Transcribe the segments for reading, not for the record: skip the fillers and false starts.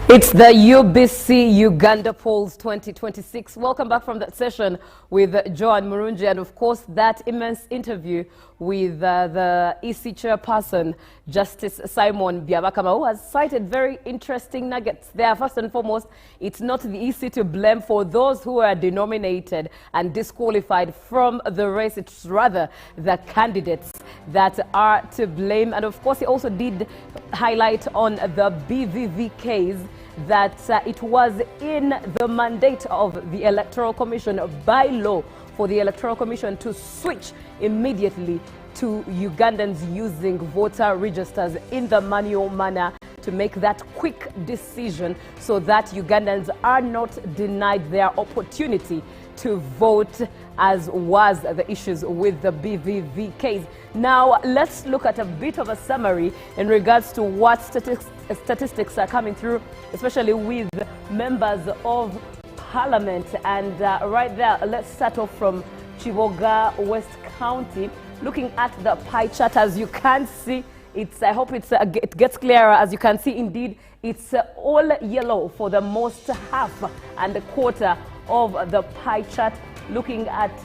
It's the UBC Uganda Polls 2026. Welcome back from that session with Joan Murungi, and of course that immense interview with the EC chairperson, Justice Simon Byabakama, who has cited very interesting nuggets there. First and foremost, it's not the EC to blame for those who are denominated and disqualified from the race. It's rather the candidates that are to blame. And of course, he also did highlight on the BVV case that it was in the mandate of the Electoral Commission by law for the Electoral Commission to switch immediately to Ugandans using voter registers in the manual manner, to make that quick decision so that Ugandans are not denied their opportunity to vote, as was the issues with the BVV case. Now, let's look at a bit of a summary in regards to what statistics are coming through, especially with members of Parliament. And right there, let's start off from Chiboga West County. Looking at the pie chart, as you can see, I hope it gets clearer. As you can see, indeed, it's all yellow for the most half and a quarter of the pie chart. Looking at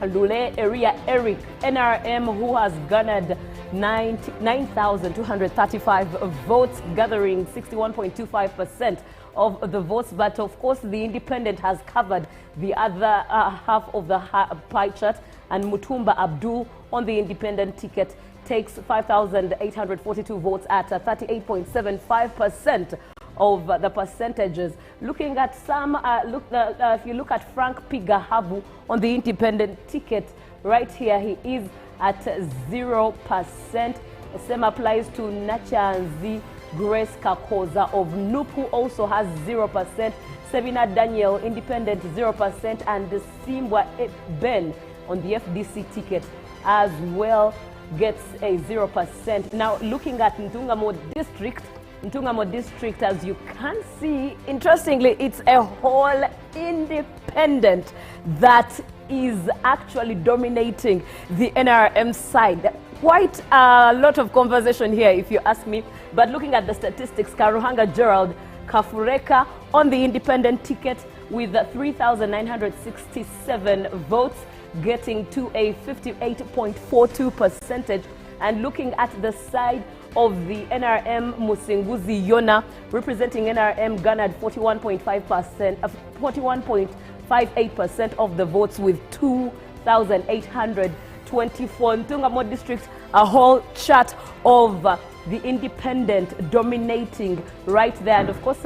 Lule area, Eric NRM, who has garnered 9,235 votes, gathering 61.25% of the votes. But of course, the independent has covered the other half of the pie chart, and Mutumba Abdul on the independent ticket takes 5,842 votes at 38.75% of the percentages. Looking at some, if you look at Frank Pigahabu on the independent ticket, right here he is at 0%. The same applies to Nachanzi Grace Kakoza of NUP, who also has 0%. Sevina Daniel, independent, 0%, and Simbwa Ben on the FDC ticket as well gets a 0%. Now, looking at Ntungamo district, as you can see, interestingly, it's a whole independent that is actually dominating the NRM side. Quite a lot of conversation here, if you ask me. But looking at the statistics, Karuhanga Gerald Kafureka on the independent ticket with 3,967 votes, getting to a 58.42%. And looking at the side of the NRM, Musinguzi Yona, representing NRM, garnered 41.58% of the votes with 2,824. Ntungamo district, a whole chart of the independent dominating right there. And of course,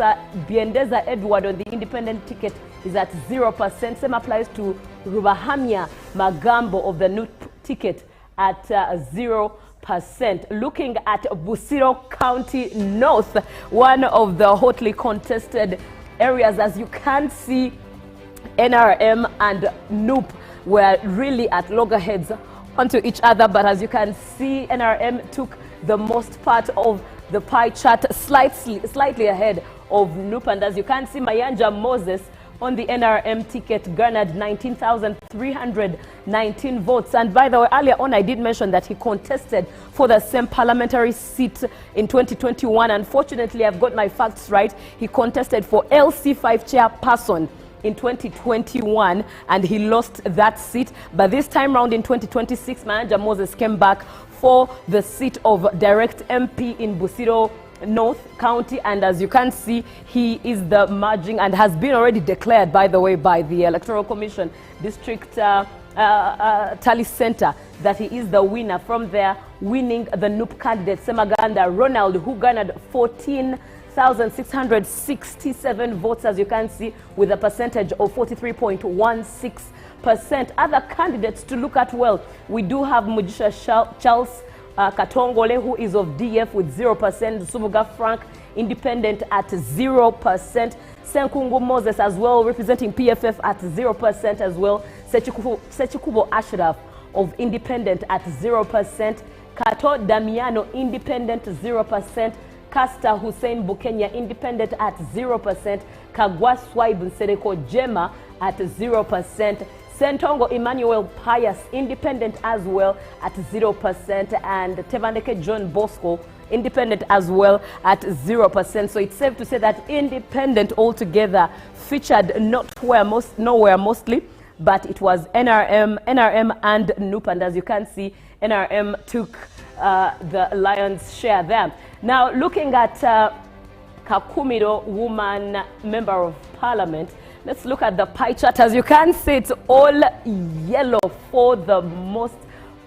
Biendeza Edward on the independent ticket is at 0%. Same applies to Rubahamia Magambo of the new ticket at 0%. Looking at Busiro County North, one of the hotly contested areas, as you can see, NRM and NUP were really at loggerheads onto each other. But as you can see, NRM took the most part of the pie chart, slightly ahead of NUP. And as you can see, Mayanja Moses on the NRM ticket garnered 19,319 votes. And by the way, earlier on, I did mention that he contested for the same parliamentary seat in 2021. Unfortunately, I've got my facts right. He contested for LC5 chairperson in 2021, and he lost that seat. But this time round in 2026, Mayanja Moses came back for the seat of direct MP in Busiro North County, and as you can see, he is the merging and has been already declared, by the way, by the Electoral Commission District Tally Center, that he is the winner. From there, winning the NUP candidate Semaganda Ronald, who garnered 14,667 votes, as you can see, with a percentage of 43.16%. Other candidates to look at, well, we do have Mujisha Charles Katongole, who is of DF with 0%. Subuga Frank, independent at 0%. Senkungu Moses as well, representing PFF at 0% as well. Sechikubo Ashraf of independent at 0%. Kato Damiano, independent, 0%. Kasta Hussein Bukenya, independent at 0%. Kagwa Swaib Nsereko Jema at 0%. Sentongo Emmanuel Pius, independent as well at 0%, and Tevandeke John Bosco, independent as well at 0%. So it's safe to say that independent altogether featured nowhere mostly, but it was NRM and NUP, and as you can see, NRM took the lion's share there. Now looking at Kakumiro woman member of parliament, let's look at the pie chart. As you can see, it's all yellow for the most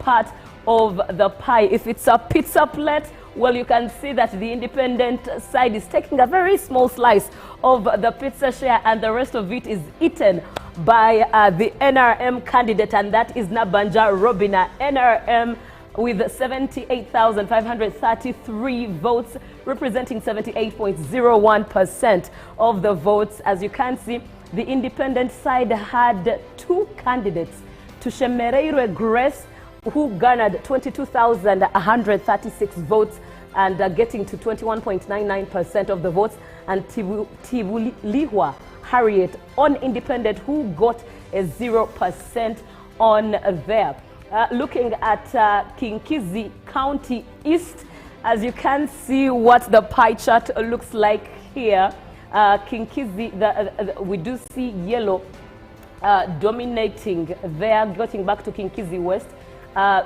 part of the pie. If it's a pizza plate, well, you can see that the independent side is taking a very small slice of the pizza share, and the rest of it is eaten by the NRM candidate, and that is Nabanja Robina. NRM with 78,533 votes, representing 78.01% of the votes. As you can see, the independent side had two candidates, Tushemereire Grace, who garnered 22,136 votes and getting to 21.99% of the votes, and Tibulihwa Harriet, unindependent, who got a 0% on there. Looking at Kinkizi County East, as you can see what the pie chart looks like here. Kinkizi, we do see yellow dominating there. Getting back to Kinkizi West,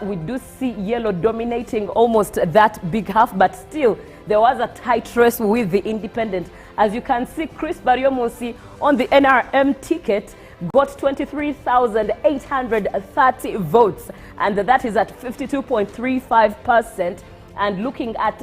we do see yellow dominating almost that big half, but still there was a tight race with the independent. As you can see, Chris Bariomosi on the NRM ticket got 23,830 votes, and that is at 52.35%. And looking at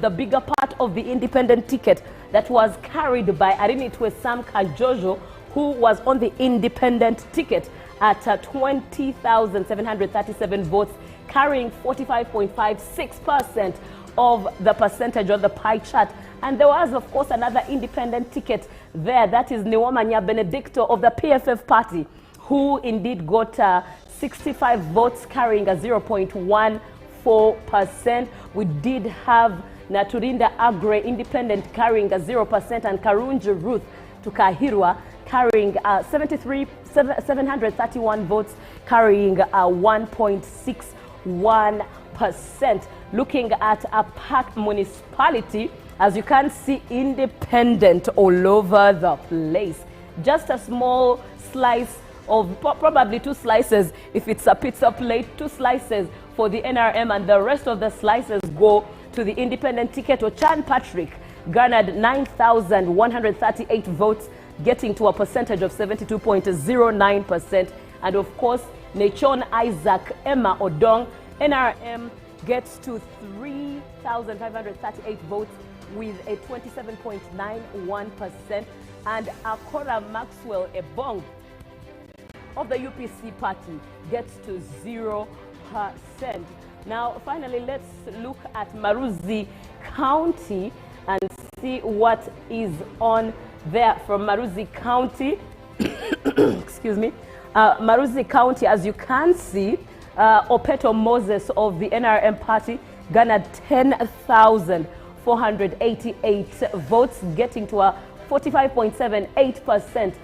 the bigger part of the independent ticket that was carried by Arinitwe Sam Kajojo, who was on the independent ticket at 20,737 votes, carrying 45.56% of the percentage on the pie chart. And there was, of course, another independent ticket there. That is Niwamanya Benedicto of the PFF party, who indeed got 65 votes, carrying a 0.14%. We did have Naturinda Agre independent carrying a 0%, and Karunji Ruth Tukahirwa carrying 731 votes, carrying 1.61%. Looking at a Park municipality, as you can see, independent all over the place. Just a small slice of, probably two slices if it's a pizza plate, two slices for the NRM, and the rest of the slices go to the independent ticket. Ochan Patrick garnered 9,138 votes, getting to a percentage of 72.09%. And of course, Nechon Isaac Emma Odong, NRM, gets to 3,538 votes with a 27.91%. And Akora Maxwell Ebong of the UPC party gets to 0%. Now, finally, let's look at Maruzi County and see what is on there from Maruzi County. Excuse me. Maruzi County, as you can see, Opeto Moses of the NRM party garnered 10,488 votes, getting to a 45.78%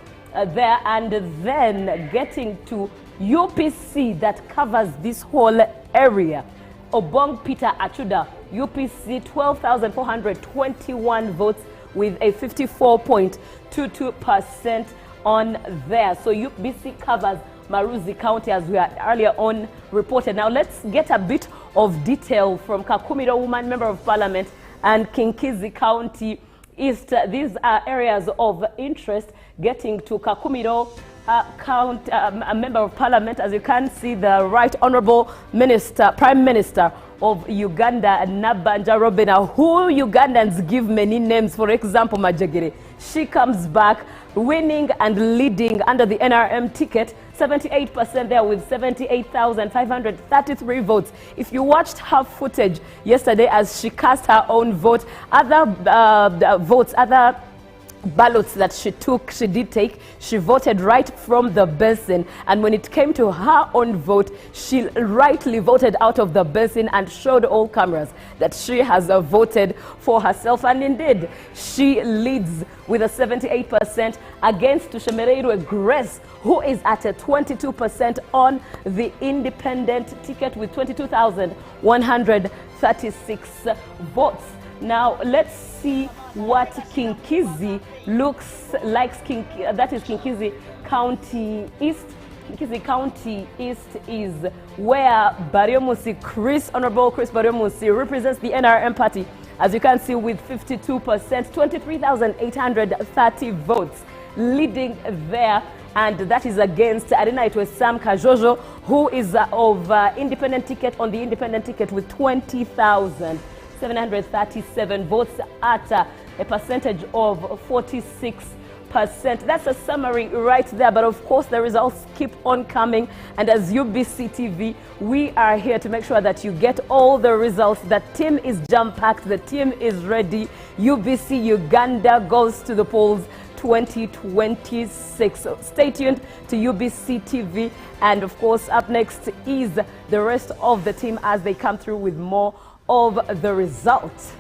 there, and then getting to UPC that covers this whole area. Obong Peter Achuda, UPC, 12,421 votes with a 54.22% on there. So UPC covers Maruzi County, as we had earlier on reported. Now let's get a bit of detail from Kakumiro woman member of parliament and Kinkizi County East. These are areas of interest. Getting to Kakumiro a member of parliament, as you can see, the Right Honorable Prime Minister of Uganda, Nabanja Robina, who Ugandans give many names. For example, Majagere. She comes back winning and leading under the NRM ticket, 78% there with 78,533 votes. If you watched her footage yesterday as she cast her own vote, other ballots that she did take. She voted right from the basin, and when it came to her own vote, she rightly voted out of the basin and showed all cameras that she has voted for herself, and indeed she leads with a 78% against Tushemereirwe Grace, who is at a 22% on the independent ticket with 22,136 votes. Now let's see what Kinkizi looks like. That is Kinkizi County East. Kinkizi County East is where Baryomusi Honorable Chris Baryomusi represents the NRM party, as you can see, with 52%, 23,830 votes, leading there. And that is against Arena. It was Sam Kajojo, who is of independent ticket on the independent ticket with 20,737 votes at a percentage of 46%. That's a summary right there, but of course the results keep on coming, and as UBC TV we are here to make sure that you get all the results. The team is jam-packed, the team is ready. UBC Uganda goes to the polls 2026. So stay tuned to UBC TV, and of course up next is the rest of the team as they come through with more of the results.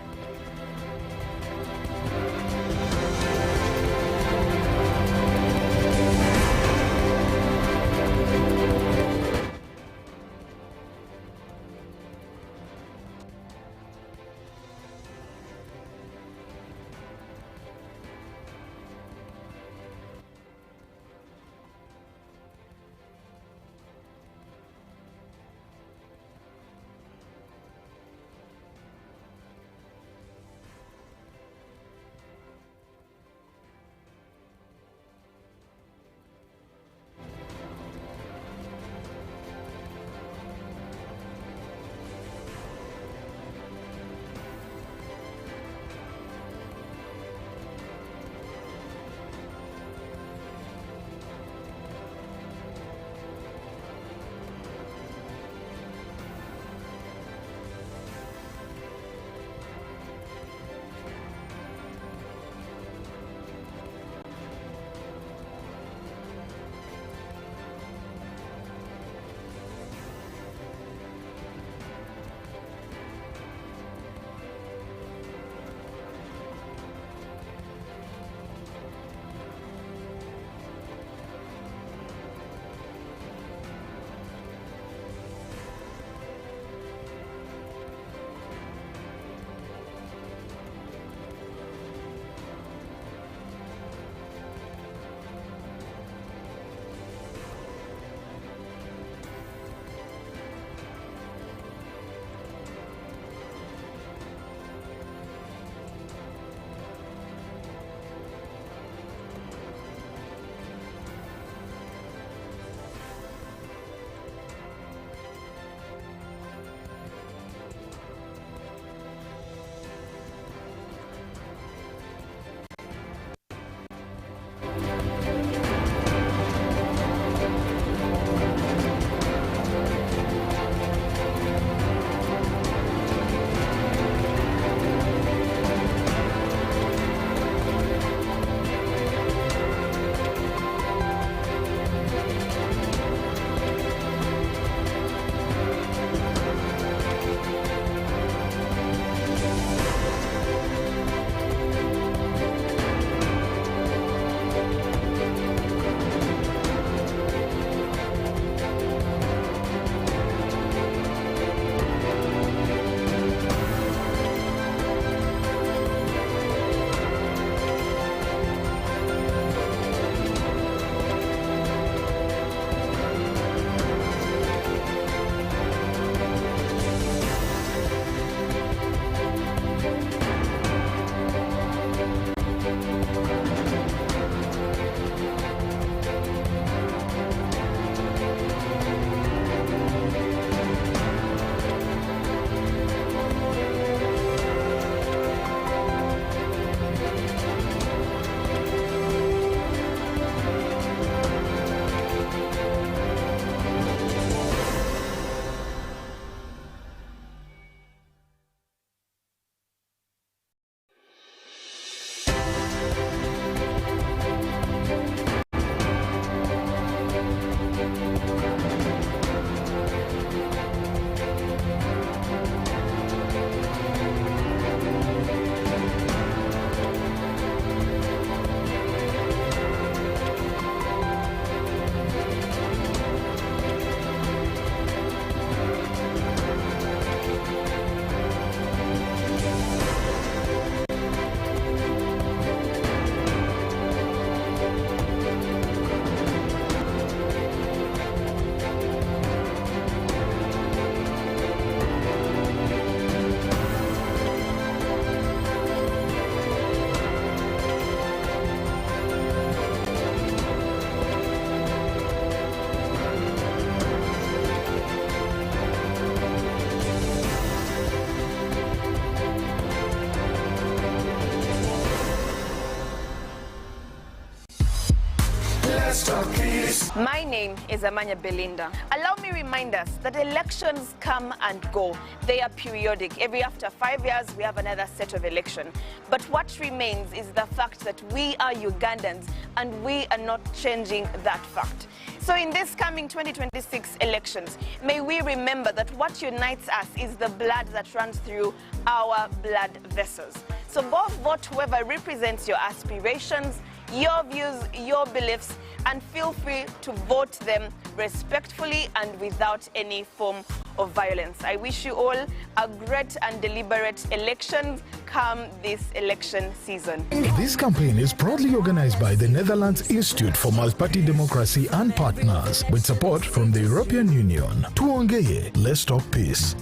My name is Amanya Belinda. Allow me remind us that elections come and go. They are periodic. Every after 5 years, we have another set of election. But what remains is the fact that we are Ugandans and we are not changing that fact. So in this coming 2026 elections, may we remember that what unites us is the blood that runs through our blood vessels. So go vote whoever represents your aspirations, your views, your beliefs, and feel free to vote them respectfully and without any form of violence. I wish you all a great and deliberate election come this election season. This campaign is proudly organized by the Netherlands Institute for Multi-Party Democracy and partners, with support from the European Union. Tuongeye, let's talk peace.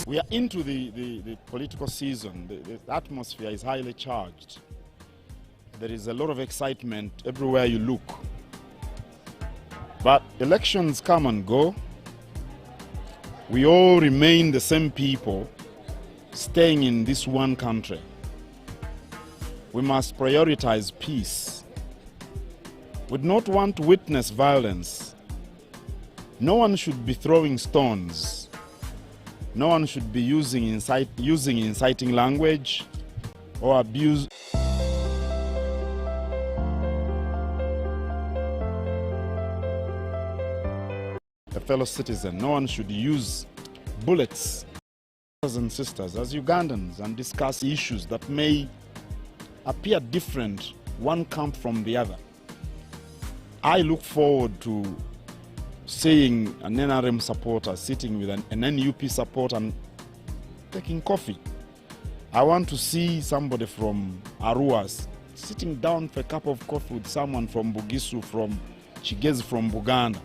We are into the political season. The atmosphere is highly charged. There is a lot of excitement everywhere you look. But elections come and go. We all remain the same people staying in this one country. We must prioritize peace. We do not want to witness violence. No one should be throwing stones. No one should be using inciting language or abuse. A fellow citizen, no one should use bullets. Brothers and sisters, as Ugandans, and discuss issues that may appear different, one camp from the other. I look forward to seeing an NRM supporter sitting with an NUP supporter and taking coffee. I want to see somebody from Arua sitting down for a cup of coffee with someone from Bugisu, from Chigezi, from Buganda.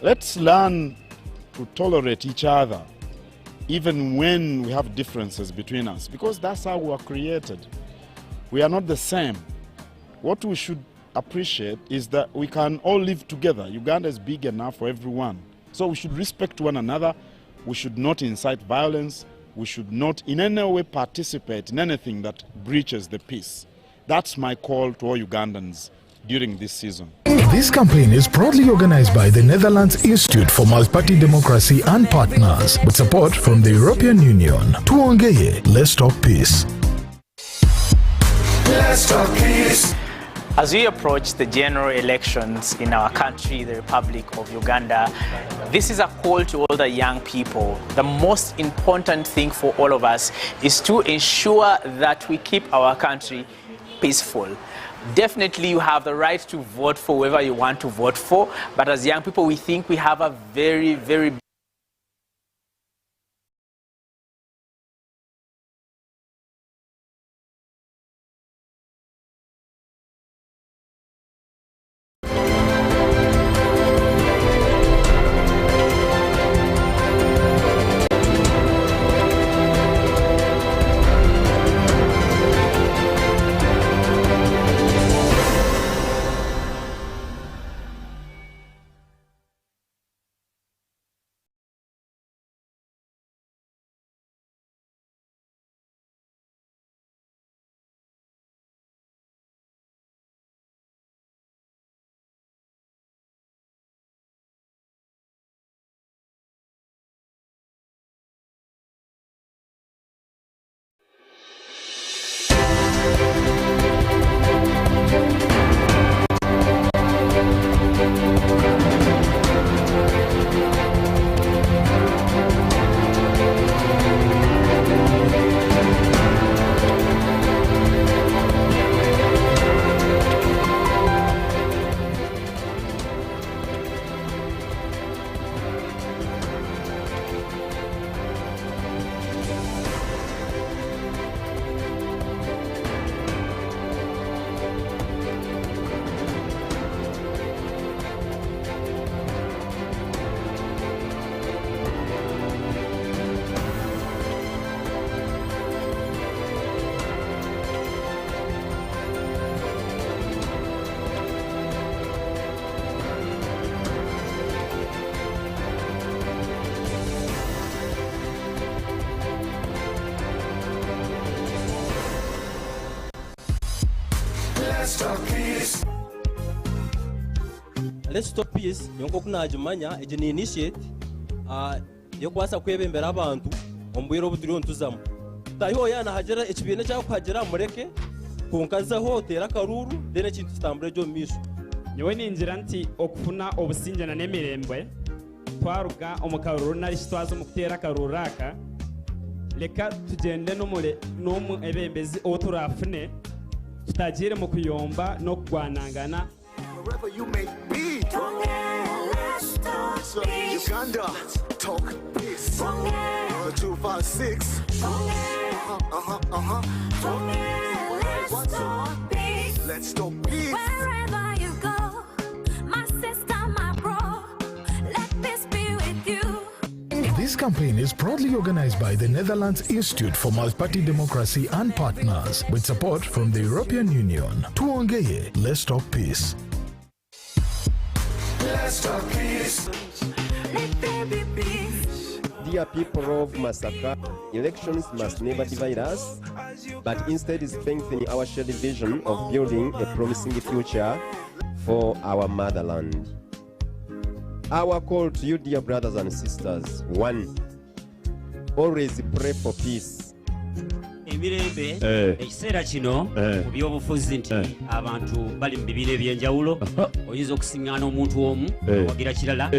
Let's learn to tolerate each other, even when we have differences between us, because that's how we are created. We are not the same. What we should appreciate is that we can all live together. Uganda is big enough for everyone. So we should respect one another. We should not incite violence. We should not in any way participate in anything that breaches the peace. That's my call to all Ugandans during this season. This campaign is proudly organized by the Netherlands Institute for Multi-Party Democracy and partners, with support from the European Union. Tuongeye, let's talk peace. Let's talk peace. As we approach the general elections in our country, the Republic of Uganda, this is a call to all the young people. The most important thing for all of us is to ensure that we keep our country peaceful. Definitely you have the right to vote for whoever you want to vote for, but as young people we think we have a very Let's Stop Peace yonko kunajimanya ejini initiate yokwasa kwebembera abantu ombwiro budiriyo ntuzamu tayo yana hagera ekibine cyo kuhagera mureke kunkazaho tera karuru dene kintu stambure jo miso nyewe ninjira nti okufuna obusinjana n'emirembwe twaruga omukaruru nari kitwazo mukutera karuraka leka tugende n'omu ebembezi oturafune tutagire mu kuyomba no kugwanangana wherever you may be. Let's talk peace. Uganda, talk peace. The 256. Let's talk peace. Let's talk peace. Wherever you go, my sister, my bro, let peace be with you. This campaign is proudly organized by the Netherlands Institute for Multi-Party Democracy and partners, with support from the European Union. Tuongeye, let's talk peace. Let's talk peace. Let there be peace. Dear people of Masaka, elections must never divide us, but instead strengthen our shared vision of building a promising future for our motherland. Our call to you, dear brothers and sisters: 1. Always pray for peace. Emirembe ekiseera kino mu byobufuzi nti abantu bali mu bibiina ebyenjawulo oyinza okusiŋŋaana omuntu omu awagira kirala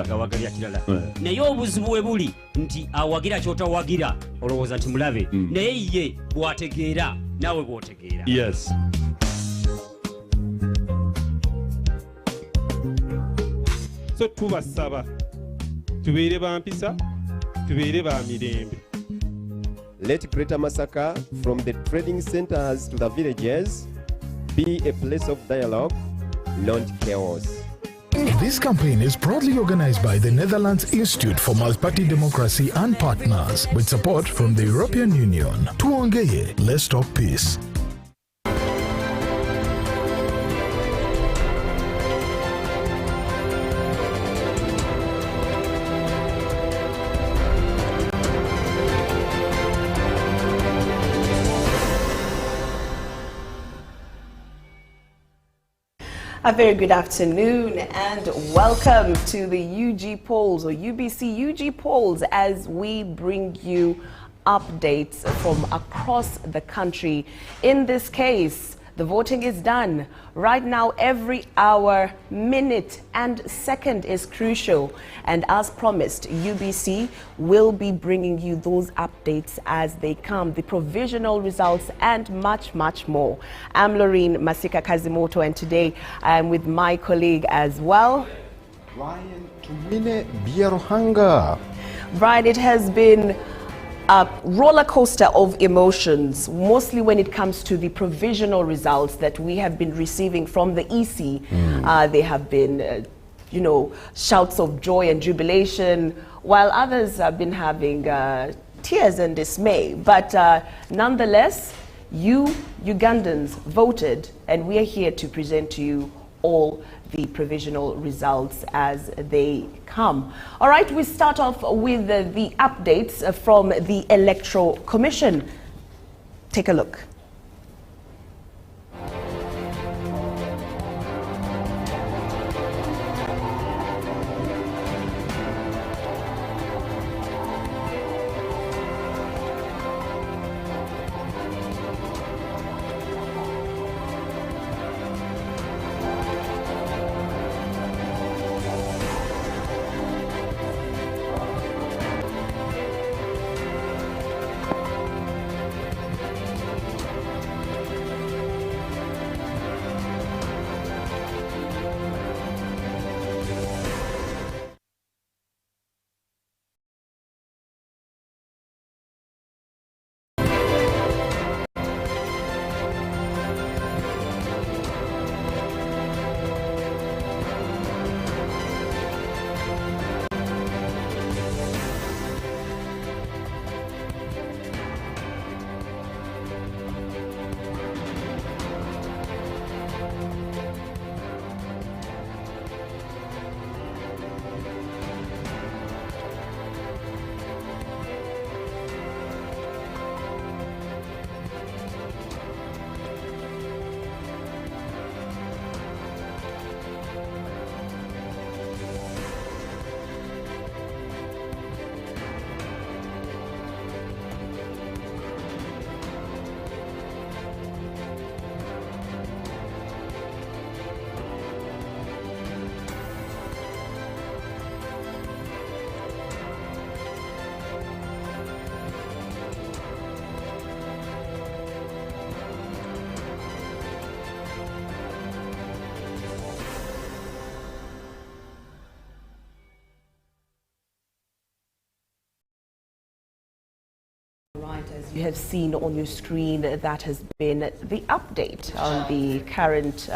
ngawagalira kirala naye obuzibu we buli nti awagira kyotawagira olowooza nti mulabe naye ye bw'ategeera naawe bw'otegeera. Yes. So tubasaba tubeere ba mpisa tubeere ba mirembe. Let Greater Masaka, from the trading centers to the villages, be a place of dialogue, not chaos. This campaign is proudly organized by the Netherlands Institute for Multi-Party Democracy and partners, with support from the European Union. Tuongeye, let's talk peace. A very good afternoon and welcome to the UG polls or UBC UG polls as we bring you updates from across the country. In this case, the voting is done. Right now, every hour, minute and second is crucial. And as promised, UBC will be bringing you those updates as they come, the provisional results and much, much more. I'm Loreen Masika Kazimoto, and today I'm with my colleague as well. Ryan Tumine Bierohanga. Right, it has been a roller coaster of emotions, mostly when it comes to the provisional results that we have been receiving from the EC. They have been, shouts of joy and jubilation, while others have been having tears and dismay. But nonetheless, you Ugandans voted, and we are here to present to you all the provisional results as they come. All right, we start off with the updates from the Electoral Commission. Take a look. Right, as you have seen on your screen, that has been the update on the current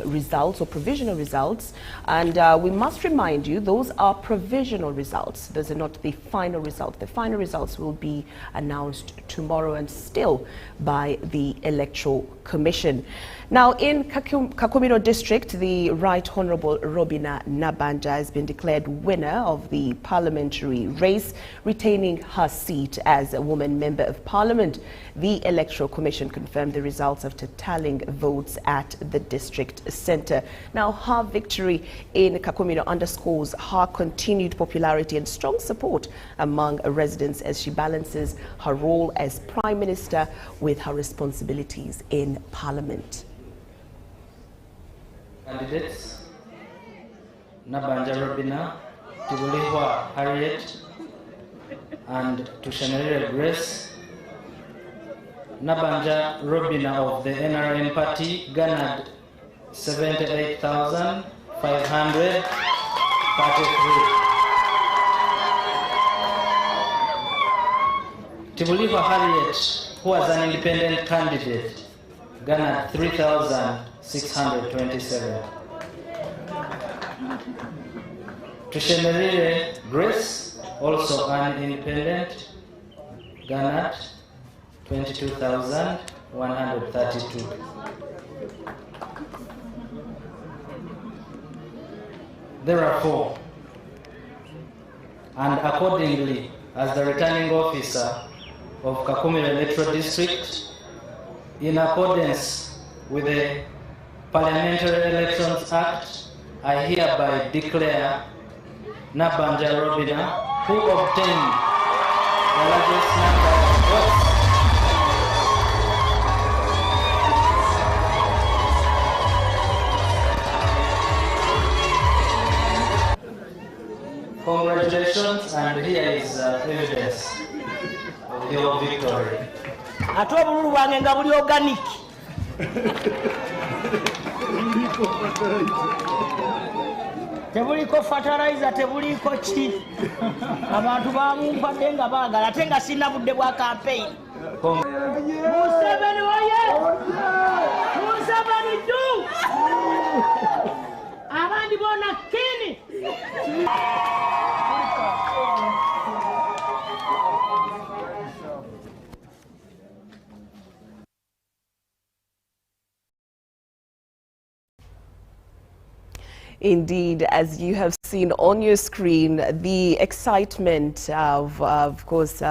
results or provisional results, and we must remind you those are provisional results. Those are not the final results. The final results will be announced tomorrow and still by the Electoral Commission. Now, in Kakumiro District, the Right Honourable Robina Nabanja has been declared winner of the parliamentary race, retaining her seat as a woman member of parliament. The Electoral Commission confirmed the results after tallying votes at the district centre. Now, her victory in Kakumiro underscores her continued popularity and strong support among residents as she balances her role as Prime Minister with her responsibilities in Parliament. Candidates: Nabanja Robina, Tibulihwa Harriet, and Tushanere Grace. Nabanja Robina of the NRM party garnered 78,533. Tibulihwa Harriet, who was an independent candidate, garnered 3,627. Tushemerire Grace, also an independent, garnered 22,132. Therefore, and accordingly, as the returning officer of Kakumiro Electoral District, in accordance with the Parliamentary Elections Act, I hereby declare Nabanja Robina, who obtained the largest number of votes, congratulations, and here is evidence of your victory. Ate obululu bwange nga buli organic. Tebuliko fertilizer, tebuliko ki. Abantu bamumpadde nga baagala ate nga sina budde bwa campaign. Museveni oye! Museveni du! Abandi bona kini! Indeed, as you have seen on your screen, the excitement of course,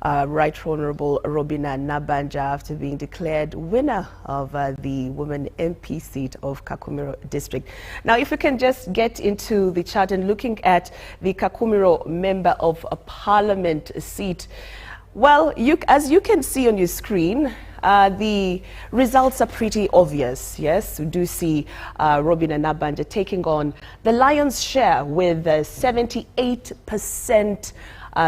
Right Honourable Robina Nabanja after being declared winner of the Women MP seat of Kakumiro District. Now, if we can just get into the chart and looking at the Kakumiro Member of Parliament seat, well, as you can see on your screen, the results are pretty obvious. Yes, we do see Robina Nabanja taking on the lion's share with 78%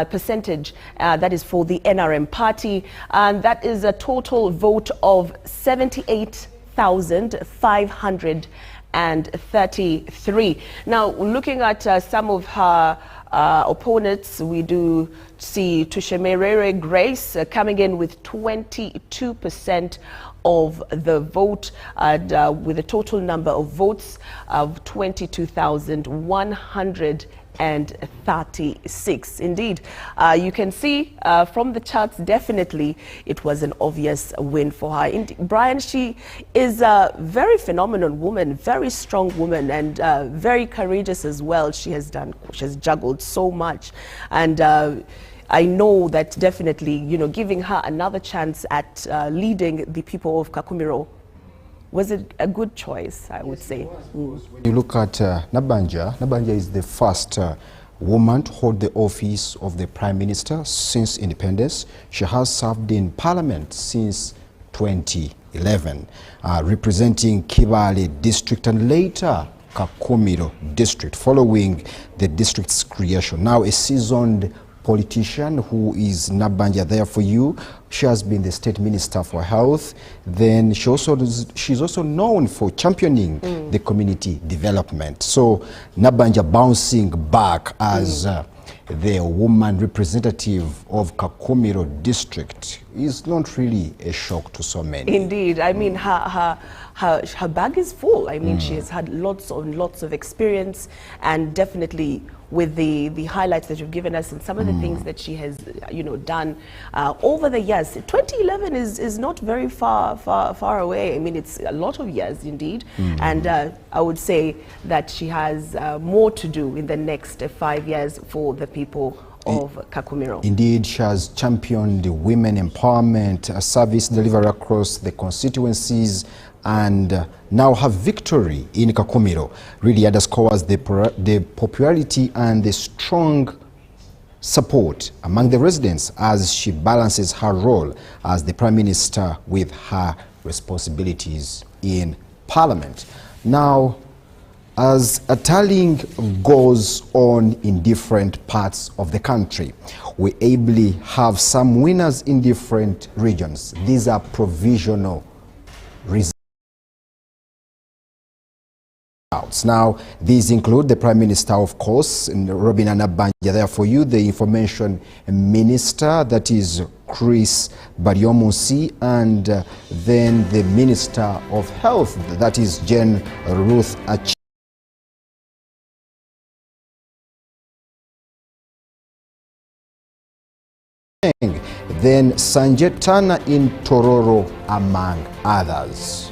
percentage, that is for the NRM party, and that is a total vote of 78,533. Now, looking at some of her opponents, we do see Tushemerire Grace coming in with 22% of the vote, and with a total number of votes of 22,136. Indeed, you can see from the charts, definitely it was an obvious win for her. Brian, she is a very phenomenal woman, very strong woman, and very courageous as well. She has juggled so much, and I know that definitely, giving her another chance at leading the people of Kakumiro was a good choice, I would say. When you look at Nabanja is the first woman to hold the office of the Prime Minister since independence. She has served in Parliament since 2011, representing Kibale District and later Kakumiro District, following the district's creation. Now a seasoned politician who is Nabanja there for you. She has been the State Minister for Health. Then she's also known for championing the community development. So Nabanja bouncing back as the woman representative of Kakumiro district is not really a shock to so many. Indeed. I mean, her bag is full. I mean, she has had lots of experience, and definitely with the highlights that you've given us and some of the things that she has, done over the years. 2011 is not very far away. I mean, it's a lot of years indeed. And I would say that she has more to do in the next 5 years for the people of Kakumiro. Indeed, she has championed the women empowerment service delivery across the constituencies, and now her victory in Kakumiro really underscores the popularity and the strong support among the residents as she balances her role as the Prime Minister with her responsibilities in Parliament. Now, as a tallying goes on in different parts of the country, we ably have some winners in different regions. These are provisional results. Now, these include the Prime Minister, of course, Robin Anabanja. There for you, the Information Minister, that is Chris Baryomunsi, and then the Minister of Health, that is Jane Ruth Ach. Then Sanjay Tana in Tororo, among others.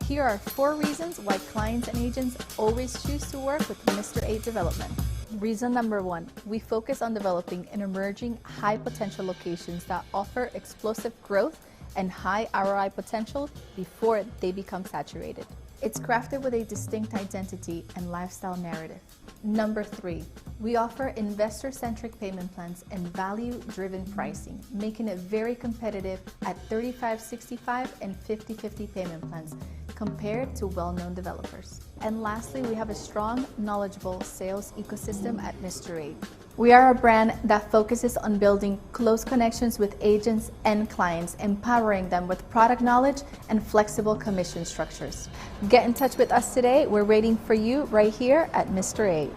Here are 4 reasons why clients and agents always choose to work with Mr. 8 Development. Reason number 1, we focus on developing in emerging high potential locations that offer explosive growth and high ROI potential before they become saturated. It's crafted with a distinct identity and lifestyle narrative. Number 3, we offer investor-centric payment plans and value-driven pricing, making it very competitive at 35/65 and 50/50 payment plans compared to well-known developers. And lastly, we have a strong, knowledgeable sales ecosystem at Mr. 8. We are a brand that focuses on building close connections with agents and clients, empowering them with product knowledge and flexible commission structures. Get in touch with us today. We're waiting for you right here at Mr. 8.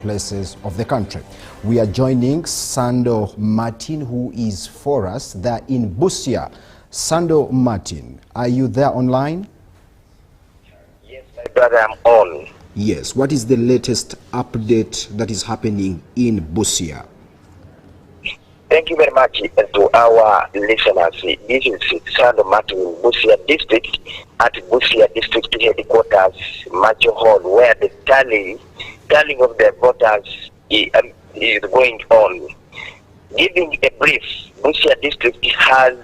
Places of the country. We are joining Sando Martin, who is for us there in Busia. Sando Martin, are you there online? Yes, my brother, I'm on. Yes. What is the latest update that is happening in Busia? Thank you very much to our listeners. This is Sando Martin in Busia District at Busia District Headquarters, Macho Hall, where the tallying of the voters is going on. Giving a brief, Busia District has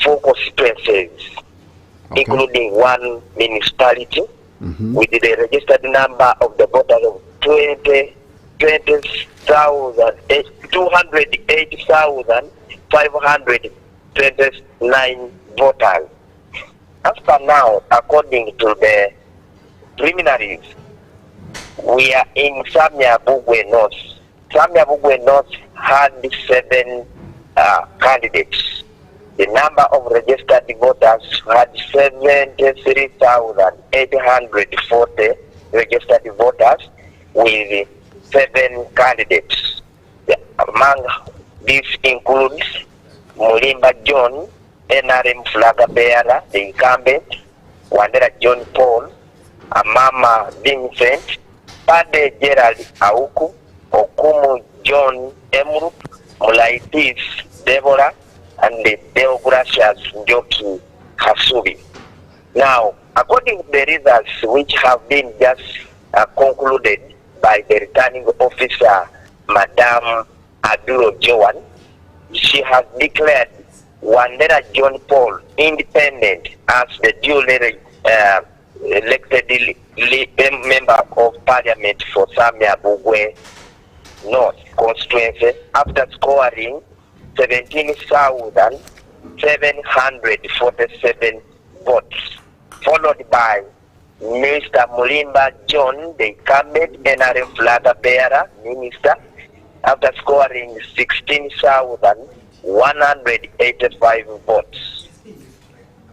4 constituencies, including 1 municipality, with the registered number of the voters of 280,529 voters. As per now, according to the preliminaries, we are in Samia Bugwe North. Samia Bugwe North had 7 candidates. The number of registered voters had 73,840 registered voters with 7 candidates. Among these includes Mulimba John, NRM flag bearer, the incumbent, Wandera John Paul, Amama Vincent, Pade Gerald Auku, Okumu John Emru, Mulaitis Deborah, and the Deogracias Njoki Hasubi. Now, according to the results which have been just concluded by the returning officer, Madam Aduro Joan, she has declared Wandera John Paul independent as the duly elected member of parliament for Samia Bugwe North constituency after scoring 17,747 votes, followed by Mr. Mulimba John, the incumbent NRM flag bearer minister, after scoring 16,185 votes.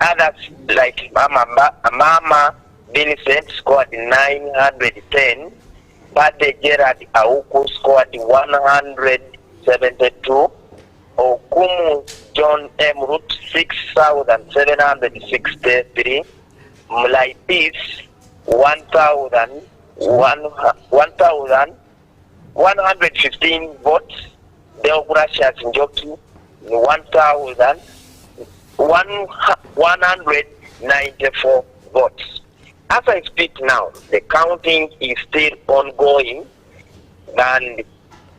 Others like Mama Vincent scored 910, Pate Gerard Auku scored 172, Okumu John M. Root 6,763, Mulai Peace 1,115 votes, Deogracias Njoki 1,194 votes. As I speak now, the counting is still ongoing, and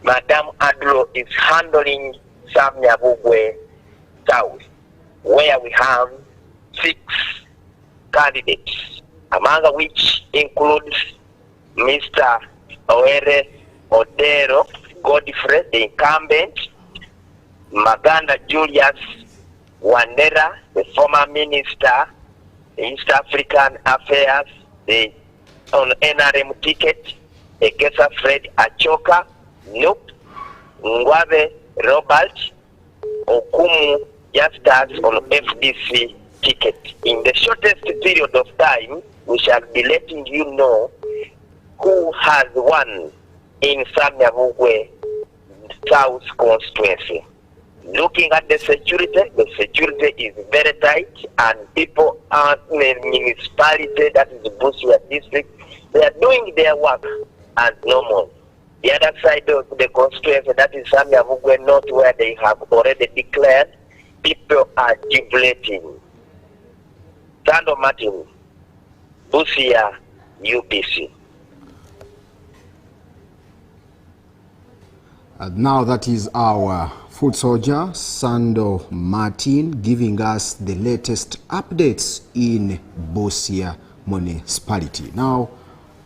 Madam Adro is handling Samia Bugwe South, where we have 6 candidates, among which includes Mr. Oere Odero Godfrey, the incumbent, Maganda Julius Wandera, the former minister, East African Affairs, on NRM ticket, Ekesa Fred Achoka, Nope, Ngwabe Robert, Okumu Justus on FDC ticket. In the shortest period of time, we shall be letting you know who has won in Samia Bugwe South constituency. Looking at the security is very tight, and people are in the municipality, that is Busia district, they are doing their work as normal. The other side of the constituency, that is Samia Bugwe North, where they have already declared, people are jubilating. Sando Martin, Busia, UBC. Now that is our foot soldier, Sando Martin, giving us the latest updates in Busia municipality. Now,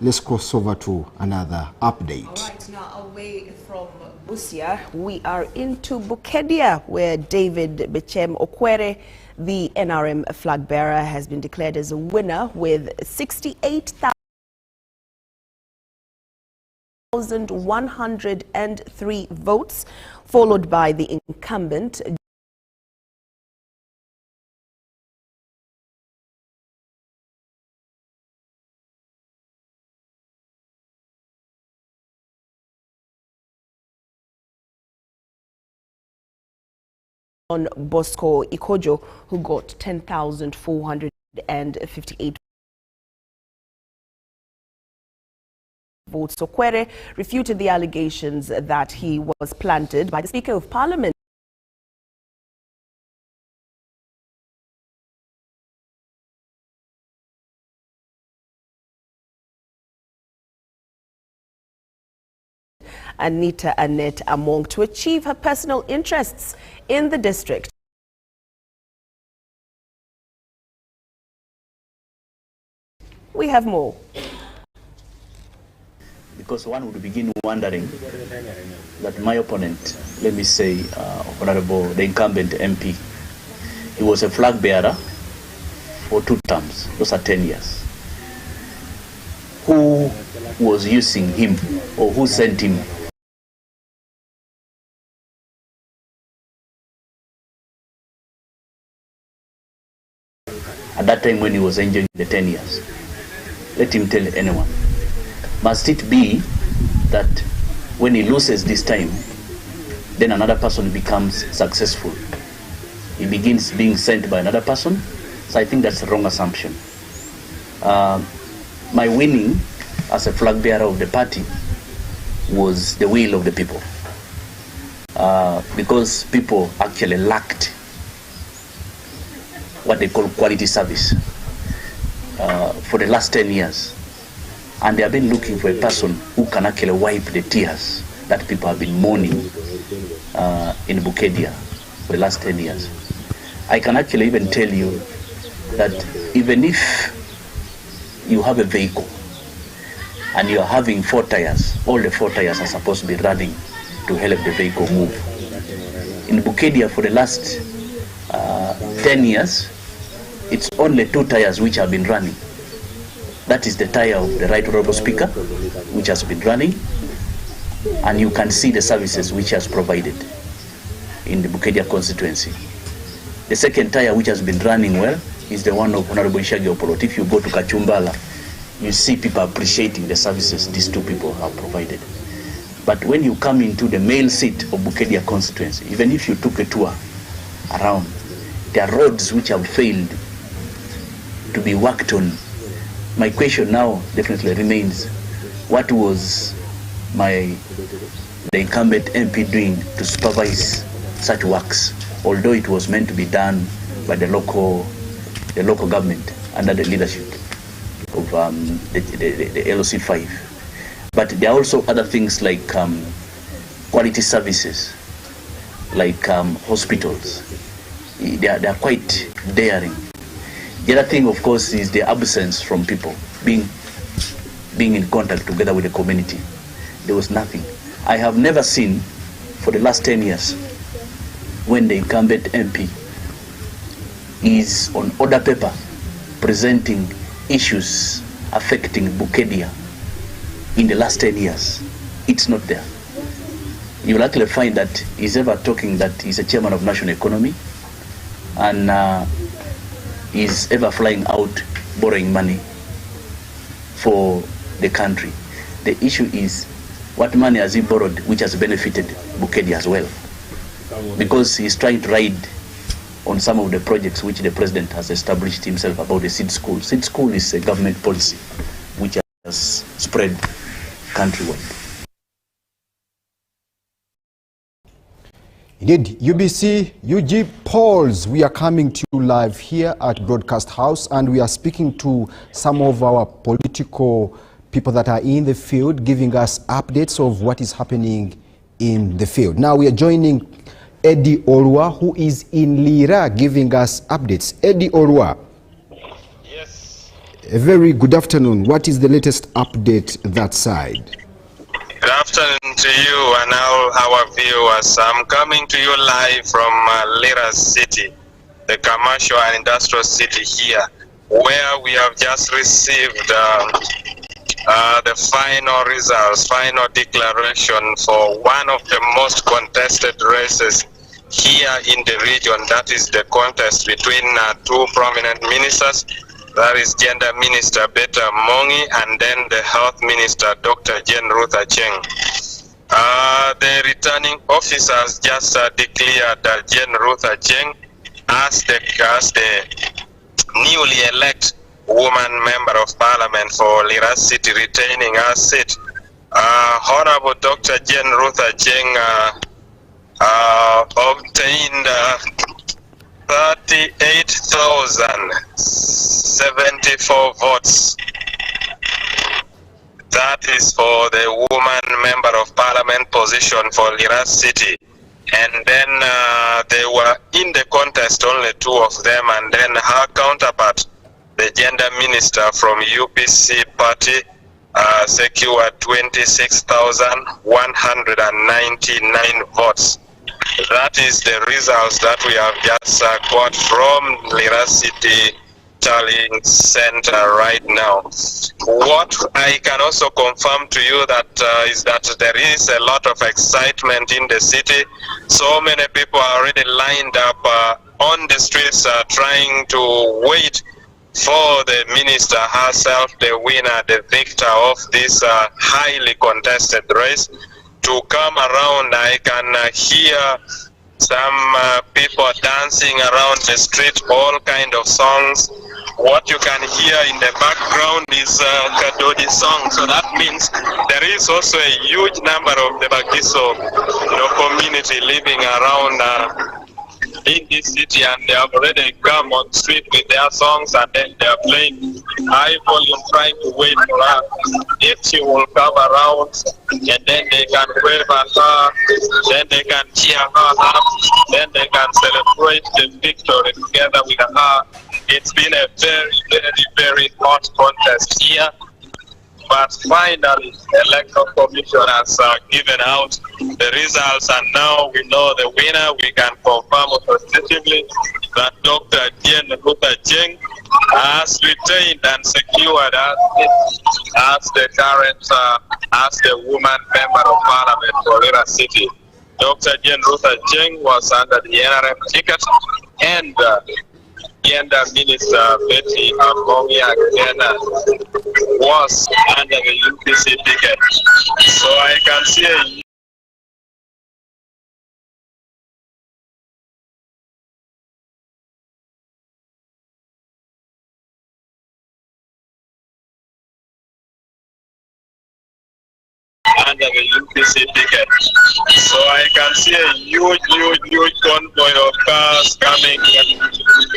let's cross over to another update. All right, now away from Busia, we are into Bukedia, where David Bechem Okwere, the NRM flag bearer, has been declared as a winner with 68,103 votes, followed by the incumbent Bosco Ikojo, who got 10,458 votes. So Kwere refuted the allegations that he was planted by the Speaker of Parliament. Anita Annette Among to achieve her personal interests in the district. We have more. Because one would begin wondering that my opponent, let me say, Honorable, the incumbent MP, he was a flag bearer for 2 terms. Those are 10 years. Who was using him or who sent him? At that time when he was enjoying the 10 years. Let him tell anyone. Must it be that when he loses this time, then another person becomes successful? He begins being sent by another person? So I think that's a wrong assumption. My winning as a flag bearer of the party was the will of the people. Because people actually lacked what they call quality service for the last 10 years. And they have been looking for a person who can actually wipe the tears that people have been mourning in Bukedia for the last 10 years. I can actually even tell you that even if you have a vehicle and you are having 4 tires, all the 4 tires are supposed to be running to help the vehicle move. In Bukedia for the last 10 years, it's only 2 tires which have been running. That is the tire of the Right Honorable Speaker, which has been running, and you can see the services which has provided in the Bukedia constituency. The second tire which has been running well is the one of Honorable Ishagi Opolot. If you go to Kachumbala, you see people appreciating the services these 2 people have provided. But when you come into the male seat of Bukedia constituency, even if you took a tour around, there are roads which have failed to be worked on. My question now definitely remains, what was the incumbent MP doing to supervise such works, although it was meant to be done by the local government under the leadership of the LOC 5. But there are also other things like quality services, like hospitals. They are quite daring. The other thing, of course, is the absence from people being in contact together with the community. There was nothing. I have never seen for the last 10 years when the incumbent MP is on order paper presenting issues affecting Bukedia in the last 10 years. It's not there. You will actually find that he's ever talking that he's a chairman of national economy and is ever flying out borrowing money for the country. The issue is, what money has he borrowed which has benefited Bukedia as well? Because he's trying to ride on some of the projects which the president has established himself about the seed school. Seed school is a government policy which has spread countrywide. Indeed, UBC, UG polls, we are coming to you live here at Broadcast House, and we are speaking to some of our political people that are in the field, giving us updates of what is happening in the field. Now we are joining Eddie Orwa, who is in Lira, giving us updates. Eddie Orwa. Yes. A very good afternoon. What is the latest update that side? Good afternoon to you and all our viewers. I'm coming to you live from Lira City, the commercial and industrial city here, where we have just received the final results, final declaration for one of the most contested races here in the region. That is the contest between 2 prominent ministers. That is Gender Minister Beta Mongi and then the Health Minister Dr. Jane Ruth Acheng. The returning officers just declared Jane Ruth Jeng as the newly elected woman member of parliament for Lira City, retaining her seat. Honorable Dr. Jane Ruth Jeng obtained 38,074 votes. That is for the woman member of parliament position for Lira City. And then they were in the contest, only two of them, and then her counterpart, the gender minister from UPC party, secured 26,199 votes. That is the results that we have just got from Lira City tallying center right now. What I can also confirm to you that is that there is a lot of excitement in the city. So many people are already lined up on the streets trying to wait for the minister herself, the winner, the victor of this highly contested race, to come around. I can hear some people dancing around the street, all kind of songs. What you can hear in the background is Kadodi song. So that means there is also a huge number of the Bagiso community living around in this city, and they have already come on street with their songs, and then they are playing high volume, trying to wait for her. If she will come around, and then they can wave at her, then they can cheer her up, then they can celebrate the victory together with her. It's been a very, very, very hot contest here. But finally, the Electoral Commission has given out the results, and now we know the winner. We can confirm positively that Dr. Jane Ruth Jeng has retained and secured as the current, as the woman member of parliament for Lira City. Dr. Jane Ruth Jeng was under the NRM ticket, and Gender Minister Betty Amongi Agena was under the UPC ticket. So I can see under the UPC ticket. So I can see a huge convoy of cars coming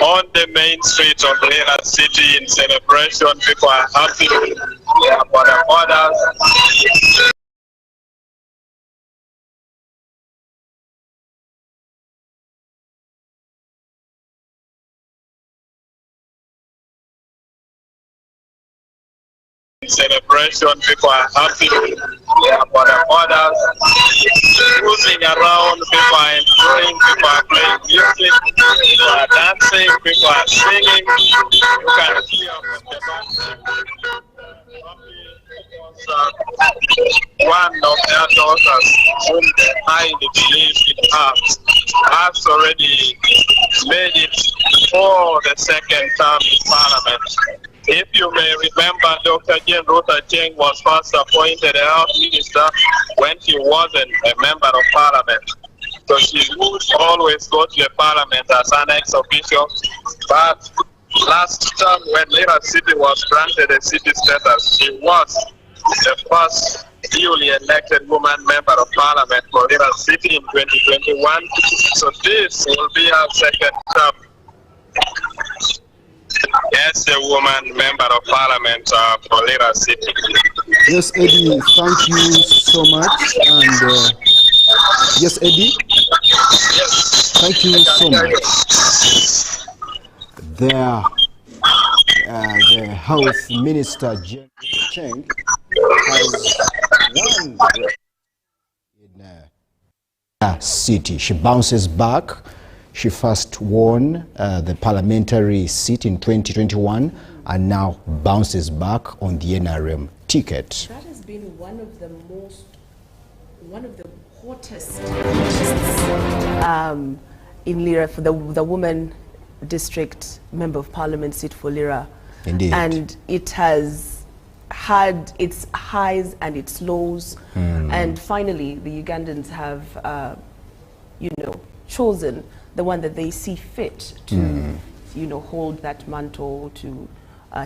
on the main street of Lira City in celebration. People are happy. They are for the orders. Celebration, people are happy. They are for the orders. Cruising around, people are enjoying, people are playing music, people are dancing, people are singing. You can hear one of their daughters, whom they highly believe in her, has already made it for the second term in parliament. If you may remember, Dr. Jane Ruth Jeng was first appointed health minister when she wasn't a member of parliament. So she would always go to the parliament as an ex-official. But last term, when Lira City was granted a city status, she was the first newly elected woman member of parliament for Lira City in 2021. So this will be her second term. Yes, the woman member of parliament for Lira City. Yes, Eddie, thank you so much. And yes, Eddie? Yes. Thank you so much. There, the health minister, Jane Cheng, has won the race in City. She bounces back. She first won the parliamentary seat in 2021 and now bounces back on the NRM ticket. That has been one of the hottest in Lira for the woman district member of parliament seat for Lira. Indeed. And it has had its highs and its lows, and finally the Ugandans have, you know, chosen the one that they see fit to, you know, hold that mantle, to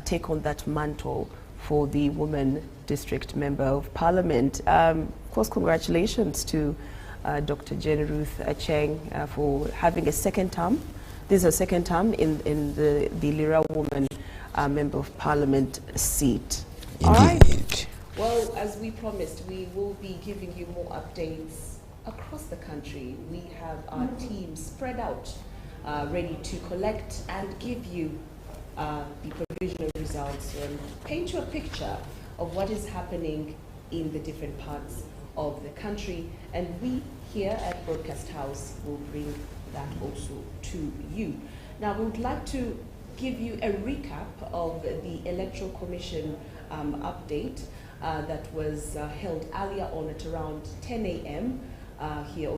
take on that mantle for the woman district member of parliament. Of course, congratulations to Dr. Jane Ruth Acheng for having a second term. This is a second term in the Lira woman member of parliament seat. Indeed. All right. Well, as we promised, we will be giving you more updates across the country. We have our team spread out, ready to collect and give you the provisional results and paint you a picture of what is happening in the different parts of the country. And we here at Broadcast House will bring that also to you. Now, we would like to give you a recap of the Electoral Commission update that was held earlier on at around 10 a.m. Here on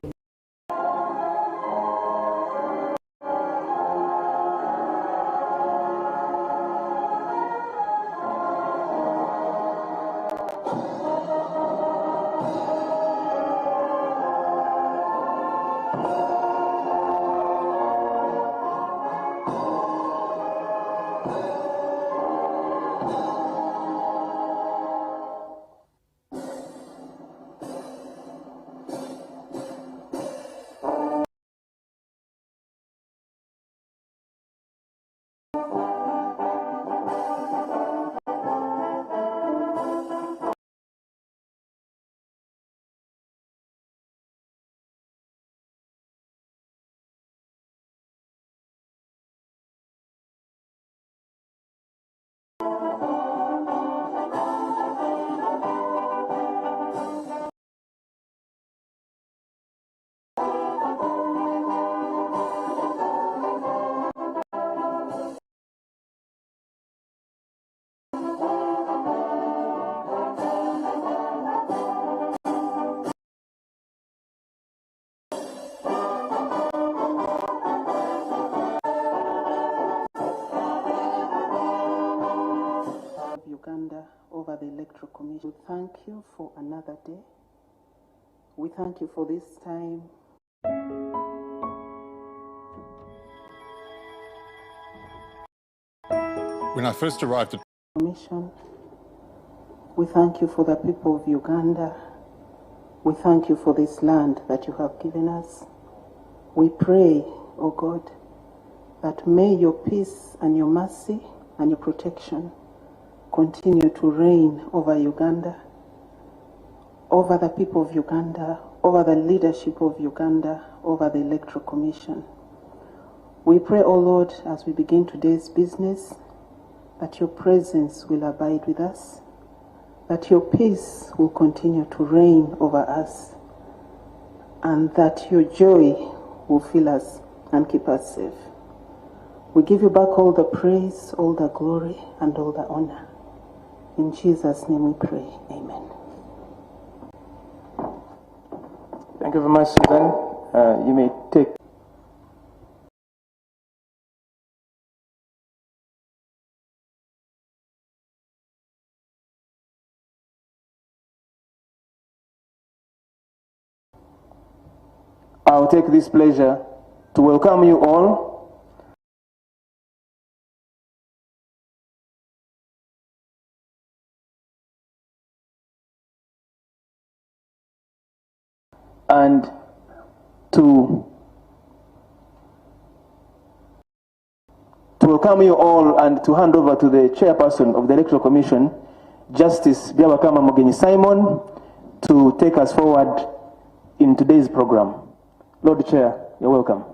Uganda over the Electoral Commission. We thank you for another day. We thank you for this time. When I first arrived at Commission, we thank you for the people of Uganda. We thank you for this land that you have given us. We pray, O God, that may your peace and your mercy and your protection continue to reign over Uganda, over the people of Uganda, over the leadership of Uganda, over the Electoral Commission. We pray, O Lord, as we begin today's business, that your presence will abide with us, that your peace will continue to reign over us, and that your joy will fill us and keep us safe. We give you back all the praise, all the glory, and all the honor. In Jesus' name we pray. Amen. Thank you very much, Susan. You may take. I'll take this pleasure to welcome you all and to welcome you all and to hand over to the chairperson of the Electoral Commission, Justice Byabakama Mugenyi Simon, to take us forward in today's program. Lord Chair, you're welcome.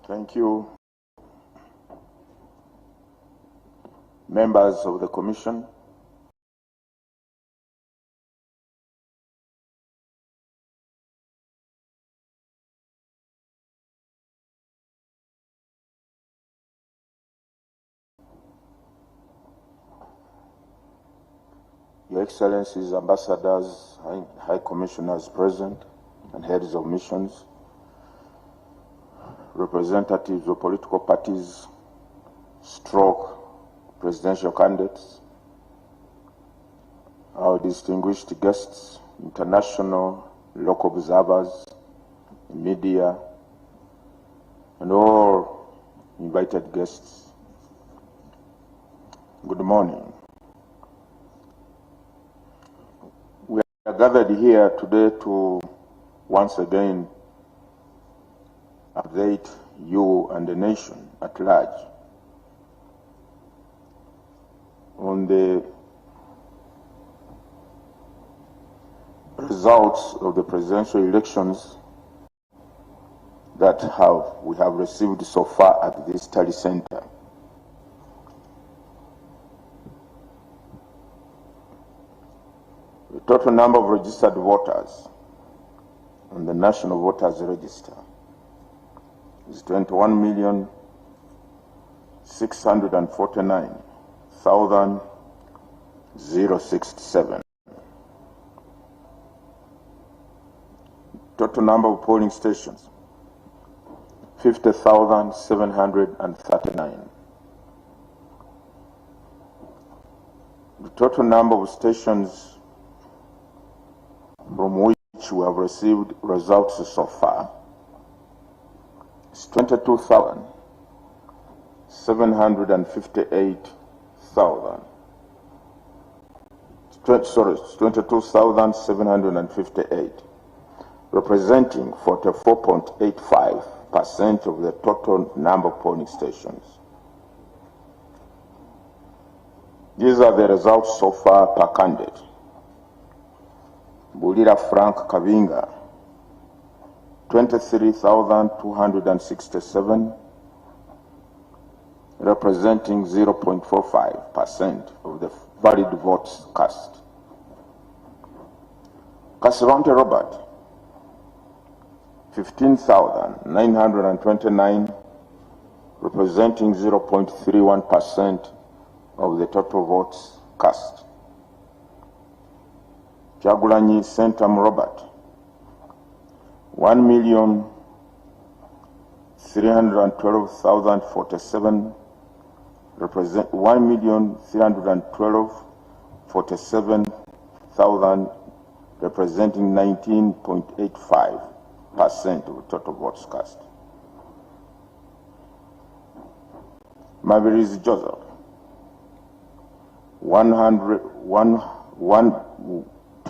Thank you. Members of the Commission, Your Excellencies, Ambassadors, High Commissioners present, and heads of missions, representatives of political parties, stroke presidential candidates, our distinguished guests, international, local observers, media, and all invited guests. Good morning. We are gathered here today to once again update you and the nation at large on the results of the presidential elections that we have received so far at this study center. The total number of registered voters on the National Voters Register is 21,649,067. Total number of polling stations, 50,739. The total number of stations from which we have received results so far is 22,758, representing 44.85% of the total number of polling stations. These are the results so far per candidate. Bulira Frank Kavinga, 23,267, representing 0.45% of the valid votes cast. Kasirante Robert, 15,929, representing 0.31% of the total votes cast. Jagulanyi Sentam Robert, 1,312,047, represent 1,312,047,000, representing 19.85% of the total votes cast. Maveriz Joseph,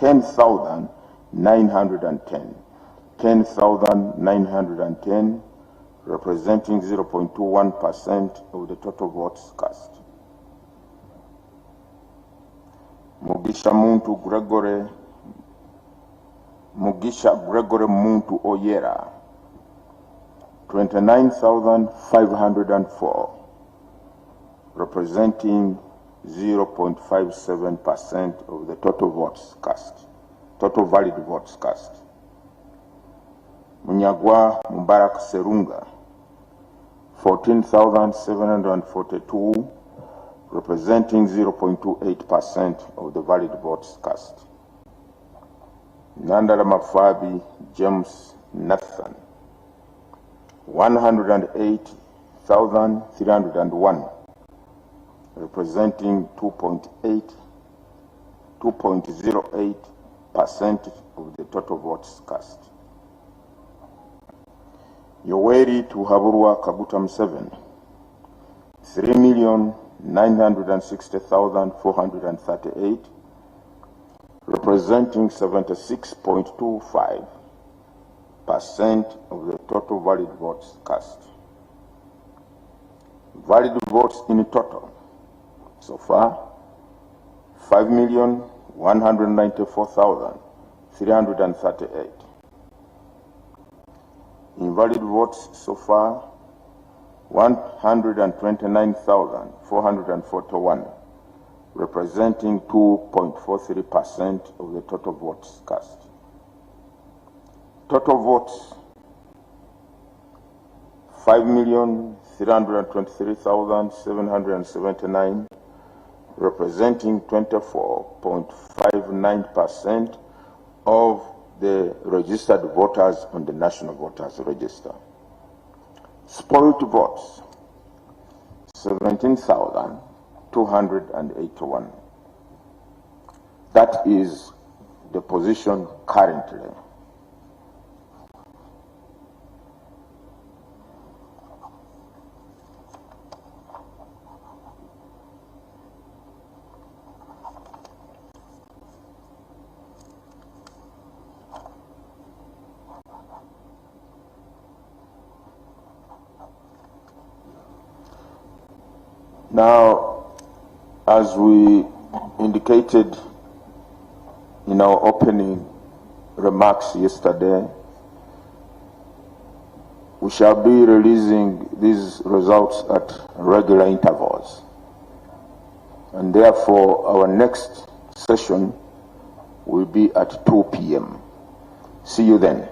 10,910, representing 0.21% of the total votes cast. Mugisha Gregory Muntu Oyera, 29,504, representing 0.57% of the total votes cast, total valid votes cast. Munyagwa Mubarak Serunga, 14,742, representing 0.28% of the valid votes cast. Nandala Mafabi James Nathan, 108,301, representing 2.08% of the total votes cast. Yoweri Tuhaburwa Kaguta Museveni, 3,960,438, representing 76.25% of the total valid votes cast. Valid votes in total so far, 5,194,338. Invalid votes so far, 129,441, representing 2.43% of the total votes cast. Total votes, 5,323,779, representing 24.59% of the registered voters on the National Voters Register. Spoiled votes, 17,281. That is the position currently. Now, as we indicated in our opening remarks yesterday, we shall be releasing these results at regular intervals. And therefore, our next session will be at 2 p.m. See you then.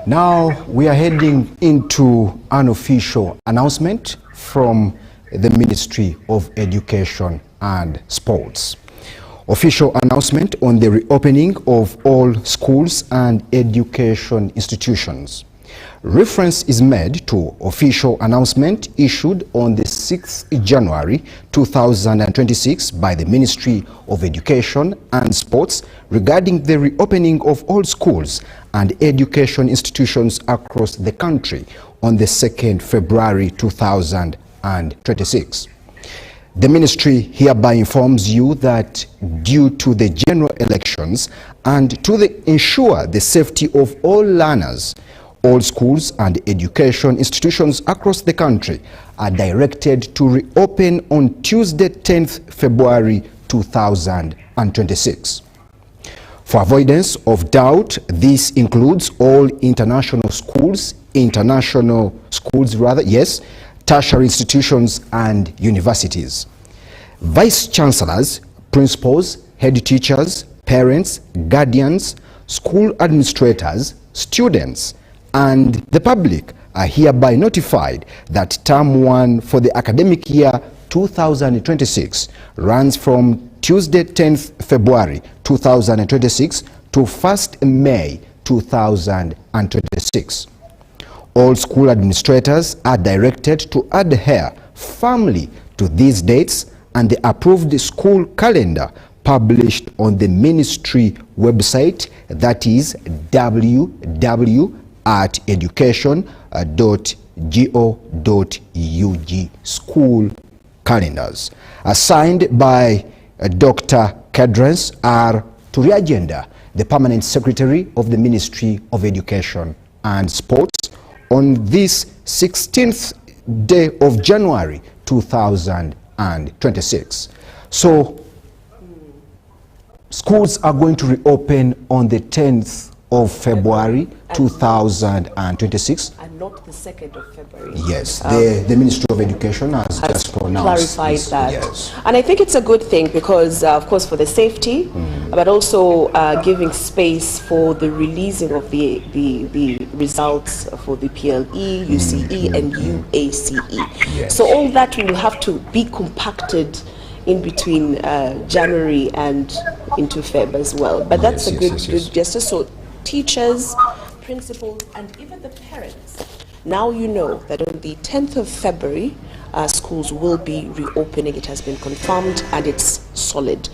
Now we are heading into an official announcement from the Ministry of Education and Sports. Official announcement on the reopening of all schools and education institutions. Reference is made to official announcement issued on the 6th January 2026 by the Ministry of Education and Sports regarding the reopening of all schools and education institutions across the country on the 2nd February 2026. The ministry hereby informs you that due to the general elections and to ensure the safety of all learners, all schools and education institutions across the country are directed to reopen on Tuesday, 10th February 2026. For avoidance of doubt, this includes all international schools, tertiary institutions and universities. Vice chancellors, principals, head teachers, parents, guardians, school administrators, students, and the public are hereby notified that Term 1 for the academic year 2026 runs from Tuesday, 10th February 2026 to 1st May 2026. All school administrators are directed to adhere firmly to these dates and the approved school calendar published on the ministry website, that is www.education.go.ug school calendars. Signed by Dr. Kedrens R. Turiagenda, the Permanent Secretary of the Ministry of Education and Sports, on this 16th day of January 2026. So, schools are going to reopen on the 10th of February 2026. And not the 2nd of February. Yes, the Ministry of Education has just pronounced clarified this, that. yes. And I think it's a good thing because, of course, for the safety, but also giving space for the releasing of the results for the PLE, UCE, and UACE. Yes. So all that will have to be compacted in between January and into Feb as well. But that's a good gesture. So teachers, principals, and even the parents, now you know that on the 10th of February, schools will be reopening. It has been confirmed and it's solid.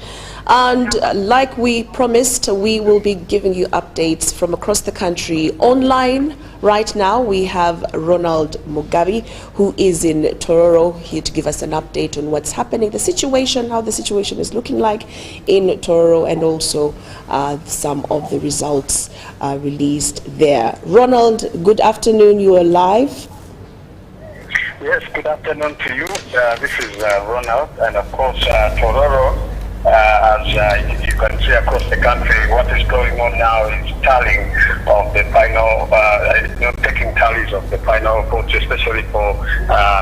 And like we promised, we will be giving you updates from across the country online. Right now, we have Ronald Mugabe, who is in Tororo, here to give us an update on what's happening, the situation, how the situation is looking like in Tororo, and also some of the results released there. Ronald, good afternoon. You are live. Yes, good afternoon to you. This is Ronald, and of course, Tororo. As you can see across the country, what is going on now is tallying of the final, taking tallies of the final votes, especially for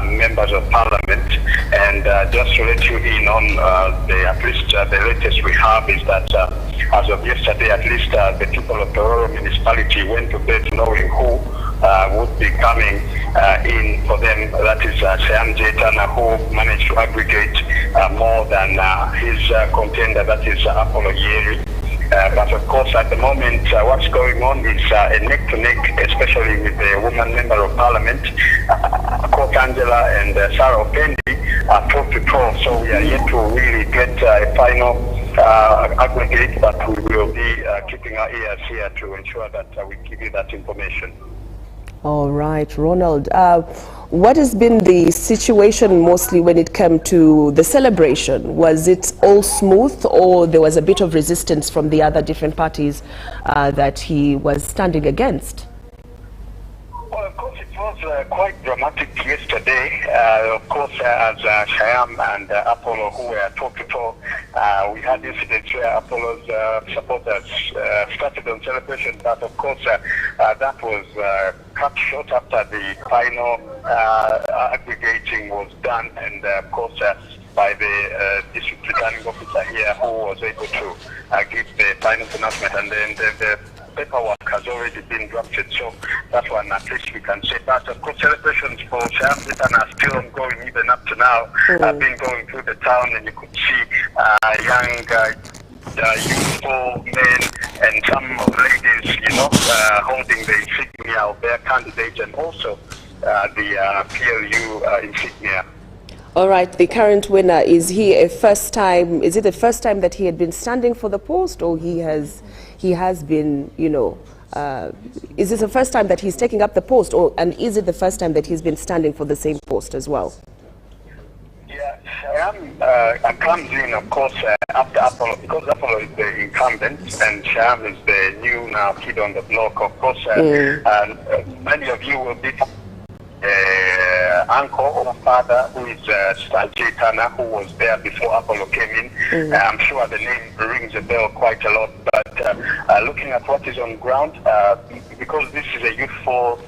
members of parliament. And just to let you in on at least the latest we have is that as of yesterday, at least the people of Tororo municipality went to bed knowing who would be coming in for them. That is Sam Jetana, who managed to aggregate more than his contender, that is Apollo Yeri. But of course, at the moment, what's going on is a neck-to-neck, especially with the woman member of parliament, Court Angela and Sarah Opendi, are toe-to-toe. So we are yet to really get a final aggregate, but we will be keeping our ears here to ensure that we give you that information. All right, Ronald. What has been the situation mostly when it came to the celebration? Was it all smooth, or there was a bit of resistance from the other different parties that he was standing against? Well, of course, it was quite dramatic yesterday. Of course, as Shyam and Apollo, who were toe-to-toe, we had incidents where Apollo's supporters started on celebration, but of course, that was cut short after the final aggregating was done, and of course, by the district returning officer here, who was able to give the final announcement, and then the paperwork has already been drafted, so that's one at least we can say. But of course, celebrations for Shyam are still ongoing even up to now. I've been going through the town, and you could see young youthful men and some ladies, you know, holding the insignia of their candidate, and also the PLU insignia. All right, the current winner, is he a first time, is it the first time that he had been standing for the post, or he has been, you know, is this the first time that he's taking up the post, or, and is it the first time that he's been standing for the same post as well? Yeah, Shyam comes in, of course, after Apollo, because Apollo is the incumbent and Shyam is the new now kid on the block. Of course, many of you will be uncle or father, who is Sanjay Tana, who was there before Apollo came in. I'm sure the name rings a bell quite a lot, but looking at what is on ground, because this is a youthful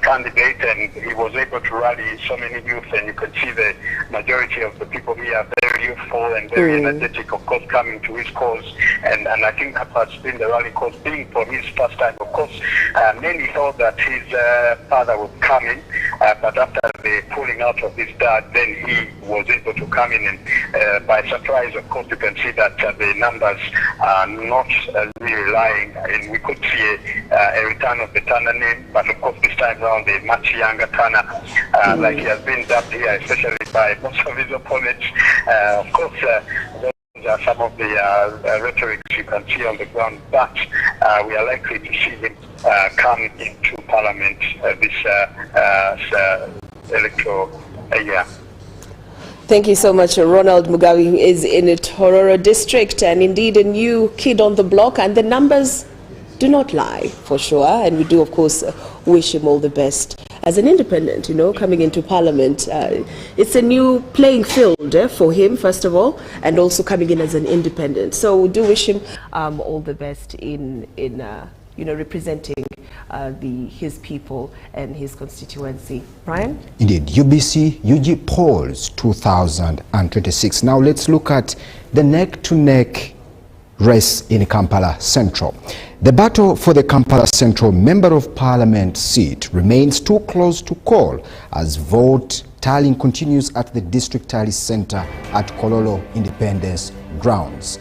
candidate, and he was able to rally so many youth, and you can see the majority of the people here are very youthful and very energetic, of course, coming to his cause, and I think that has been the rally cause, being for his first time. Of course, many thought that his father would come in, but after the pulling out of his dad, then he was able to come in, and by surprise, of course, you can see that the numbers are not really lying, and we could see a return of the Tana name, but of course, this time around a much younger Tana, like he has been dubbed here, especially by most of his opponents. Of course, those are some of the rhetoric you can see on the ground, but we are likely to see him come into Parliament this electoral year. Thank you so much. Ronald Mugabe, who is in the Tororo district, and indeed a new kid on the block, and the numbers do not lie, for sure, and we do, of course, wish him all the best as an independent, you know, coming into Parliament. It's a new playing field for him, first of all, and also coming in as an independent. So we do wish him all the best in you know, representing his people and his constituency. Brian? Indeed, UBC UG polls 2026. Now let's look at the neck-to-neck race in Kampala Central. The battle for the Kampala Central Member of Parliament seat remains too close to call as vote tallying continues at the District Tally Center at Kololo Independence Grounds.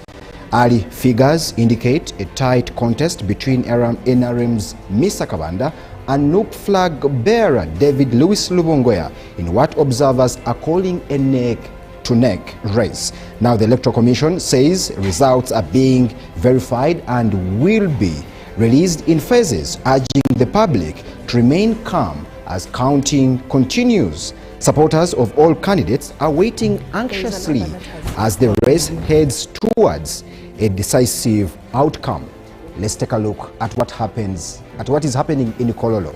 Early figures indicate a tight contest between NRM's Misa Kabanda and NUP flag bearer David Louis Lubongoya in what observers are calling a neck-to-neck race. Now the Electoral Commission says results are being verified and will be released in phases, urging the public to remain calm as counting continues. Supporters of all candidates are waiting anxiously as the race heads towards a decisive outcome. Let's take a look at what is happening in Kololo.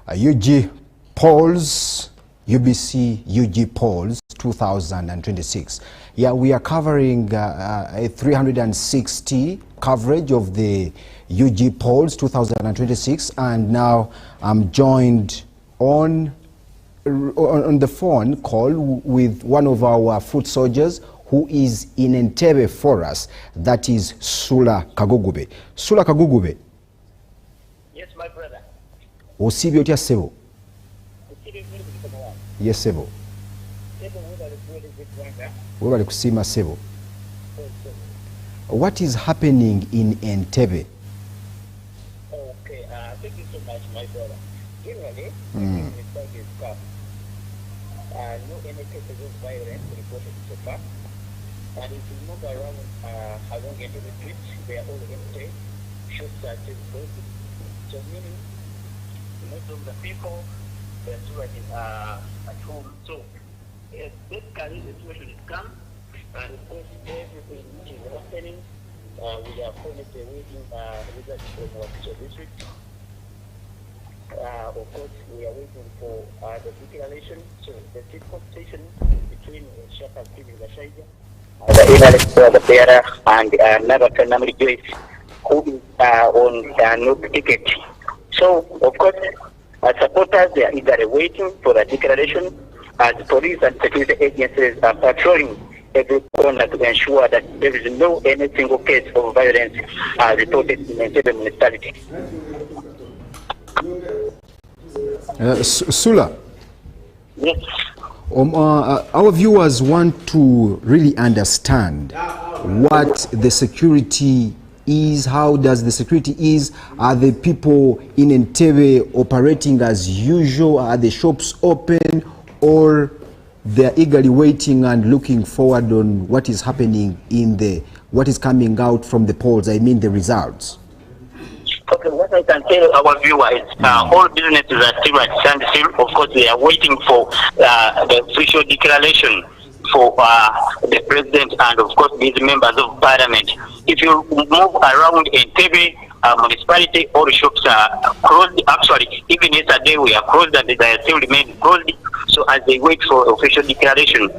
UG polls, UBC UG polls 2026. Yeah, we are covering a 360 coverage of the UG polls 2026, and now I'm joined on the phone call with one of our foot soldiers who is in Entebbe for us. That is Sula Kagugube. Sula Kagugube. Yes, my brother. Osibye otya sebo? Yes, sebo. Webale kusiima sebo. What is happening in Entebbe? Okay, thank you so much, my brother. Generally, is calm. No any cases of violence reported so far. And if you move around along into the streets, they are all empty. Shops are still closed. So meaning, most of the people, they are still at home. So, basically, the situation is calm. And of course, everything which is happening, we are currently waiting results from our district. Of course, we are waiting for the declaration. So the chief competition between Shaka Stephen Gashaija, the analyst the bearer, and Navato Namri Joyce, who is on no ticket. So, of course, supporters, they are eagerly waiting for the declaration, as police and security agencies are patrolling every corner to ensure that there is no any single case of violence reported in the Entebbe municipality. Sula. Yes. Our viewers want to really understand what the security is. How does the security is? Are the people in Entebbe operating as usual? Are the shops open, or they're eagerly waiting and looking forward on what is happening in what is coming out from the polls? I mean the results. Okay, what I can tell our viewers, all businesses are still at standstill. Of course, they are waiting for the official declaration for the president and, of course, these members of parliament. If you move around Entebbe municipality, all the shops are closed. Actually, even yesterday we are closed and they still remain closed. So as they wait for official declaration,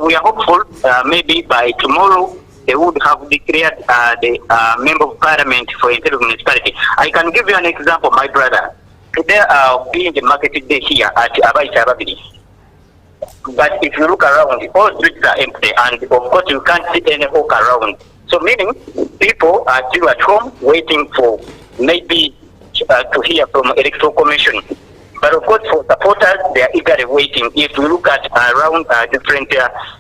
we are hopeful maybe by tomorrow they would have declared the member of parliament for Entebbe municipality. I can give you an example, my brother. Today being the market day here at Abaita Ababili. But if you look around, all streets are empty, and of course you can't see any walk around. So meaning people are still at home waiting for maybe to hear from electoral commission. But of course for supporters, they are eagerly waiting. If you look at around different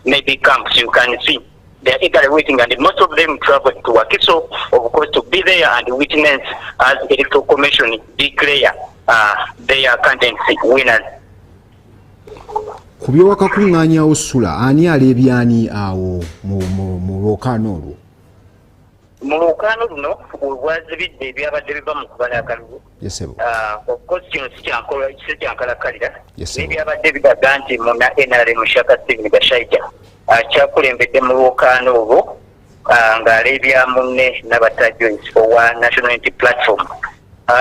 maybe camps, you can see they are eagerly waiting, and most of them travel to Wakiso, of course, to be there and witness as electoral commission declare their candidates winners. Kubyowakakungaanya Osula, ani alebya ani awo mu lwokaano olwo? Mu lwokaano luno olwazibidde ebyabadde biva mu kubala akalulu. Yes, sir. Of course, kino si kyankalakalira. N'ebyabadde bigaga nti muna NRM Shaka Stephen Gashaija kyakulembedde mu lwokaano olwo ng'alebya munne Navato Joyce owa National Unity Platform.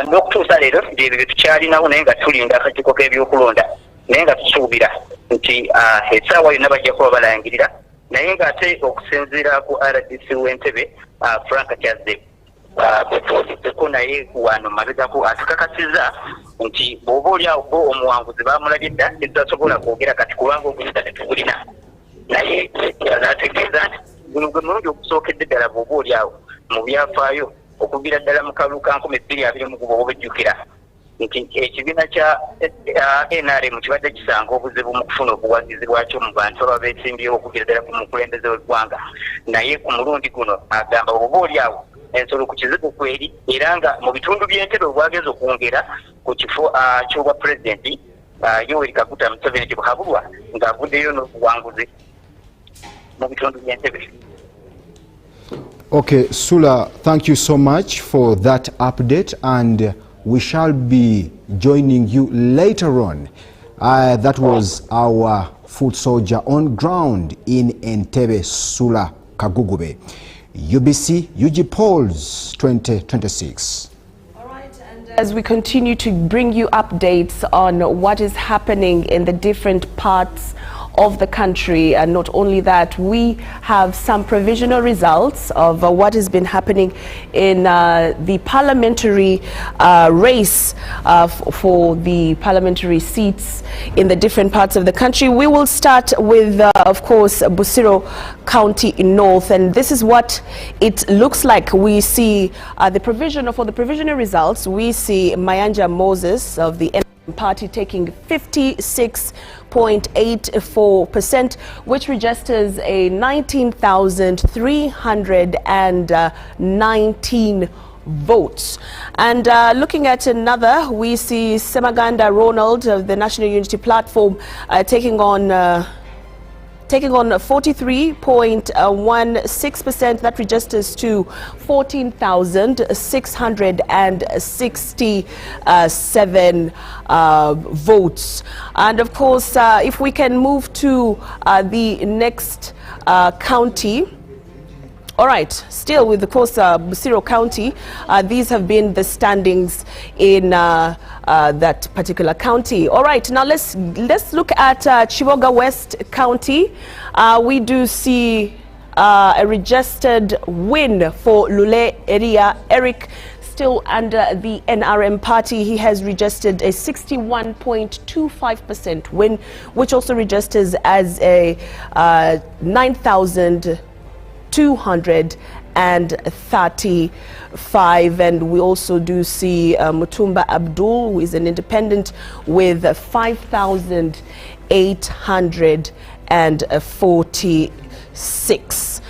N'okutuusa leero ebyo tukyalinawo naye nga tulinda akakiiko k'ebyokulonda, naye nga tusuubira nti essaawa yonna bajja kuba balangirira, naye ng'ate okusinziira ku RDC w'Entebbe Frank Kyazze bwetwogezeko naye wano mabegako atukakasiza nti bw'oba oli awo bo omuwanguzi bamulabye dda tetusobola kwogera kati kubanga obuyinza tetubulina, naye ategeeza nti guno gwe mulundi ogusookedde ddala bw'oba oli awo mu byafaayo okuviira ddala mu kalulu ka 2020 bw'oba ojjukira nti ekibiina kya NRM kibadde kisanga obuzibu mu kufuna obuwagizi bwakyo mu bantu ababa beesimbyewo okuviira ddala ku mukulembeze w'eggwanga, naye ku mulundi guno agamba oba oli awo ensolo ku kizibu kweri, era nga mu bitundu by'Entebbe obwagezi okwongera ku kifo ky'obwa pulezidenti Yoweri Kaguta Museveni Tibuhaburwa ng'avuddeyo n'obuwanguzi mu bitundu by'Entebbe. Okay, Sula, thank you so much for that update, and we shall be joining you later on. That was our foot soldier on ground in Entebbe, Sula Kagugube. UBC UG polls 2026. All right, and As we continue to bring you updates on what is happening in the different parts of the country, and not only that, we have some provisional results of what has been happening in the parliamentary race for the parliamentary seats in the different parts of the country. We will start with, of course, Busiro County North, and this is what it looks like. We see for the provisional results, we see Mayanja Moses of the party taking 56.84%, which registers a 19,319 votes. And looking at another, we see Semaganda Ronald of the National Unity Platform taking on 43.16%. That registers to 14,667 votes. And of course, if we can move to the next county. All right, still with the course Busiro County, these have been the standings in that particular county. All right, now let's look at Chivoga West County. We do see a registered win for Lule Eria Eric, still under the NRM party. He has registered a 61.25% win, which also registers as a 9,235, and we also do see Mutumba Abdul, who is an independent, with 5,846.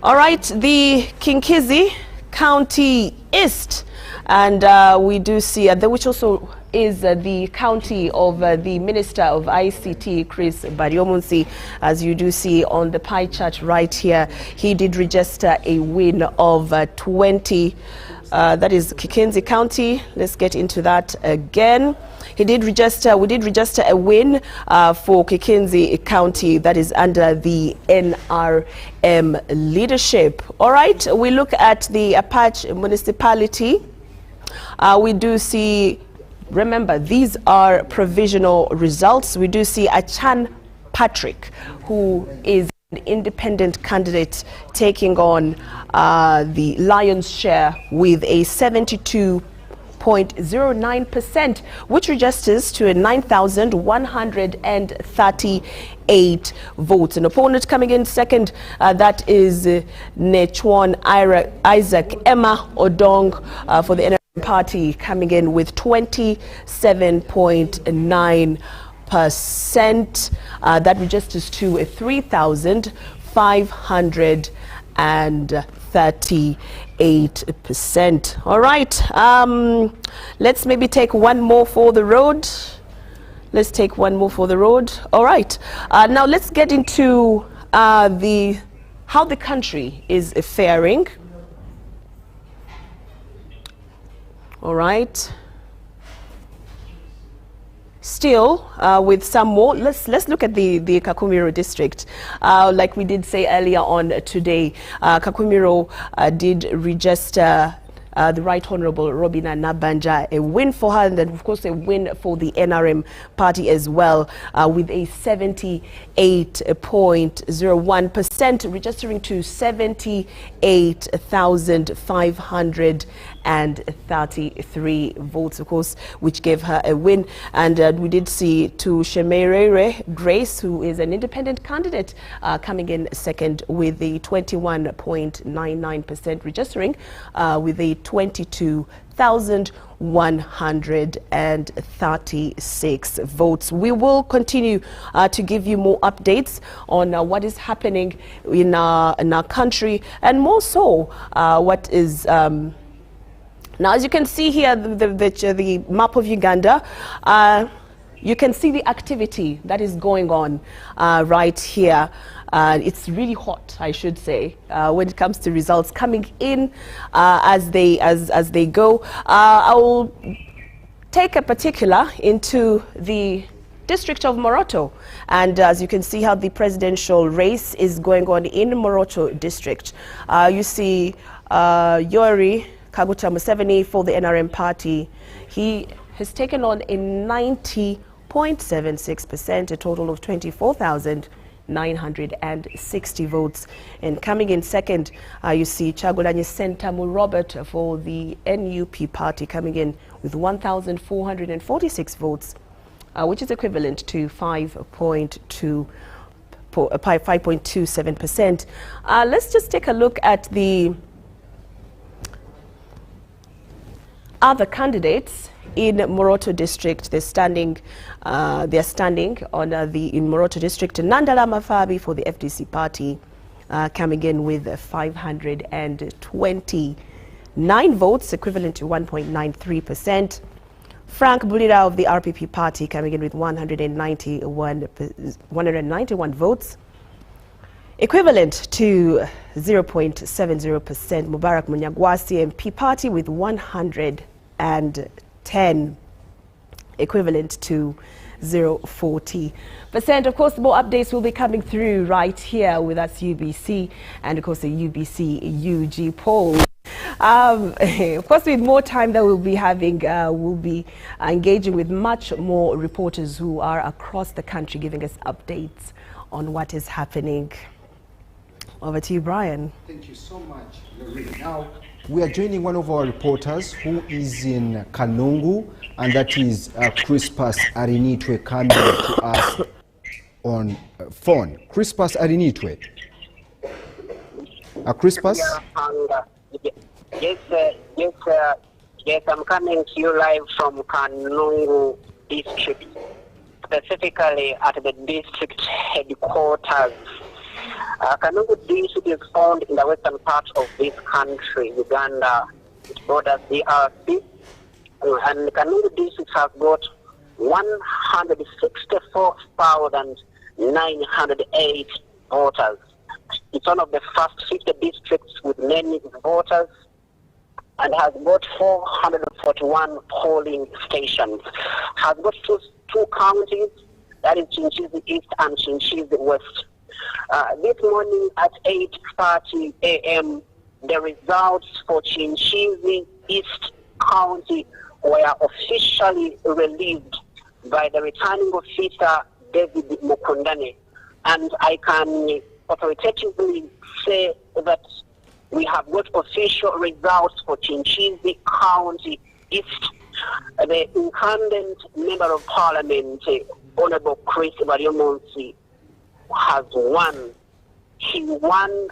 All right, the Kinkizi County East, and we do see which also is the county of the Minister of ICT, Chris Bariomunsi. As you do see on the pie chart right here, he did register a win of 20. That is Kikenzi County. Let's get into that again. We did register a win for Kikenzi County, that is under the NRM leadership. All right, we look at the Apache municipality. We do see, remember, these are provisional results. We do see Achan Patrick, who is an independent candidate, taking on the lion's share with a 72.09%, which registers to a 9,138 votes. An opponent coming in second, that is Nechwan Isaac Emma Odong for the NRM party, coming in with 27.9%. That registers to a 3,538%. All right, let's maybe take one more for the road. Let's take one more for the road. All right, now let's get into how the country is faring. All right. Still, with some more, let's look at the Kakumiro district. Like we did say earlier on today, Kakumiro did register the Right Honorable Robina Nabanja, a win for her, and then of course a win for the NRM party as well, with a 78.01%, registering to 78,533 votes, of course, which gave her a win. And we did see to Shemerere Grace, who is an independent candidate, coming in second with the 21.99%, registering with a 22,136 votes. We will continue to give you more updates on what is happening in our country, and more so what is now, as you can see here, the map of Uganda. You can see the activity that is going on right here. It's really hot, I should say, when it comes to results coming in as they go. I will take a particular into the district of Moroto, and as you can see how the presidential race is going on in Moroto district. You see Yori Kaguta Museveni for the NRM party. He has taken on a 90.76%, a total of 24,960 votes. And coming in second, you see Chagulanyi Sentamu Robert for the NUP party coming in with 1,446 votes, which is equivalent to 5.27%. Let's just take a look at the other candidates in Moroto district. They're standing on in Moroto district. Nandala Mafabi for the FDC party coming in with 529 votes, equivalent to 1.93%. Frank Bulira of the RPP party coming in with 191 votes, equivalent to 0.70%. Mubarak Munyagwasi MP party with 110, equivalent to 0.40%. Of course, more updates will be coming through right here with us UBC, and of course the UBC UG poll. Of course, with more time that we'll be having, we'll be engaging with much more reporters who are across the country giving us updates on what is happening. Over to you, Brian. Thank you so much, Lorraine. Now, we are joining one of our reporters who is in Kanungu, and that is Crispus Arinitwe coming to us on phone. Crispus Arinitwe. Crispus? Yes, I'm coming to you live from Kanungu district, specifically at the district headquarters. Kanungu district is found in the western part of this country, Uganda. It borders DRC, and Kanungu district has got 164,908 voters. It's one of the first 50 districts with many voters, and has got 441 polling stations. Has got two counties, that is Chinchizi East and Chinchizi West. This morning at 8:30 a.m., the results for Chinchizi East County were officially released by the returning officer, David Mukundane. And I can authoritatively say that we have got official results for Chinchizi County East. The incumbent Member of Parliament, Honorable Chris Bariomonsi, has won. He won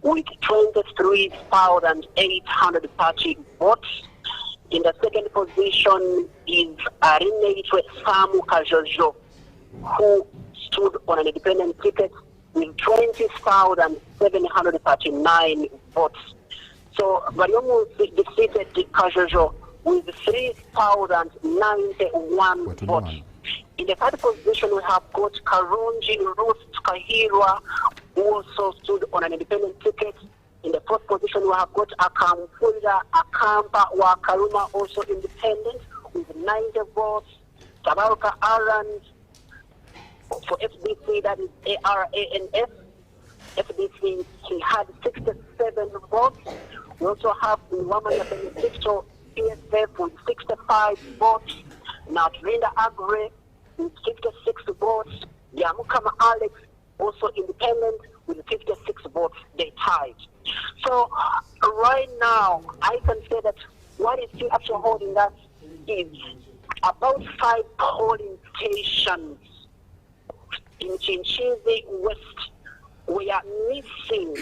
with 23,830 votes. In the second position is Arinitwe Samu Kajojo, who stood on an independent ticket with 20,739 votes. So Bariomo defeated Kajojo with 3,091 votes. In the third position, we have got Karunji Ruth Kahirwa, who also stood on an independent ticket. In the fourth position, we have got Akamfunda Akampa Wakaruma, also independent, with 90 votes. Tabaruka Aran for FDC, that is ARANF. FDC, he had 67 votes. We also have the Wamanya Benedicto PSF with 65 votes. Now, Rinda Agre with 56 votes. Yamukama Alex, also independent, with 56 votes. They tied. So, right now, I can say that what is still actually holding us is about 5 polling stations in Chinchizi West. We are missing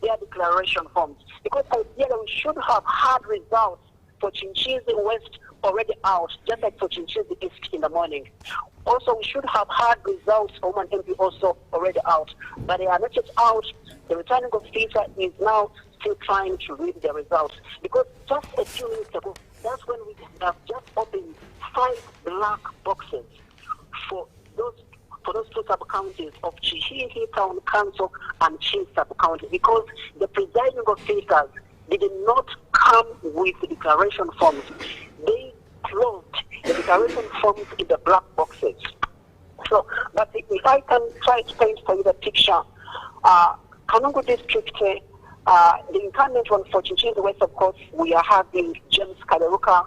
their declaration forms, because ideally we should have had results for Chinchizi West already out, just like for Chinchizi East in the morning. Also, we should have had results for one MP also already out, but they are not yet out. The returning officer is now still trying to read the results, because just a few minutes ago, that's when we have just opened 5 black boxes for those two sub-counties of Chihihi Town Council and Chi sub-county, because the presiding officers did not come with the declaration forms. They closed the declaration forms in the black boxes. So, but if I can try to paint for you the picture, Kanungu district The incumbent one for Chinchizi West, of course, we are having James Kaberuka.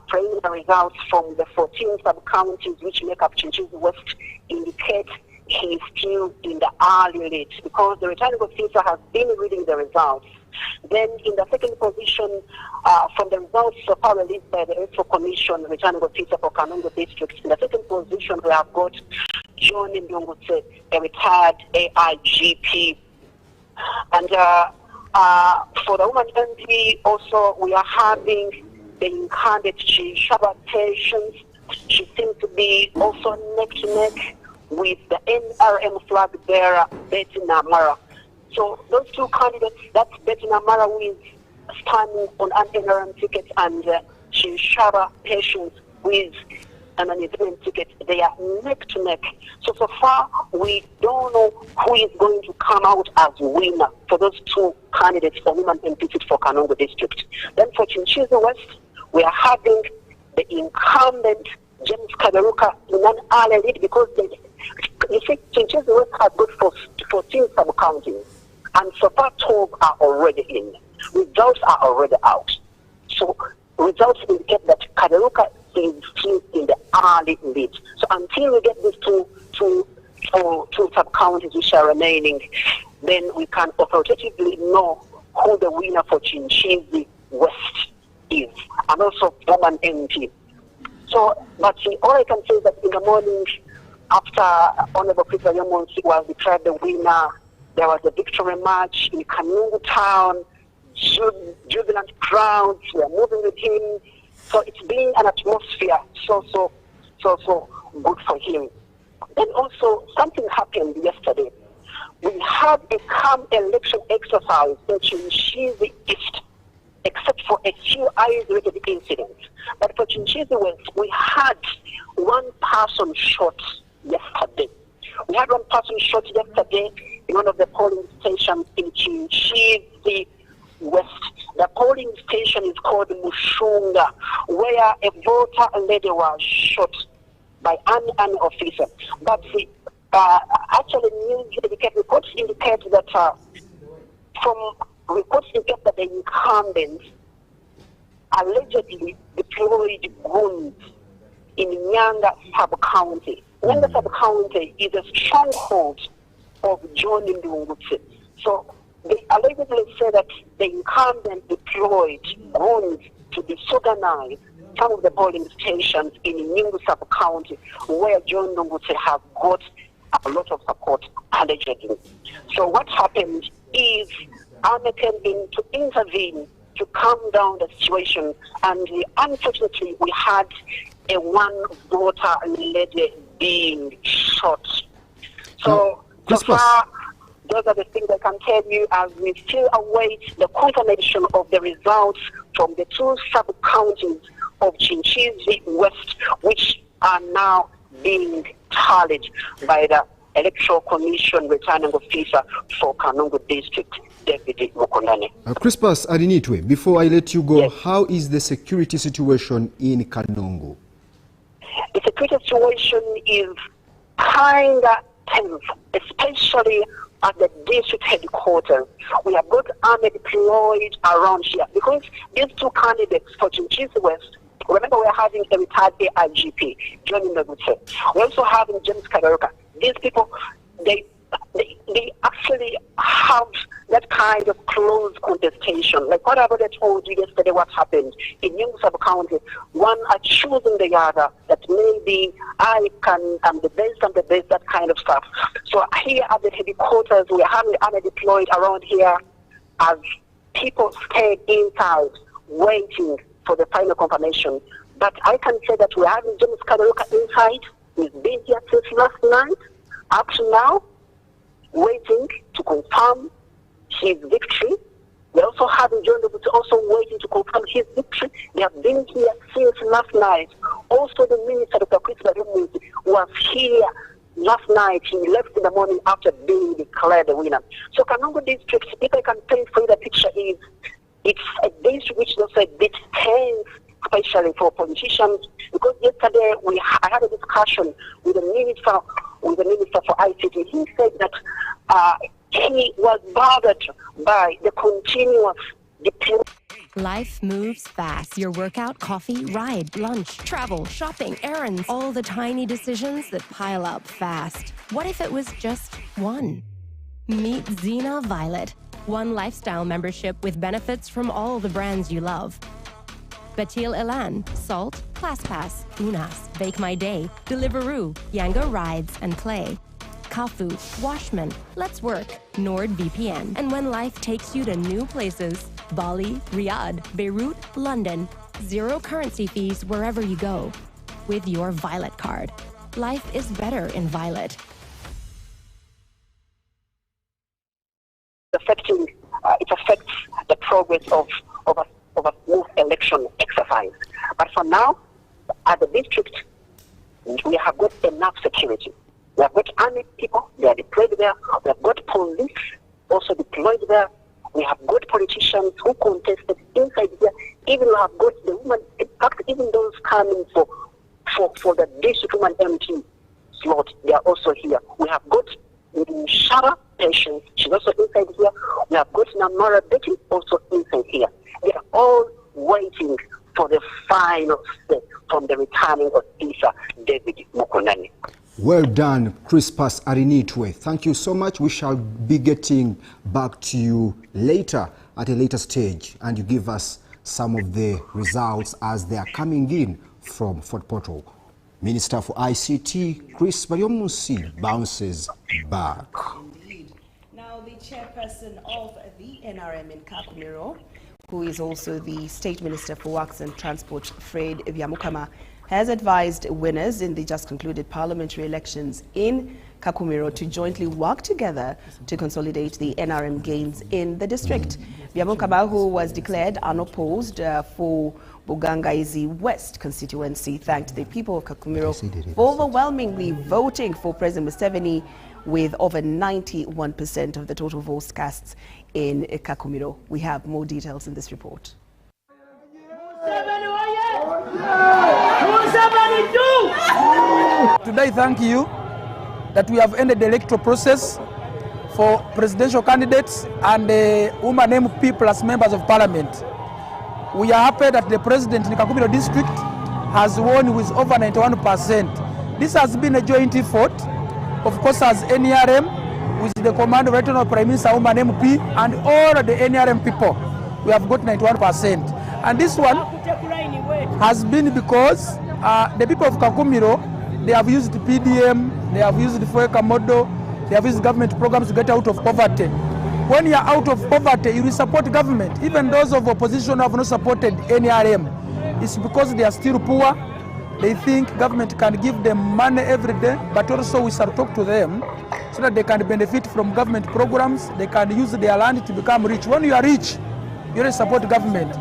Preliminary results from the 14 sub-counties which make up Chinchizi West indicate he is still in the early lead because the returning officer has been reading the results. Then in the second position, from the results so far released by the Electoral Commission, returning officer for Kanungu District, in the second position we have got John Ndungutse, a retired AIGP. And for the woman MP also, we are having the incumbent Shaba Patience. She seems to be also neck to neck with the NRM flag bearer, Betty Namara. So those two candidates, that's Betty Namara who is standing on an NRM ticket and Shaba Patience with an independent ticket. They are neck to neck. So far, we don't know who is going to come out as winner for those two candidates for women MPs for Kanungu District. Then for Chinchizi West, we are having the incumbent James Kaberuka in an early lead because you see, Chinchizi West has got 14 sub-counties, and so far 12 are already in. Results are already out. So results indicate that Kaberuka is still in the early lead. So until we get these two sub-counties which are remaining, then we can authoritatively know who the winner for Chinchizi West is, and also woman MP. So, but all I can say is that in the morning, after Honorable Chris Yamonsi was declared the winner, there was a victory march in Kanungu town, jubilant crowds were moving with him. So it's been an atmosphere so good for him. Then also something happened yesterday. We had a calm election exercise in Chinchizi East, except for a few isolated incidents. But for Chinchizi West, we had one person shot yesterday. We had one person shot yesterday in one of the polling stations in Chinchizi West. The polling station is called Mushunga, where a voter lady was shot by an army officer. But actually, reports indicate that the incumbents allegedly deployed guns in Nyanga sub-county. Nyanga sub-county is a stronghold of John Ndungutse. So they allegedly say that the incumbent deployed guns to disorganize some of the polling stations in Nyungu sub-county where John Ndungutse has got a lot of support, allegedly. So what happened is Army came in to intervene to calm down the situation, and unfortunately we had a one voter lady being shot. So far, those are the things I can tell you as we still await the confirmation of the results from the two sub-counties of Chinchizi West, which are now being tallied by the Electoral Commission returning officer for Kanungu District, David Mukondane. Crispus Arinitwe, before I let you go, yes. How is the security situation in Kanungu? The security situation is kind of tense, especially at the district headquarters. We have got army deployed around here because these two candidates for Chinchizi West, remember we're having a retired AIGP, John Ndungutse. We're also having James Kaberuka. These people, they actually have that kind of close contestation. Like what I've already told you yesterday, what happened in Nyungu sub-county, one accusing the other that maybe I'm the best, that kind of stuff. So here at the headquarters, we are having army deployed around here as people stayed inside waiting for the final confirmation. But I can say that we're having James Kaberuka inside. He's been here since last night, up to now, waiting to confirm his victory. We're also having John Ndungutse also waiting to confirm his victory. They have been here since last night. Also, the minister, Dr. Chris Yamonsi, was here last night. He left in the morning after being declared the winner. So Kanungu District, if I can paint for you the picture, is it's a district which is also a bit tense, especially for politicians, because yesterday I had a discussion with the minister for ICT. He said that He was bothered by the continuous dependence. Life moves fast. Your workout, coffee, ride, lunch, travel, shopping, errands, all the tiny decisions that pile up fast. What if it was just one? Meet Zena Violet. One lifestyle membership with benefits from all the brands you love. Batil Elan, Salt, ClassPass, Unas, Bake My Day, Deliveroo, Yango Rides and Play. Kafu, Washman, Let's Work, NordVPN. And when life takes you to new places, Bali, Riyadh, Beirut, London, zero currency fees wherever you go. With your Violet card. Life is better in Violet. It affects the progress of a smooth election exercise. But for now, at the district, we have got enough security. We have got army people, they are deployed there. We have got police also deployed there. We have got politicians who contested inside here. Even we have got the women, in fact, even those coming for the district woman MP slot, they are also here. We have got Shara patients, she's also inside here. We have got Namara Betty also inside here. They are all waiting for the final step from the returning officer, David Mukonani. Well done, Crispus Arinitwe. Thank you so much. We shall be getting back to you later at a later stage, and you give us some of the results as they are coming in from Fort Portal. Minister for ICT, Chris Baryomusi, bounces back. Indeed. Now, the chairperson of the NRM in Kakumiro, who is also the State Minister for Works and Transport, Fred Byamukama, has advised winners in the just concluded parliamentary elections in Kakumiro to jointly work together to consolidate the NRM gains in the district. Byamukama, who was declared unopposed for Bugangaizi West constituency, thanked the people of Kakumiro for overwhelmingly voting for President Museveni, with over 91% of the total votes cast in Kakumiro. We have more details in this report. Today, thank you that we have ended the electoral process for presidential candidates and women MP plus members of parliament. We are happy that the president in Kakumiro district has won with over 91%. This has been a joint effort, of course, as NRM, with the command of Regional Prime Minister, woman MP, and all the NRM people. We have got 91%. And this one has been because the people of Kakumiro, they have used PDM, they have used the FOECA model, they have used government programs to get out of poverty. When you are out of poverty, you will support government. Even those of opposition who have not supported NRM. It's because they are still poor. They think government can give them money every day, but also we shall talk to them so that they can benefit from government programs. They can use their land to become rich. When you are rich, you really support government.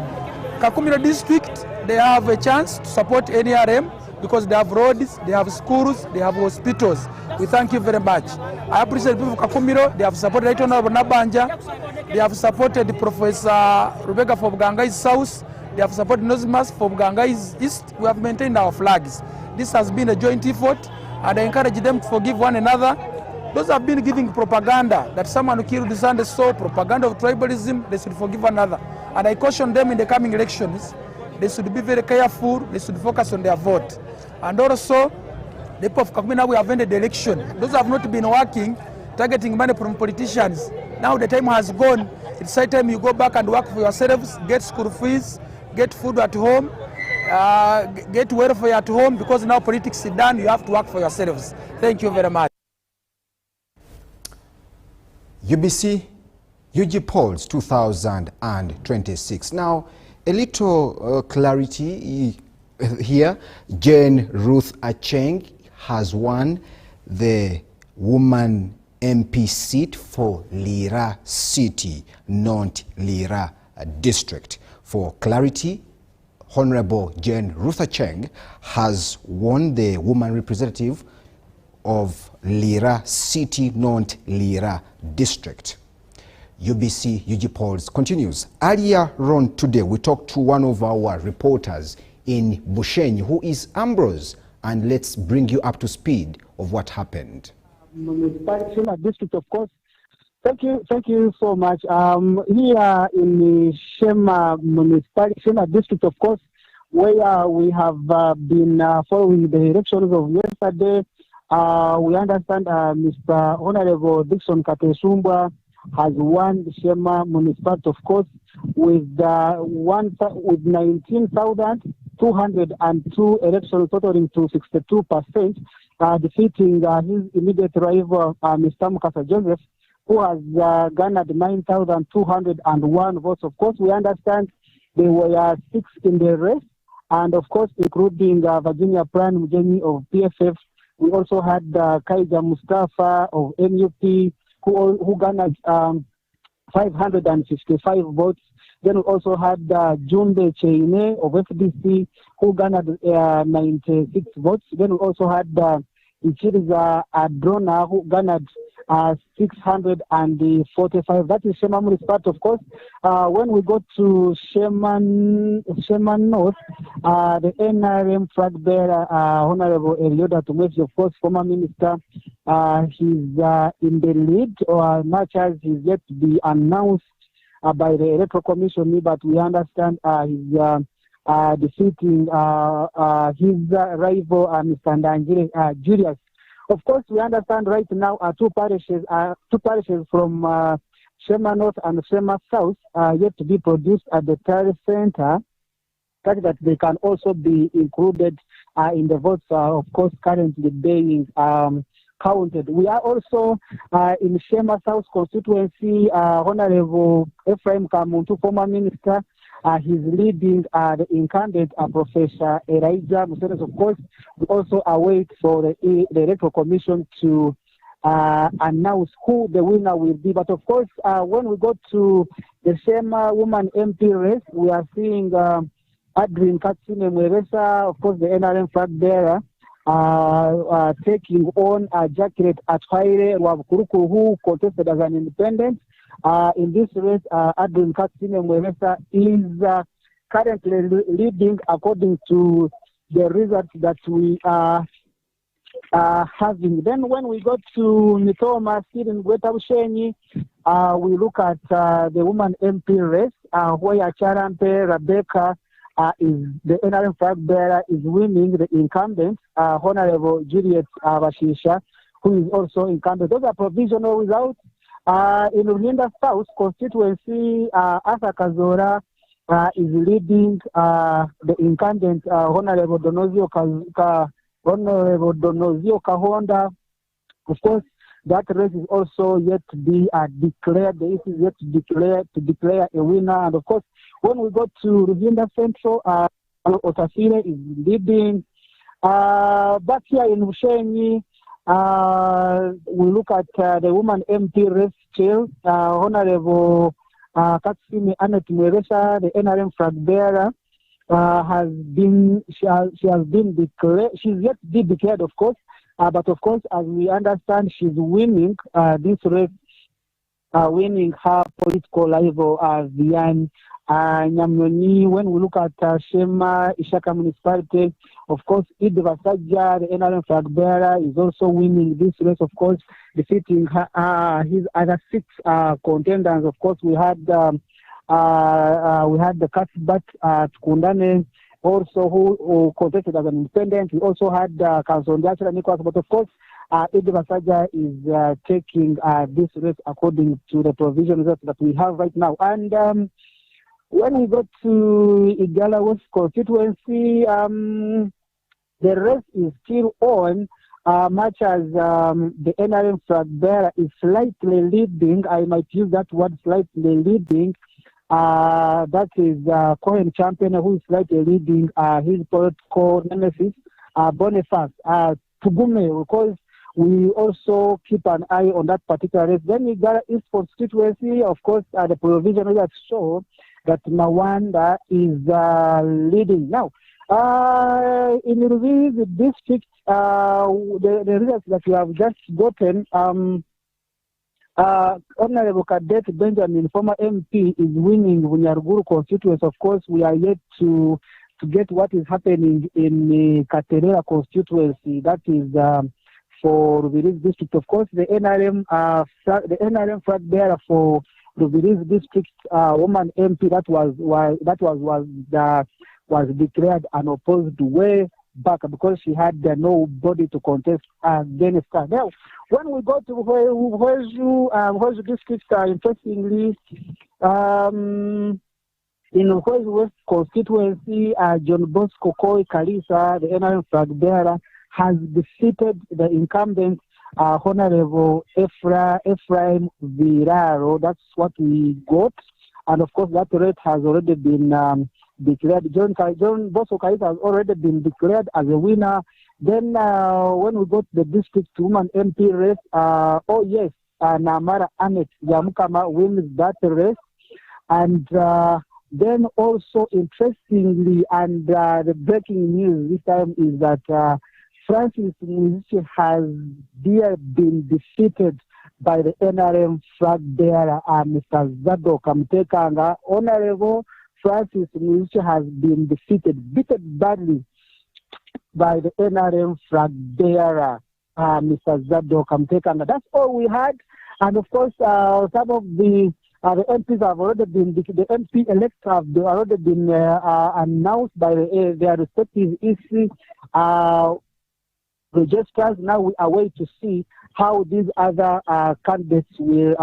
Kakumiro district, they have a chance to support NRM because they have roads, they have schools, they have hospitals. We thank you very much. I appreciate people of Kakumiro. They have supported Right Honorable Nabanja. They have supported Professor Rebecca for Bugangai's South. They have supported Nosimas for Bugangai's East. We have maintained our flags. This has been a joint effort, and I encourage them to forgive one another. Those have been giving propaganda that someone who killed Sunday saw, propaganda of tribalism, they should forgive one another. And I caution them in the coming elections, they should be very careful, they should focus on their vote. And also, the people of Kakumiro, we have ended the election. Those who have not been working, targeting money from politicians, now the time has gone. It's high time you go back and work for yourselves, get school fees, get food at home, get welfare at home, because now politics is done, you have to work for yourselves. Thank you very much. UBC UG polls 2026. Now, a little clarity here. Jane Ruth Acheng has won the woman MP seat for Lira City, not Lira District. For clarity, Honorable Jane Ruth Acheng has won the woman representative of Lira City, not Lira District. UBC UG polls continues. Earlier on today, we talked to one of our reporters in Bushenyi, who is Ambrose, and let's bring you up to speed of what happened. Municipality district, of course, Thank you so much. Here in the Shema municipality, Shema district, of course, where we have been following the elections of yesterday, we understand Mr. Honorable Dixon Katesumbwa has won the Shema municipality, of course, with 19,202 elections, totaling to 62%, defeating his immediate rival, Mr. Mukasa Joseph, who has garnered 9,201 votes. Of course, we understand there were 6 in the race, and of course, including Virginia Pran Mujeni of PFF. We also had Kaija Mustafa of NUP, who garnered 555 votes. Then we also had Jumbe Cheine of FDC, who garnered 96 votes. Then we also had Ichiriza Adrona, who garnered 645. That is Shema municipality, of course. When we go to Shema North, the NRM flag bearer, Honorable Elioda Tumwechi, of course, former minister, he's in the lead, or much as he's yet to be announced by the Electoral Commission, but we understand he's defeating his rival, Mr. Ndangire Julius. Of course, we understand right now two parishes from Shema North and Shema South yet to be produced at the Tari Center, such that they can also be included in the votes, of course, currently being counted. We are also in Shema South constituency, Honorable Ephraim Kamuntu, former minister. He's leading the incumbent, Professor Elijah Museves. Of course, we also await for the Electoral Commission to announce who the winner will be. But of course, when we go to the Shema woman MP race, we are seeing Adrian Katsine Mweresa, of course, the NRM flag bearer, taking on Jacqueline Atwaire Wabukuruku, who contested as an independent. In this race, Adrian Katsine Mweresa is currently leading according to the results that we are having. Then when we go to Mitoma, still in Greater Bushenyi, we look at the woman MP race, where Charampe Rebecca is the NRM flag bearer, is winning the incumbent, Honorable Juliet Bashisha, who is also incumbent. Those are provisional results. In Ruhinda South constituency, Asa Kazora is leading the incumbent, Honorable Donozio Kahonda. Of course, that race is also yet to be declared. The issue is yet to declare a winner. And of course, when we go to Ruhinda Central, Otafire is leading. Back here in Bushenyi, we look at the woman MP race still. Honorable Katsime Anet Mweresa, the NRM flag bearer, she has been declared. She's yet to be declared, of course. But of course, as we understand, she's winning this race, winning her political rival, Vian Nyamyoni. When we look at Shema Ishaka municipality, of course, Id Vasaja, the NRM flag bearer, is also winning this race, of course, defeating his other 6 contenders. Of course, we had the Kasbat Tukundane, also who contested as an independent. We also had Kansondiachara Nicholas, but of course, Id Vasaja is taking this race according to the provision results that we have right now. And when we go to Igala West constituency, the race is still on, much as the NRM flag bearer is slightly leading. I might use that word, slightly leading. That is Cohen Champion, who is slightly leading his political nemesis, Boniface Tugume, because we also keep an eye on that particular race. Then Igala East constituency, of course, the provision results show that Nawanda is leading. Now, in the district, the results that we have just gotten, Honorable Cadet Benjamin, former MP, is winning Bunyaruguru constituency. Of course, we are yet to get what is happening in the Katerera constituency. That is for Rubirizi district. Of course, the NRM flag bearer for Rubirizi district, woman MP, that was declared unopposed way back because she had nobody to contest against her. Now, when we go to Hweju district, interestingly, in Hweju West constituency, John Bosco Koi Kalisa, the NRM flag bearer, has defeated the incumbent Honorable Ephraim Viraro. That's what we got. And of course, that rate has already been declared. John Bosco Kalisa has already been declared as a winner. Then when we go to the district woman MP race, Namara Anet Yamukama wins that race. And then also interestingly, and the breaking news this time is that Francis Muzici has been defeated by the NRM flag bearer, Mr. Zado Kamtekanga. Honorable Francis Muzici has been beaten badly by the NRM flag bearer, Mr. Zado Kamtekanga. That's all we had. And of course, some of the MPs have already been, the MP elects have already been announced by their respective EC registers. Now we are waiting to see how these other candidates will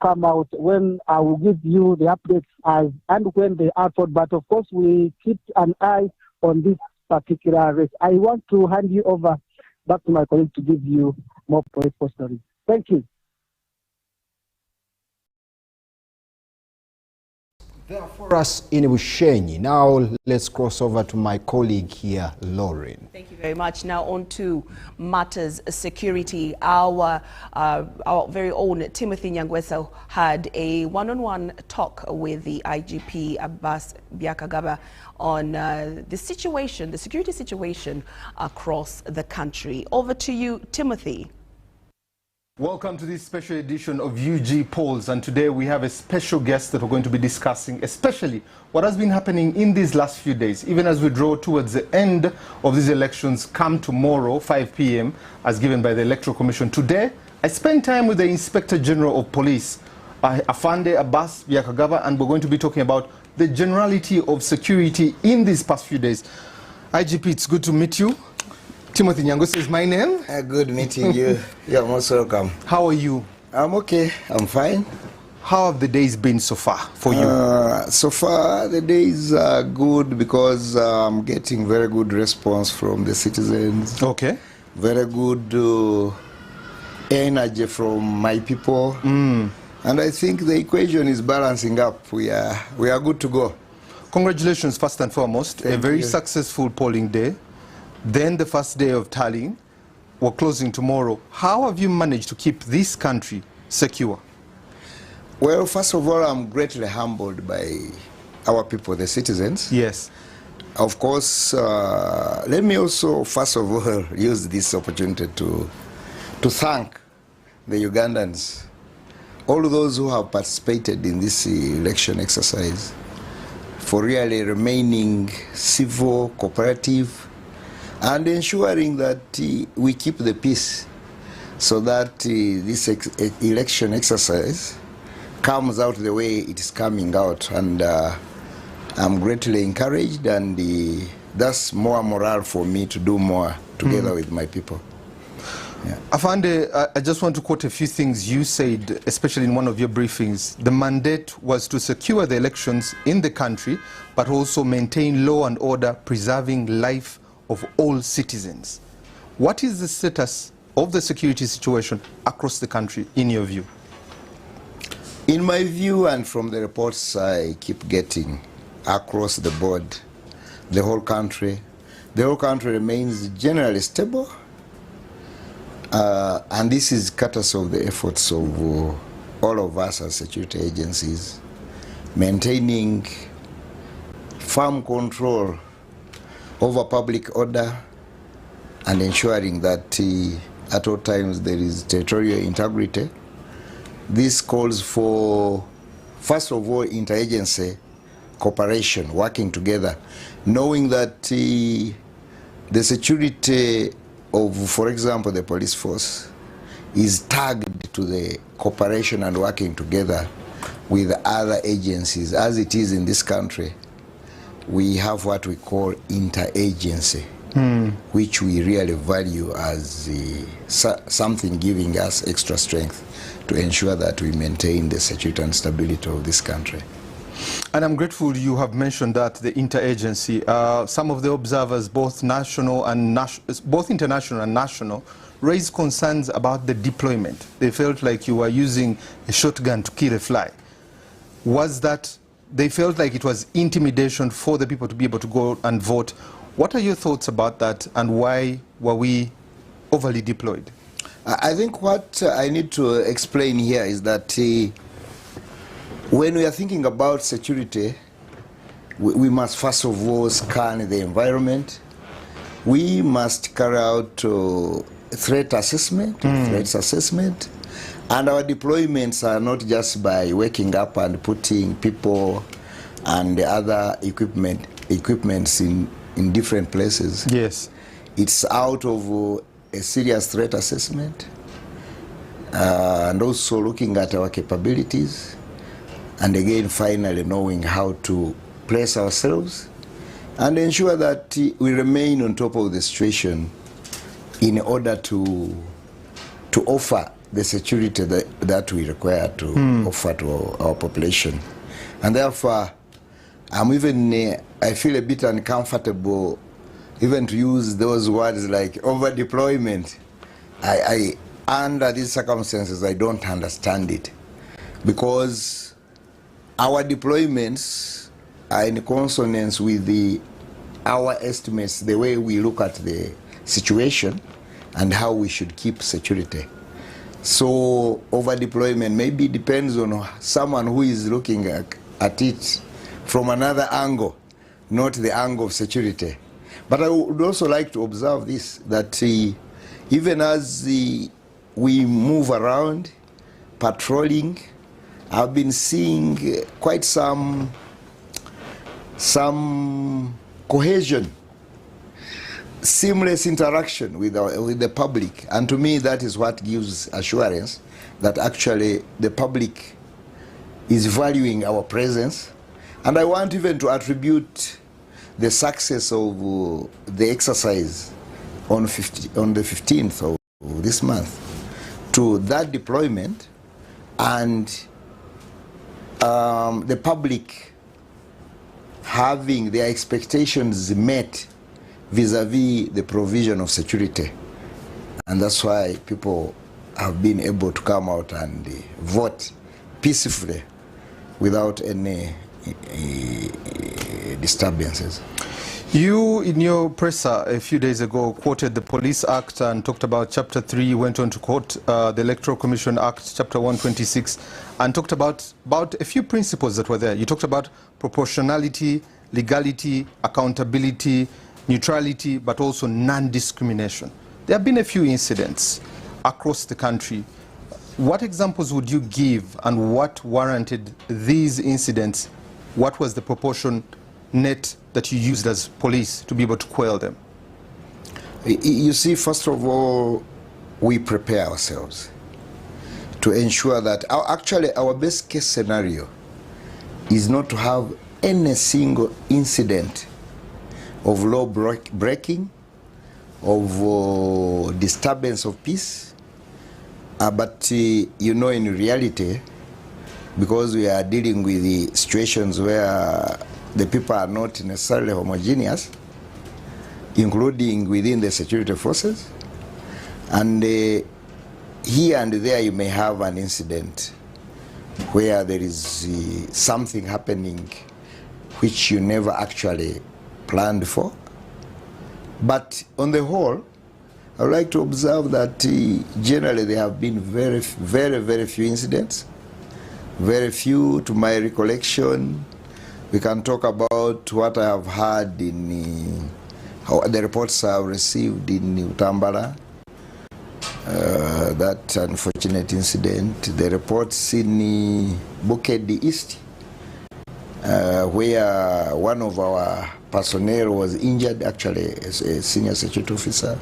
come out. When I will give you the updates as and when they are out. But of course, we keep an eye on this particular race. I want to hand you over back to my colleague to give you more political stories. Thank you. For us in Bushenyi. Now let's cross over to my colleague here, Lauren. Thank you very much. Now on to matters security. Our very own Timothy Nyangwesa had a one-on-one talk with the IGP Abbas Byakagaba on the security situation across the country. Over to you, Timothy. Welcome to this special edition of UG Polls, and today we have a special guest that we're going to be discussing, especially what has been happening in these last few days, even as we draw towards the end of these elections come tomorrow, 5 p.m., as given by the Electoral Commission. Today, I spent time with the Inspector General of Police, Afande Abbas Byakagaba, and we're going to be talking about the generality of security in these past few days. IGP, it's good to meet you. Timothy Nyangwesa is my name. Good meeting you. You're most welcome. How are you? I'm okay. I'm fine. How have the days been so far for you? So far, the days are good because I'm getting very good response from the citizens. Okay. Very good energy from my people. And I think the equation is balancing up. We are good to go. Congratulations, first and foremost. A very successful polling day. Then the first day of tallying. We're closing tomorrow. How have you managed to keep this country secure? Well, first of all, I'm greatly humbled by our people, the citizens. Yes. Of course, let me also, first of all, use this opportunity to thank the Ugandans, all those who have participated in this election exercise, for really remaining civil, cooperative, and ensuring that we keep the peace so that this election exercise comes out the way it is coming out. And I'm greatly encouraged, and that's more morale for me to do more together with my people. Yeah. Afande, I just want to quote a few things you said, especially in one of your briefings. The mandate was to secure the elections in the country, but also maintain law and order, preserving life of all citizens. What is the status of the security situation across the country, in your view? In my view, and from the reports I keep getting across the board, the whole country remains generally stable. And this is courtesy of the efforts of all of us as security agencies, maintaining firm control over public order and ensuring that at all times there is territorial integrity. This calls for, first of all, interagency cooperation, working together, knowing that the security of, for example, the police force is tagged to the cooperation and working together with other agencies. As it is in this country, we have what we call interagency, which we really value as something giving us extra strength to ensure that we maintain the security and stability of this country. And I'm grateful you have mentioned that, the interagency. Some of the observers, both international and national, raised concerns about the deployment. They felt like you were using a shotgun to kill a fly. Was that, they felt like it was intimidation for the people to be able to go and vote. What are your thoughts about that, and why were we overly deployed? I think what I need to explain here is that when we are thinking about security, we must first of all scan the environment. We must carry out threat assessment, and our deployments are not just by waking up and putting people and other equipments in different places. Yes. It's out of a serious threat assessment, and also looking at our capabilities, and again finally knowing how to place ourselves and ensure that we remain on top of the situation in order to offer the security that we require to offer to our population. And therefore, I feel a bit uncomfortable even to use those words like over deployment. Under these circumstances, I don't understand it, because our deployments are in consonance with our estimates, the way we look at the situation and how we should keep security. So over deployment maybe depends on someone who is looking at it from another angle, not the angle of security. But I would also like to observe this, that even as we move around patrolling, I've been seeing quite some cohesion, seamless interaction with the public, and to me that is what gives assurance that actually the public is valuing our presence. And I want even to attribute the success of the exercise on the 15th of this month to that deployment, and the public having their expectations met vis-a-vis the provision of security. And that's why people have been able to come out and vote peacefully without any disturbances. You, in your presser a few days ago, quoted the Police Act and talked about Chapter 3, went on to quote the Electoral Commission Act, Chapter 126, and talked about a few principles that were there. You talked about proportionality, legality, accountability, neutrality, but also non-discrimination. There have been a few incidents across the country. What examples would you give, and what warranted these incidents? What was the proportion net that you used as police to be able to quell them? You see, first of all, we prepare ourselves to ensure that our best case scenario is not to have any single incident of law breaking, of disturbance of peace. But you know, in reality, because we are dealing with the situations where the people are not necessarily homogeneous, including within the security forces, and here and there you may have an incident where there is something happening which you never actually planned for. But on the whole, I would like to observe that generally there have been very, very, very few incidents. Very few, to my recollection. We can talk about what I have heard in the reports I have received in Utambala, that unfortunate incident. The reports in Bukedi East, where one of our personnel was injured, actually a senior security officer.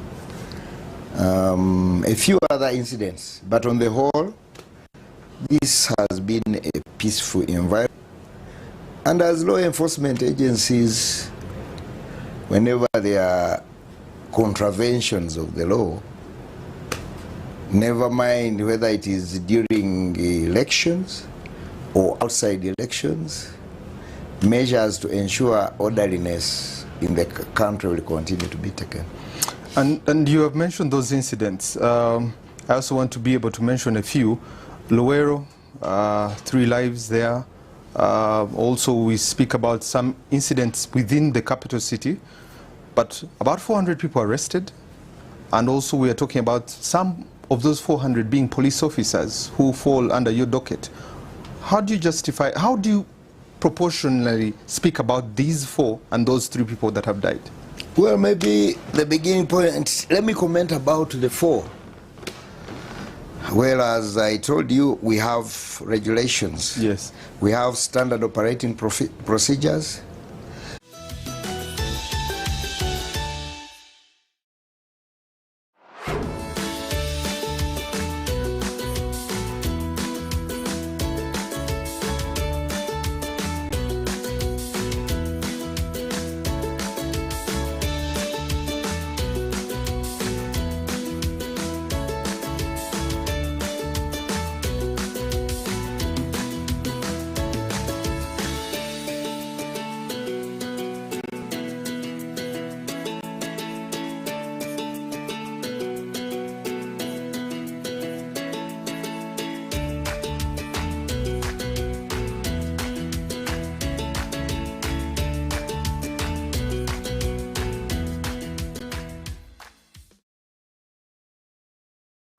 a few other incidents, but on the whole, this has been a peaceful environment. And as law enforcement agencies, whenever there are contraventions of the law, never mind whether it is during elections or outside elections, measures to ensure orderliness in the country will continue to be taken. And you have mentioned those incidents. I also want to be able to mention a few. Luwero, 3 lives there. Also, we speak about some incidents within the capital city, but about 400 people arrested. And also, we are talking about some of those 400 being police officers who fall under your docket. How do you justify, how do you proportionally speak about these 4 and those 3 people that have died? Well, maybe the beginning point, let me comment about the 4. Well, as I told you, we have regulations. Yes. We have standard operating procedures.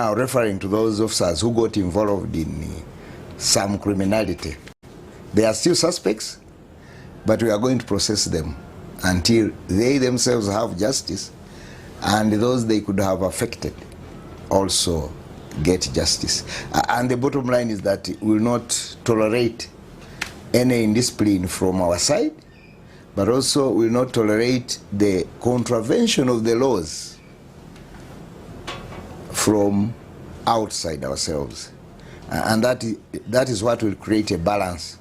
Now, referring to those officers who got involved in some criminality, they are still suspects, but we are going to process them until they themselves have justice, and those they could have affected also get justice. And the bottom line is that we will not tolerate any indiscipline from our side, but also will not tolerate the contravention of the laws from outside ourselves. And that is what will create a balance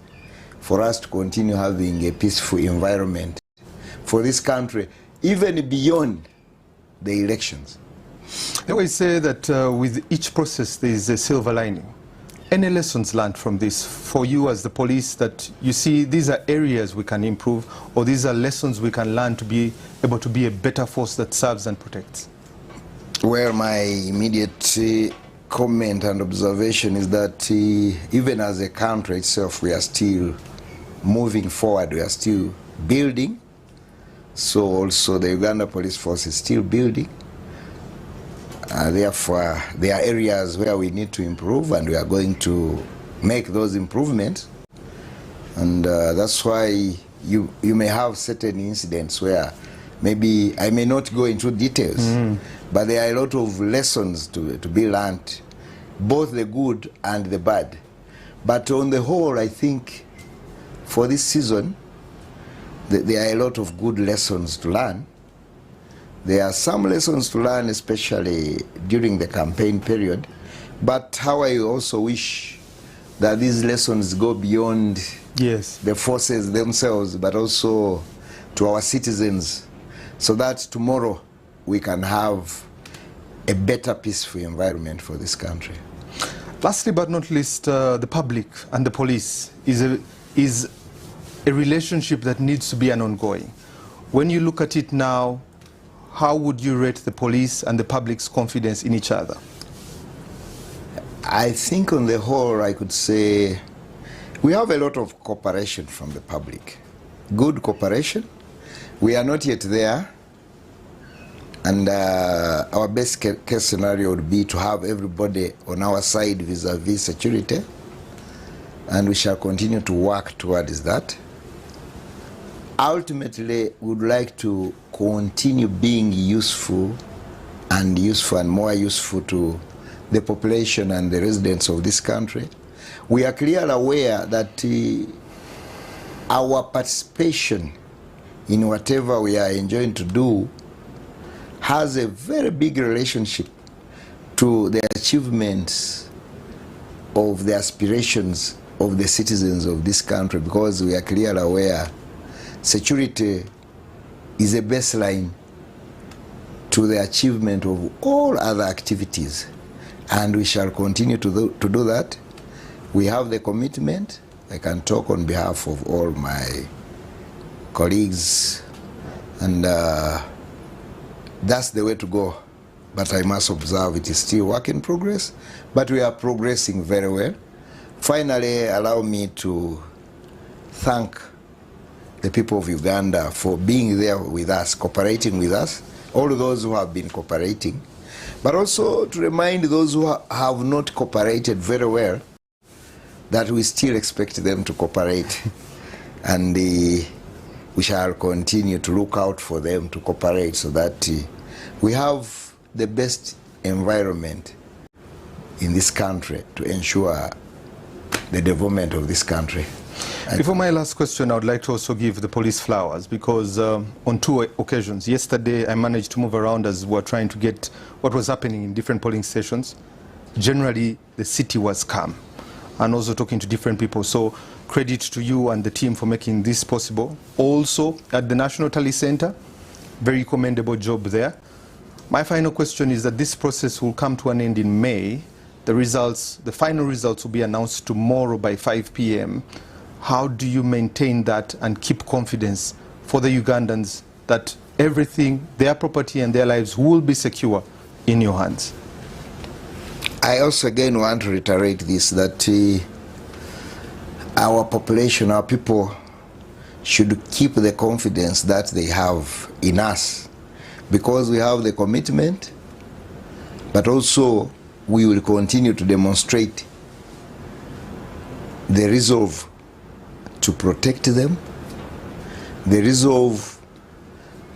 for us to continue having a peaceful environment for this country, even beyond the elections. I always say that with each process there is a silver lining. Any lessons learned from this for you as the police that you see these are areas we can improve, or these are lessons we can learn to be able to be a better force that serves and protects? Well, my immediate comment and observation is that even as a country itself, we are still moving forward, we are still building. So also the Uganda Police Force is still building. Therefore, there are areas where we need to improve, and we are going to make those improvements. And that's why you may have certain incidents where maybe I may not go into details, but there are a lot of lessons to be learned, both the good and the bad. But on the whole, I think for this season, there are a lot of good lessons to learn. There are some lessons to learn, especially during the campaign period. But how I also wish that these lessons go beyond the forces themselves, but also to our citizens, so that tomorrow we can have a better peaceful environment for this country. Lastly but not least, the public and the police is a relationship that needs to be an ongoing. When you look at it now, how would you rate the police and the public's confidence in each other? I think on the whole, I could say we have a lot of cooperation from the public. Good cooperation. We are not yet there, and our best case scenario would be to have everybody on our side vis-a-vis security, and we shall continue to work towards that. Ultimately, we would like to continue being useful and more useful to the population and the residents of this country. We are clearly aware that our participation in whatever we are enjoying to do has a very big relationship to the achievements of the aspirations of the citizens of this country, because we are clearly aware security is a baseline to the achievement of all other activities, and we shall continue to do that. We have the commitment. I can talk on behalf of all my colleagues, and that's the way to go. But I must observe it is still work in progress, but we are progressing very well. Finally, allow me to thank the people of Uganda for being there with us, cooperating with us, all those who have been cooperating, but also to remind those who have not cooperated very well that we still expect them to cooperate, and we shall continue to look out for them to cooperate so that we have the best environment in this country to ensure the development of this country. Before my last question, I would like to also give the police flowers, because on 2 occasions, yesterday I managed to move around as we were trying to get what was happening in different polling stations. Generally, the city was calm, and also talking to different people. So credit to you and the team for making this possible. Also at the National Tally Center, very commendable job there. My final question is that this process will come to an end in May. The results, the final results will be announced tomorrow by 5 p.m. How do you maintain that and keep confidence for the Ugandans that everything, their property and their lives will be secure in your hands? I also again want to reiterate this, that our population, our people, should keep the confidence that they have in us, because we have the commitment, but also we will continue to demonstrate the resolve to protect them, the resolve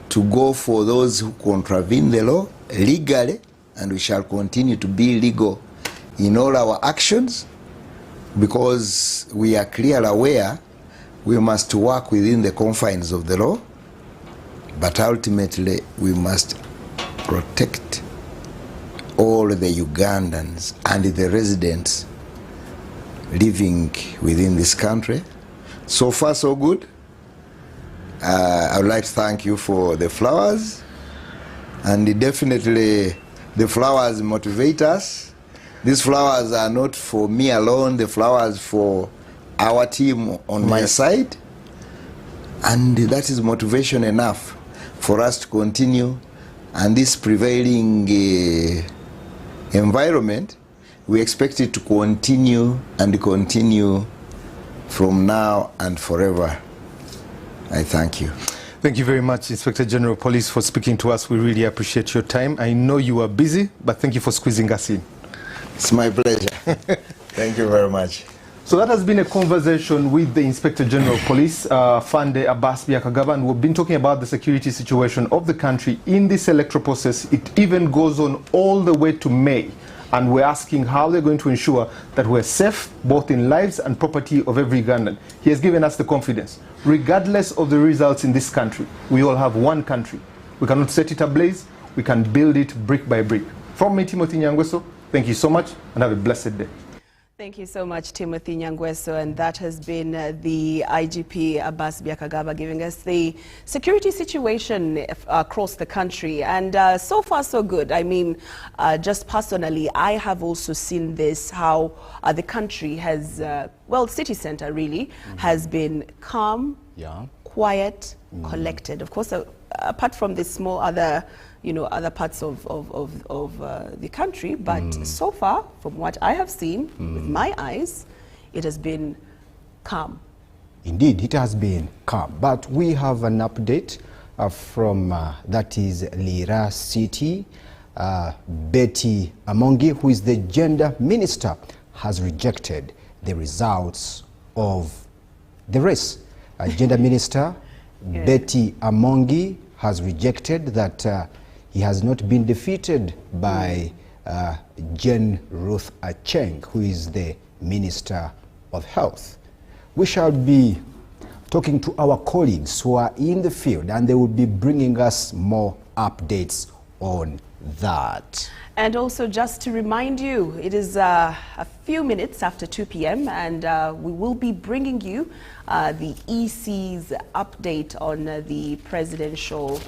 to go for those who contravene the law legally, and we shall continue to be legal in all our actions, because we are clearly aware we must work within the confines of the law, but ultimately we must protect all the Ugandans and the residents living within this country. So far, so good. I would like to thank you for the flowers, and definitely the flowers motivate us. These flowers are not for me alone, the flowers for our team on my side, and that is motivation enough for us to continue. And this prevailing environment, we expect it to continue and continue from now and forever. I thank you. Thank you very much, Inspector General of Police, for speaking to us. We really appreciate your time. I know you are busy, but thank you for squeezing us in. It's my pleasure. Thank you very much. So that has been a conversation with the Inspector General of Police, Fande Abbas Byakagaba, and we've been talking about the security situation of the country in this electoral process. It even goes on all the way to May. And we're asking how they're going to ensure that we're safe, both in lives and property of every Ugandan. He has given us the confidence. Regardless of the results in this country, we all have one country. We cannot set it ablaze. We can build it brick by brick. From me, Timothy Nyangweso, thank you so much and have a blessed day. Thank you so much, Timothy Nyangweso, and that has been the IGP Abbas Byakagaba giving us the security situation across the country, and so far so good. I mean, just personally, I have also seen this, how the country has, well, city center really, has been calm, quiet, collected. Of course, apart from the small other, you know, other parts of the country, but so far, from what I have seen with my eyes, it has been calm. Indeed, it has been calm. But we have an update from, that is Lira City. Betty Amongi, who is the gender minister, has rejected the results of the race. Gender minister Betty Amongi has rejected that he has not been defeated by Jane Ruth Acheng, who is the Minister of Health. We shall be talking to our colleagues who are in the field, and they will be bringing us more updates on that. And also just to remind you, it is a few minutes after 2 p.m. and we will be bringing you the EC's update on the presidential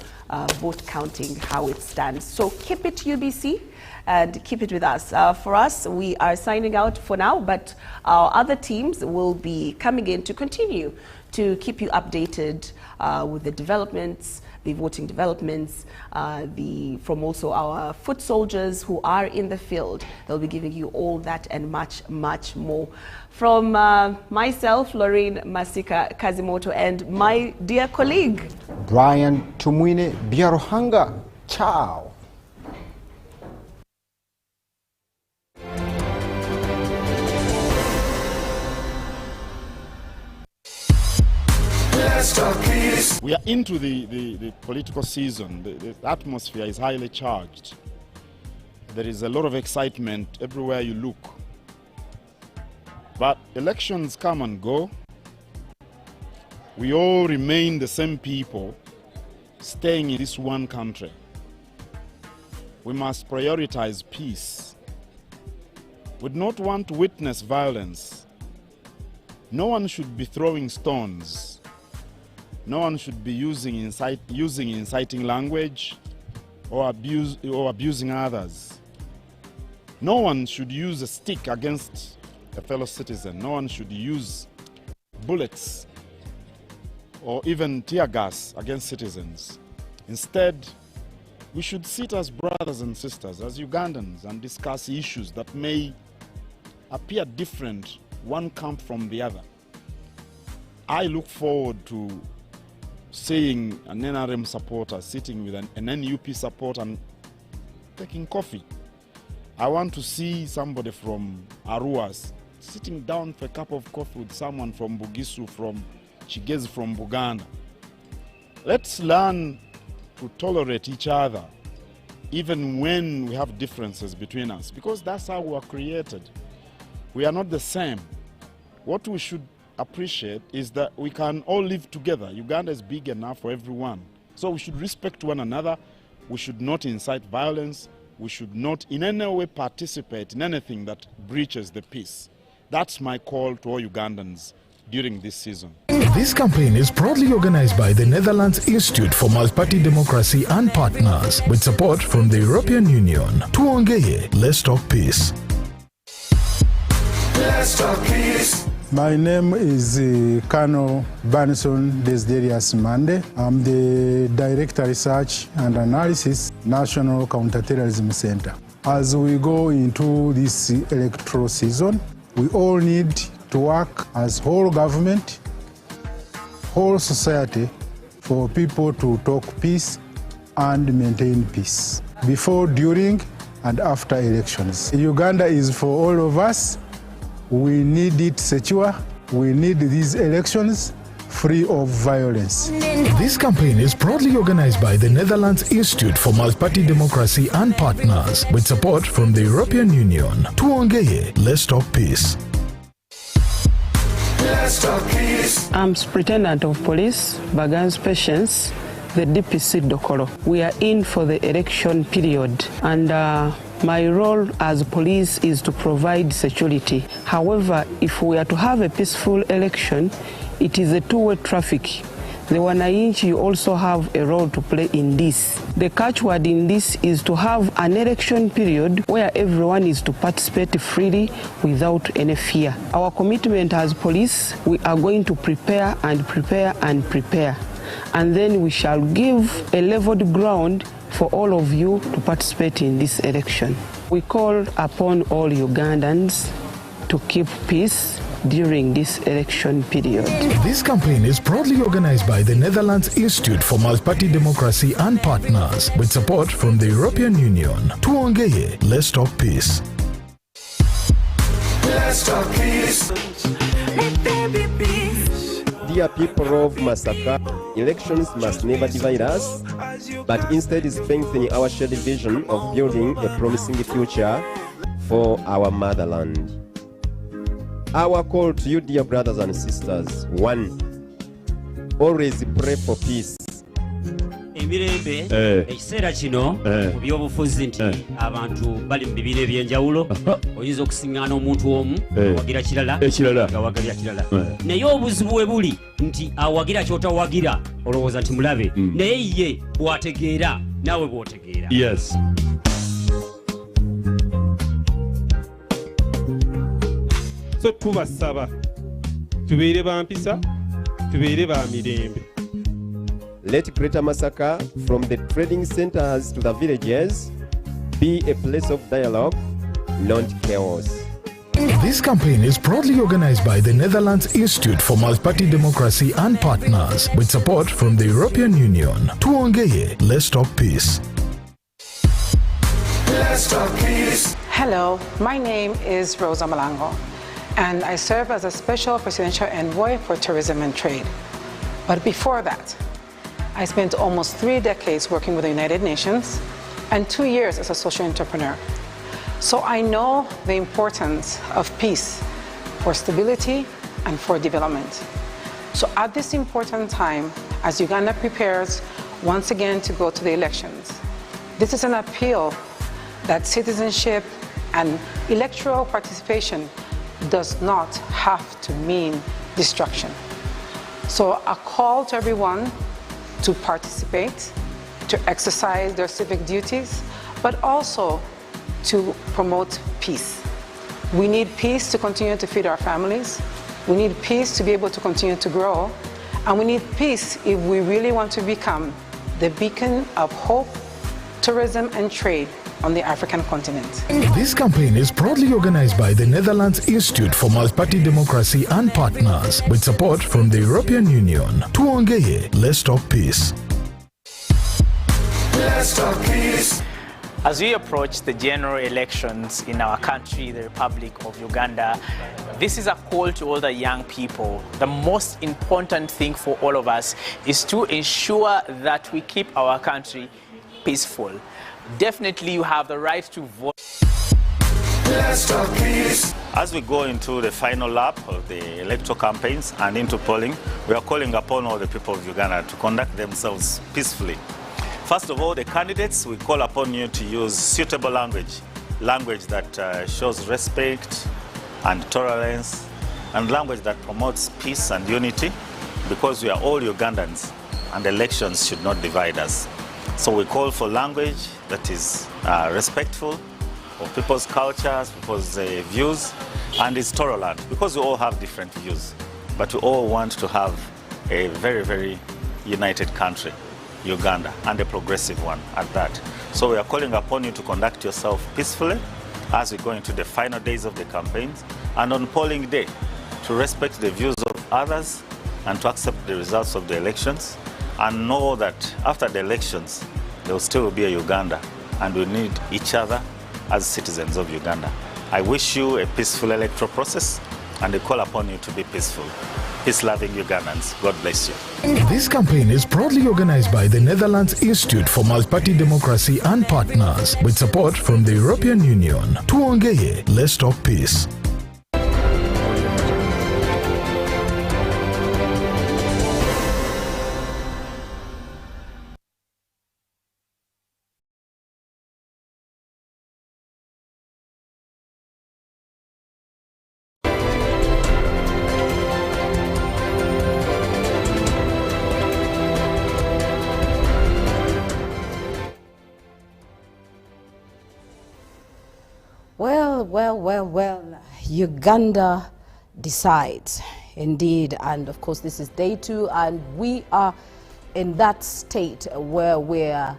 vote counting, how it stands. So keep it UBC and keep it with us. For us, we are signing out for now, but our other teams will be coming in to continue to keep you updated with the developments, the voting developments, from also our foot soldiers who are in the field. They'll be giving you all that and much, much more. From myself, Lorraine Masika Kazimoto, and my dear colleague, Brian Tumwine Biarohanga. Ciao. We are into the political season. The atmosphere is highly charged. There is a lot of excitement everywhere you look. But elections come and go. We all remain the same people staying in this one country. We must prioritize peace. We do not want to witness violence. No one should be throwing stones. No one should be using inciting language or abusing others. No one should use a stick against a fellow citizen. No one should use bullets or even tear gas against citizens. Instead, we should sit as brothers and sisters, as Ugandans, and discuss issues that may appear different, one camp from the other. I look forward to seeing an NRM supporter sitting with an NUP supporter and taking coffee. I want to see somebody from Arua sitting down for a cup of coffee with someone from Bugisu, from Chigezi, from Buganda. Let's learn to tolerate each other, even when we have differences between us, because that's how we are created. We are not the same. What we should appreciate is that we can all live together. Uganda is big enough for everyone. So we should respect one another. We should not incite violence. We should not in any way participate in anything that breaches the peace. That's my call to all Ugandans during this season. This campaign is proudly organized by the Netherlands Institute for Multi-Party Democracy and partners, with support from the European Union. Tuongeye, let's talk peace. Let's talk peace. My name is Colonel Banson Desiderius Mande. I'm the Director Research and Analysis, National Counterterrorism Center. As we go into this electoral season, we all need to work as whole government, whole society, for people to talk peace and maintain peace before, during, and after elections. Uganda is for all of us. We need it secure. We need these elections free of violence. This campaign is proudly organized by the Netherlands Institute for Multi-Party Democracy and partners, with support from the European Union. Tuongeye, let's talk peace. Let's talk peace. I'm Superintendent of Police, Bagan's Patience, the DPC Dokoro. We are in for the election period, and my role as police is to provide security. However, if we are to have a peaceful election, it is a two-way traffic. The Wananchi also have a role to play in this. The catchword in this is to have an election period where everyone is to participate freely without any fear. Our commitment as police, we are going to prepare and prepare and prepare. And then we shall give a leveled ground for all of you to participate in this election. We call upon all Ugandans to keep peace during this election period. This campaign is proudly organized by the Netherlands Institute for Multi-Party Democracy and partners, with support from the European Union. Tuongeye, let's talk peace. Let's talk peace. Dear people of Masaka, elections must never divide us, but instead strengthen our shared vision of building a promising future for our motherland. Our call to you, dear brothers and sisters: 1. Always pray for peace. Mirembe ekiseera kino mu byobufuzi nti abantu bali mu bibiina ebyenjawulo oyinza okusiŋŋaana omuntu omu awagira kirala awagira kirala naye obuzibu we buli nti awagira kyotawagira olowooza nti mulabe naye ye bw'ategeera naawe bw'otegeera. Yes. So tubasaba tubeere ba mpisa tubeere ba mirembe. Let Greater Masaka, from the trading centers to the villages, be a place of dialogue, not chaos. This campaign is proudly organized by the Netherlands Institute for Multi-Party Democracy and partners, with support from the European Union. Tuongeye, let's talk peace. Let's talk peace. Hello, my name is Rosa Malango, and I serve as a special presidential envoy for tourism and trade. But before that, I spent almost 3 decades working with the United Nations and 2 years as a social entrepreneur. So I know the importance of peace for stability and for development. So at this important time, as Uganda prepares once again to go to the elections, this is an appeal that citizenship and electoral participation does not have to mean destruction. So a call to everyone to participate, to exercise their civic duties, but also to promote peace. We need peace to continue to feed our families. We need peace to be able to continue to grow. And we need peace if we really want to become the beacon of hope, tourism, and trade on the African continent. This campaign is proudly organized by the Netherlands Institute for Multi-Party Democracy and partners, with support from the European Union. Tuongeye, let's talk peace. Let's talk peace. As we approach the general elections in our country, the Republic of Uganda, this is a call to all the young people. The most important thing for all of us is to ensure that we keep our country peaceful. Definitely you have the right to vote. Let's talk peace. As we go into the final lap of the electoral campaigns and into polling, we are calling upon all the people of Uganda to conduct themselves peacefully. First of all, the candidates, we call upon you to use suitable language that shows respect and tolerance, and language that promotes peace and unity, because we are all Ugandans and elections should not divide us. So we call for language that is respectful of people's cultures, people's views, and is tolerant, because we all have different views, but we all want to have a very, very united country, Uganda, and a progressive one at that. So we are calling upon you to conduct yourself peacefully as we go into the final days of the campaigns, and on polling day, to respect the views of others and to accept the results of the elections, and know that after the elections, there will still be a Uganda, and we need each other as citizens of Uganda. I wish you a peaceful electoral process, and I call upon you to be peaceful. Peace-loving Ugandans. God bless you. This campaign is proudly organized by the Netherlands Institute for Multi-Party Democracy and partners, with support from the European Union. Tuongeye, let's talk peace. Well, Uganda decides, indeed, and of course this is day 2, and we are in that state where we're,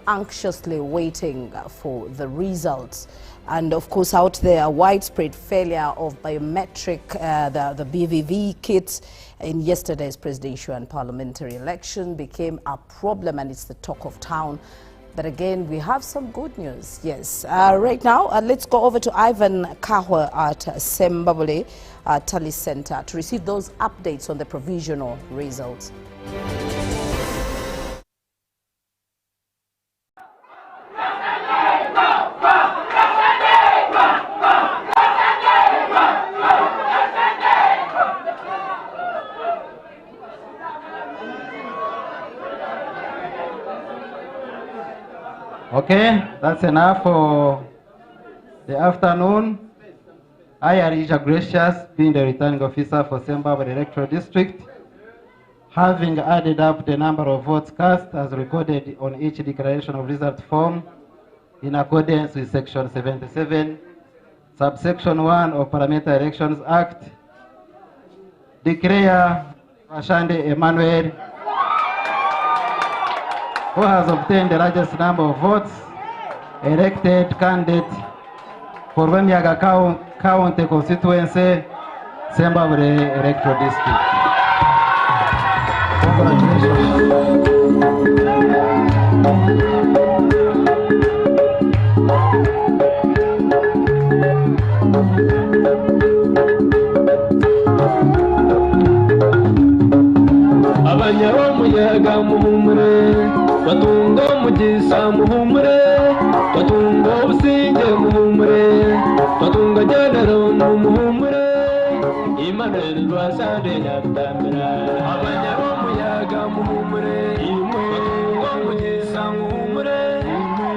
anxiously waiting for the results. And of course out there, widespread failure of biometric, the BVV kits in yesterday's presidential and parliamentary election became a problem, and it's the talk of town. But again, we have some good news, yes. Right now, let's go over to Ivan Kahwa at Sembabule Tally Center to receive those updates on the provisional results. Okay, that's enough for the afternoon. I, Elijah Gracious, being the returning officer for Zimbabwe Electoral District, having added up the number of votes cast as recorded on each declaration of result form in accordance with Section 77, Subsection 1 of Parliamentary Elections Act, declare Rashande Emmanuel, who has obtained the largest number of votes, elected candidate for Wemiaga County constituency, Zimbabwe Electoral District. Abanyamuyaga muhumure, batunga mugisa muhumure, batunga ubusinge muhumure, batunga jyanaro muhumure, Emmanuel Rwasande Nyabutambira. Abanyamuyaga muhumure, batunga mugisa muhumure,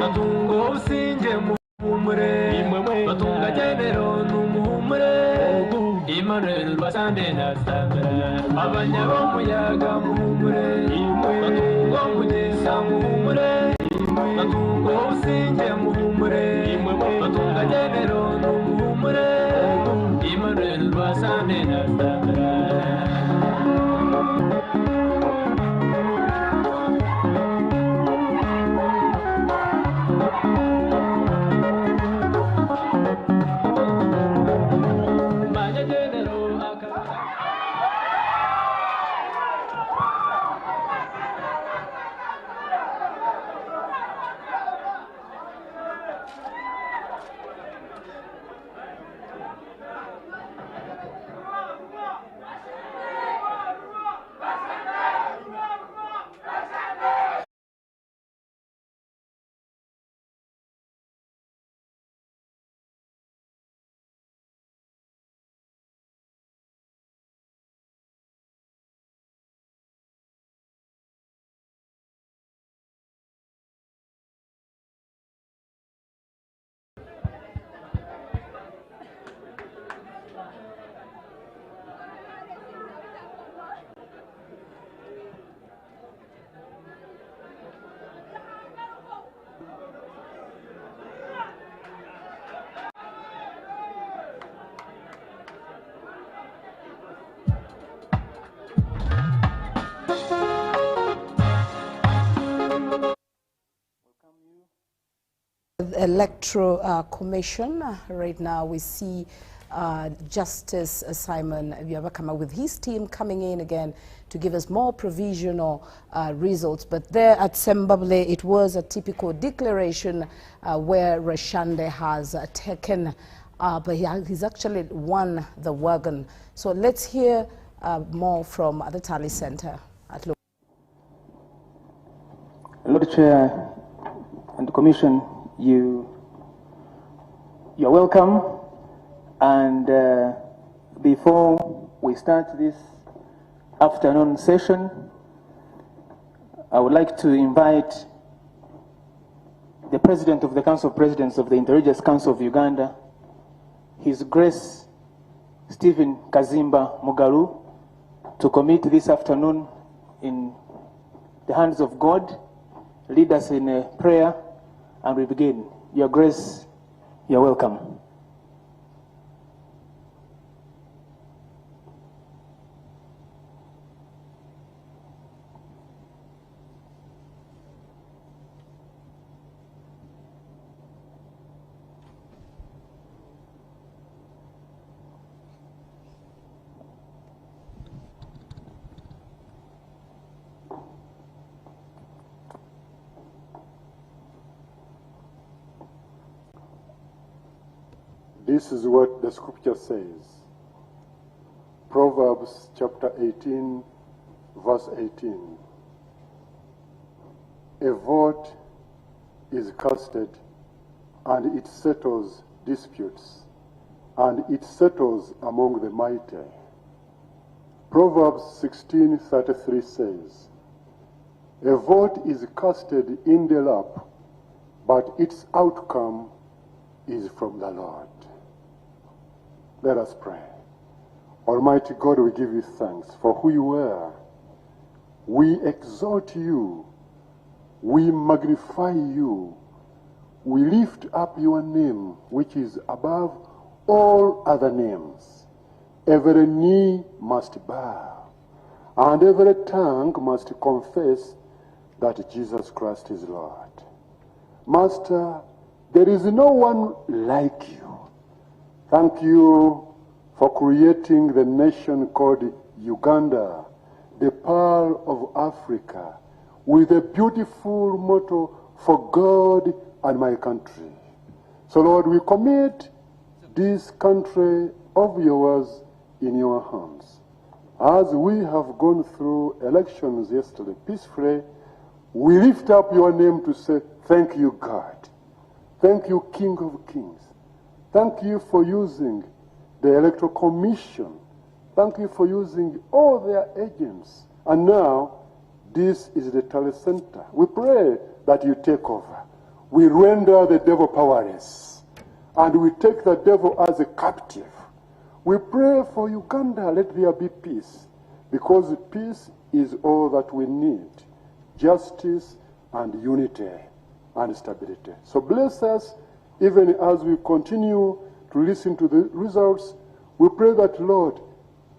batunga ubusinge muhumure, batunga jyanaro muhumure, Emmanuel Rwasande Nyabutambira. Abanyamuyaga muhumure, batunga mugisa muhumure, batunga ubusinge muhumure, batunga jyanaro muhumure, Emmanuel Rwasande Nyabutambira. Electoral Commission. Right now we see Justice Simon Byabakama with his team coming in again to give us more provisional results. But there at Zimbabwe, it was a typical declaration where Rashande has taken, but he's actually won the wagon. So let's hear more from the Tally Center at Lu. Lord Chair and the Commission, you're welcome. And before we start this afternoon session, I would like to invite the President of the Council of Presidents of the Interreligious Council of Uganda, His Grace Stephen Kazimba Mugalu, to commit this afternoon in the hands of God, lead us in a prayer, and we begin. Your Grace, you're welcome. This is what the scripture says. Proverbs chapter 18, verse 18. A vote is casted, and it settles disputes, and it settles among the mighty. Proverbs 16:33 says, a vote is casted in the lap, but its outcome is from the Lord. Let us pray. Almighty God, we give you thanks for who you are. We exalt you. We magnify you. We lift up your name, which is above all other names. Every knee must bow, and every tongue must confess that Jesus Christ is Lord. Master, there is no one like you. Thank you for creating the nation called Uganda, the pearl of Africa, with a beautiful motto, for God and my country. So Lord, we commit this country of yours in your hands. As we have gone through elections yesterday peacefully, we lift up your name to say, thank you, God. Thank you, King of Kings. Thank you for using the Electoral Commission. Thank you for using all their agents. And now, this is the tally center. We pray that you take over. We render the devil powerless. And we take the devil as a captive. We pray for Uganda, let there be peace. Because peace is all that we need. Justice and unity and stability. So bless us even as we continue to listen to the results. We pray that, Lord,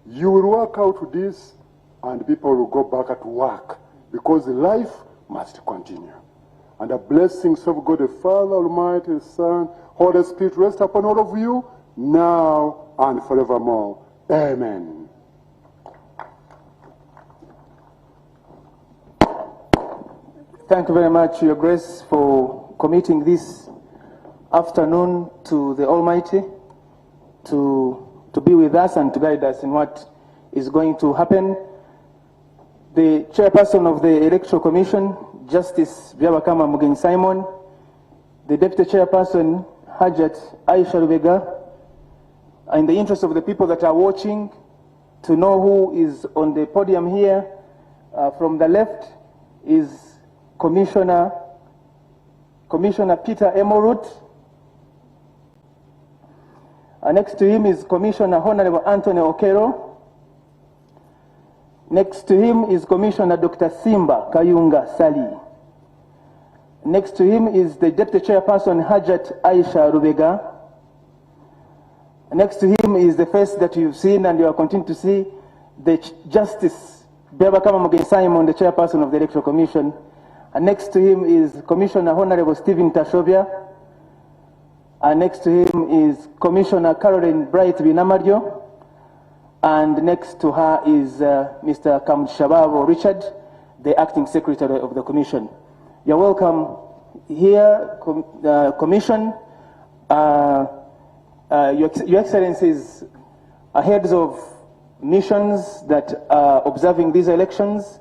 you will work out this and people will go back at work because life must continue. And the blessings of God the Father, Almighty, the Son, Holy Spirit rest upon all of you now and forevermore. Amen. Thank you very much, Your Grace, for committing this afternoon to the Almighty to be with us and to guide us in what is going to happen. The chairperson of the Electoral Commission, Justice Byabakama Mugenyi Simon, the deputy chairperson, Hajat Aisha Rubega, in the interest of the people that are watching, to know who is on the podium here, from the left is Commissioner Peter Emorut. Next to him is Commissioner Honorable Anthony Okero. Next to him is Commissioner Dr. Simba Kayunga Sali. Next to him is the Deputy Chairperson Hajat Aisha Rubega. Next to him is the face that you've seen and you are continuing to see, the Justice Byabakama Mugenyi Simon, the Chairperson of the Electoral Commission. And next to him is Commissioner Honorable Stephen Tashobia. And next to him is Commissioner Caroline Bright Binamaryo. And next to her is Mr. Kamshababo Richard, the Acting Secretary of the Commission. You're welcome here, Commission. Your Excellencies, heads of missions that are observing these elections,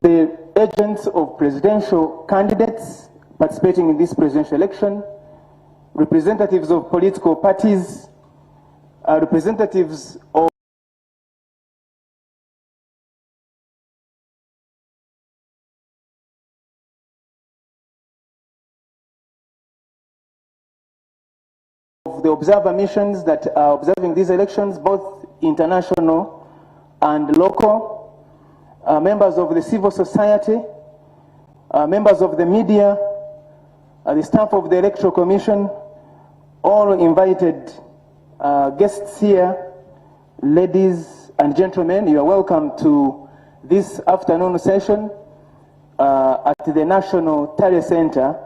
the agents of presidential candidates participating in this presidential election, representatives of political parties, representatives of the observer missions that are observing these elections, both international and local, members of the civil society, members of the media, the staff of the Electoral Commission, all invited guests here, ladies and gentlemen, you are welcome to this afternoon session at the National Tally Center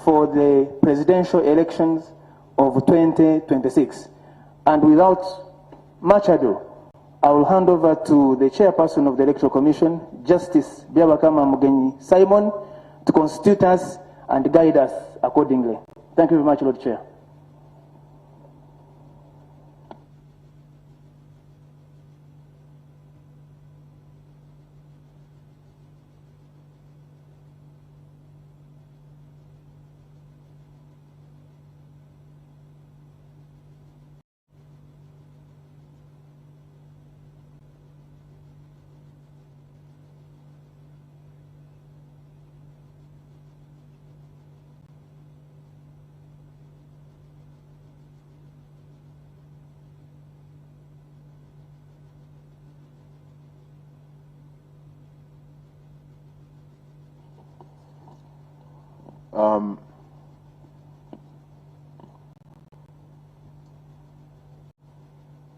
for the presidential elections of 2026. And without much ado, I will hand over to the chairperson of the Electoral Commission, Justice Byabakama Mugenyi Simon, to constitute us and guide us accordingly. Thank you very much, Lord Chair.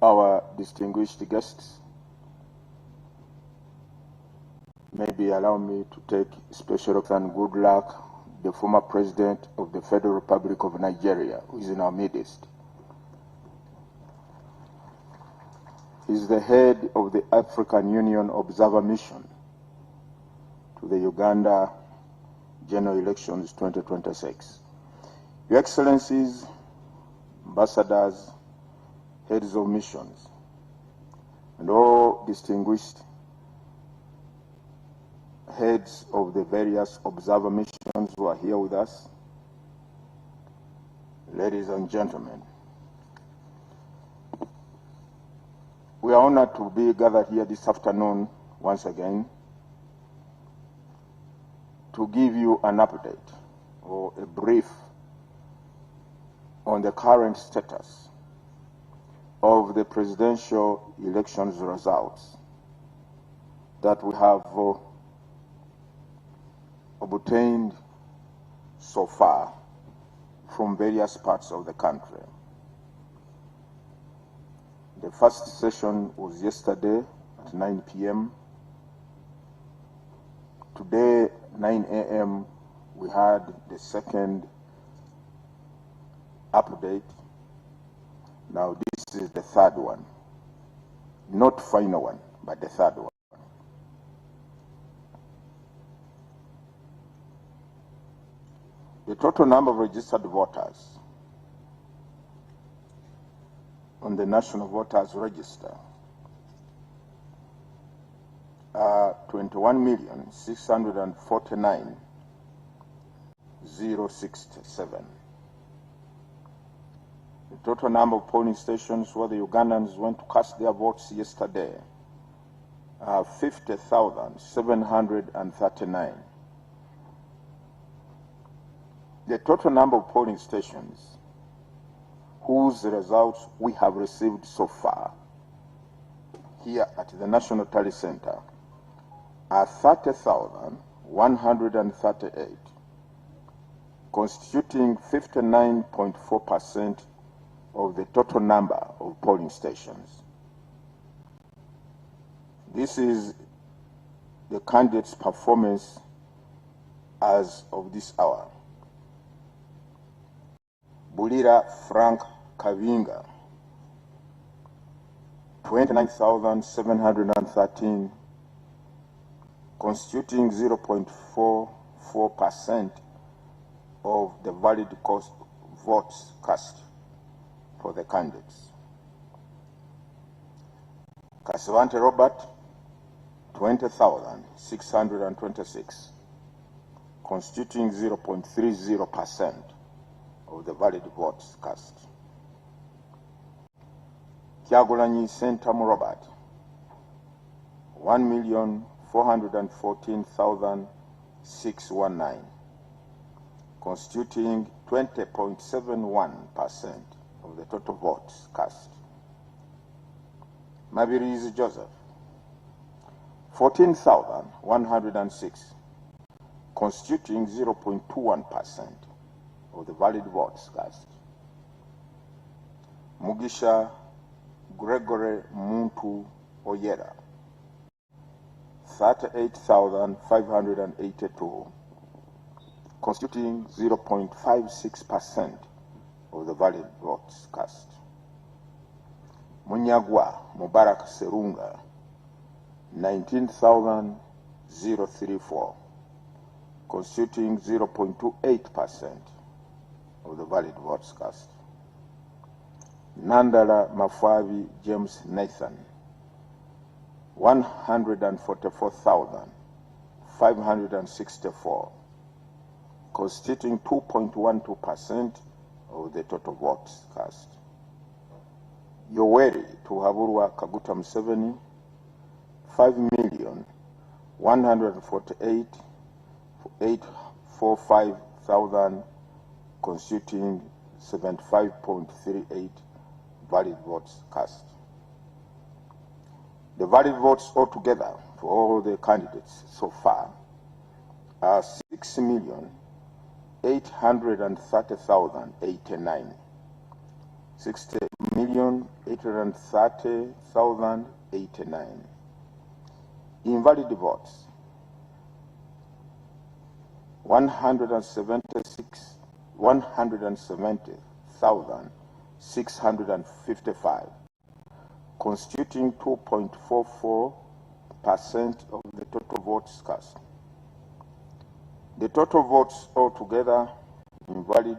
Our distinguished guests, maybe allow me to take special thanks and good luck the former president of the Federal Republic of Nigeria, who is in our midst. He is the head of the African Union Observer Mission to the Uganda General Elections 2026. Your Excellencies, ambassadors, heads of missions, and all distinguished heads of the various observer missions who are here with us, ladies and gentlemen, we are honored to be gathered here this afternoon once again to give you an update or a brief on the current status of the presidential elections results that we have obtained so far from various parts of the country. The first session was yesterday at 9 p.m. Today, 9 a.m., we had the second update. Now this is the third one. Not final one, but the third one. The total number of registered voters on the National Voters Register are 21,649,067. The total number of polling stations where the Ugandans went to cast their votes yesterday are 50,739. The total number of polling stations whose results we have received so far here at the National Tally Center are 30,138, constituting 59.4% of the total number of polling stations. This is the candidate's performance as of this hour. Bulira Frank Kavinga, 29,713, constituting 0.44% of the valid votes cast for the candidates. Kasavante Robert, 20,626, constituting 0.30% of the valid votes cast. Kyagulanyi Sentamu Robert, 1,414,619, constituting 20.71% of the total votes cast. Mabirizi Joseph, 14,106, constituting 0.21% of the valid votes cast. Mugisha Gregory Muntu Oyera, 38,582, constituting 0.56% of the valid votes cast. Munyagwa Mubarak Serunga, 19,034, constituting 0.28% of the valid votes cast. Nandala Mafavi James Nathan, 144,564, constituting 2.12% of the total votes cast. Yoweri Tuhaburwa Kaguta Museveni, 5,148,845,000, constituting 75.38 valid votes cast. The valid votes altogether for all the candidates so far are 60,830,089. 60,830,089. Invalid votes 170,655, constituting 2.44% of the total votes cast. The total votes altogether valid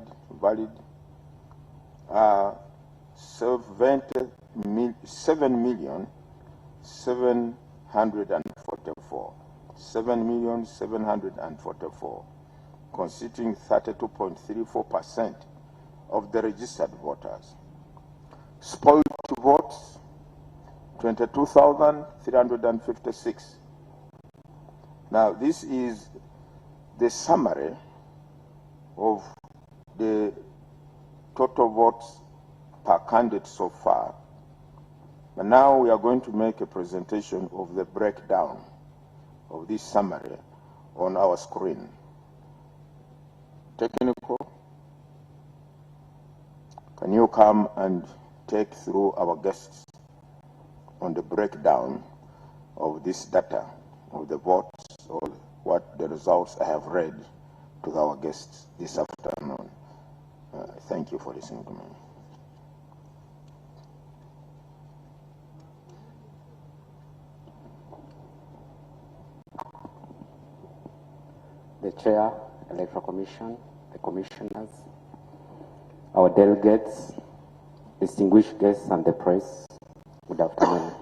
are 7,744,744, constituting 32.34% of the registered voters. Spoiled votes 22,356. Now this is the summary of the total votes per candidate so far. But now we are going to make a presentation of the breakdown of this summary on our screen. Technical, can you come and take through our guests on the breakdown of this data, of the votes, or what the results I have read to our guests this afternoon. Thank you for listening to me. The Chair, Electoral Commission, the Commissioners, our delegates, distinguished guests and the press, good afternoon.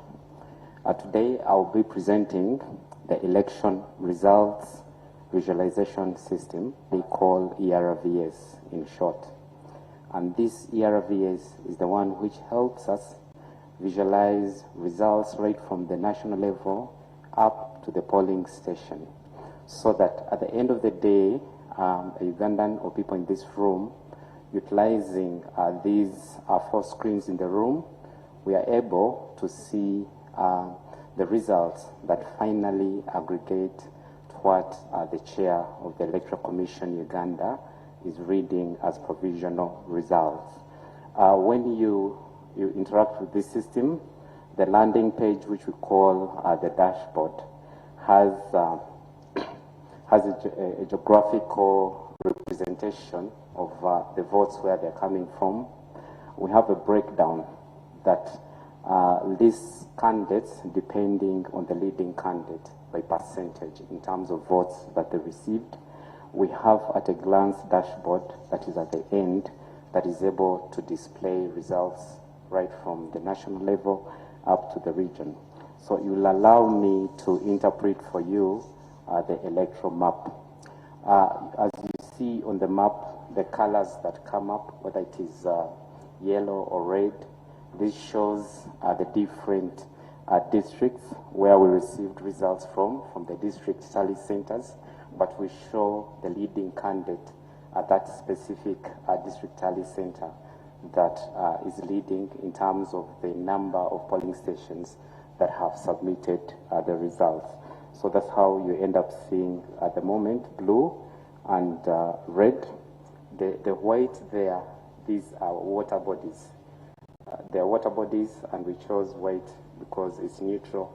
Today I will be presenting the election results visualization system we call ERVS in short. And this ERVS is the one which helps us visualize results right from the national level up to the polling station, so that at the end of the day, a Ugandan or people in this room, utilizing these 4 screens in the room, we are able to see the results that finally aggregate to what the chair of the Electoral Commission Uganda is reading as provisional results. When you interact with this system, the landing page, which we call the dashboard, has a geographical representation of the votes where they're coming from. We have a breakdown that lists candidates depending on the leading candidate by percentage in terms of votes that they received. We have at a glance dashboard that is at the end that is able to display results right from the national level up to the region. So it will allow me to interpret for you the electoral map. As you see on the map, the colors that come up, whether it is yellow or red, this shows the different districts where we received results from the district tally centers, but we show the leading candidate at that specific district tally center that is leading in terms of the number of polling stations that have submitted the results. So that's how you end up seeing at the moment blue and red. The white there, these are water bodies. They are water bodies, and we chose white because it's neutral,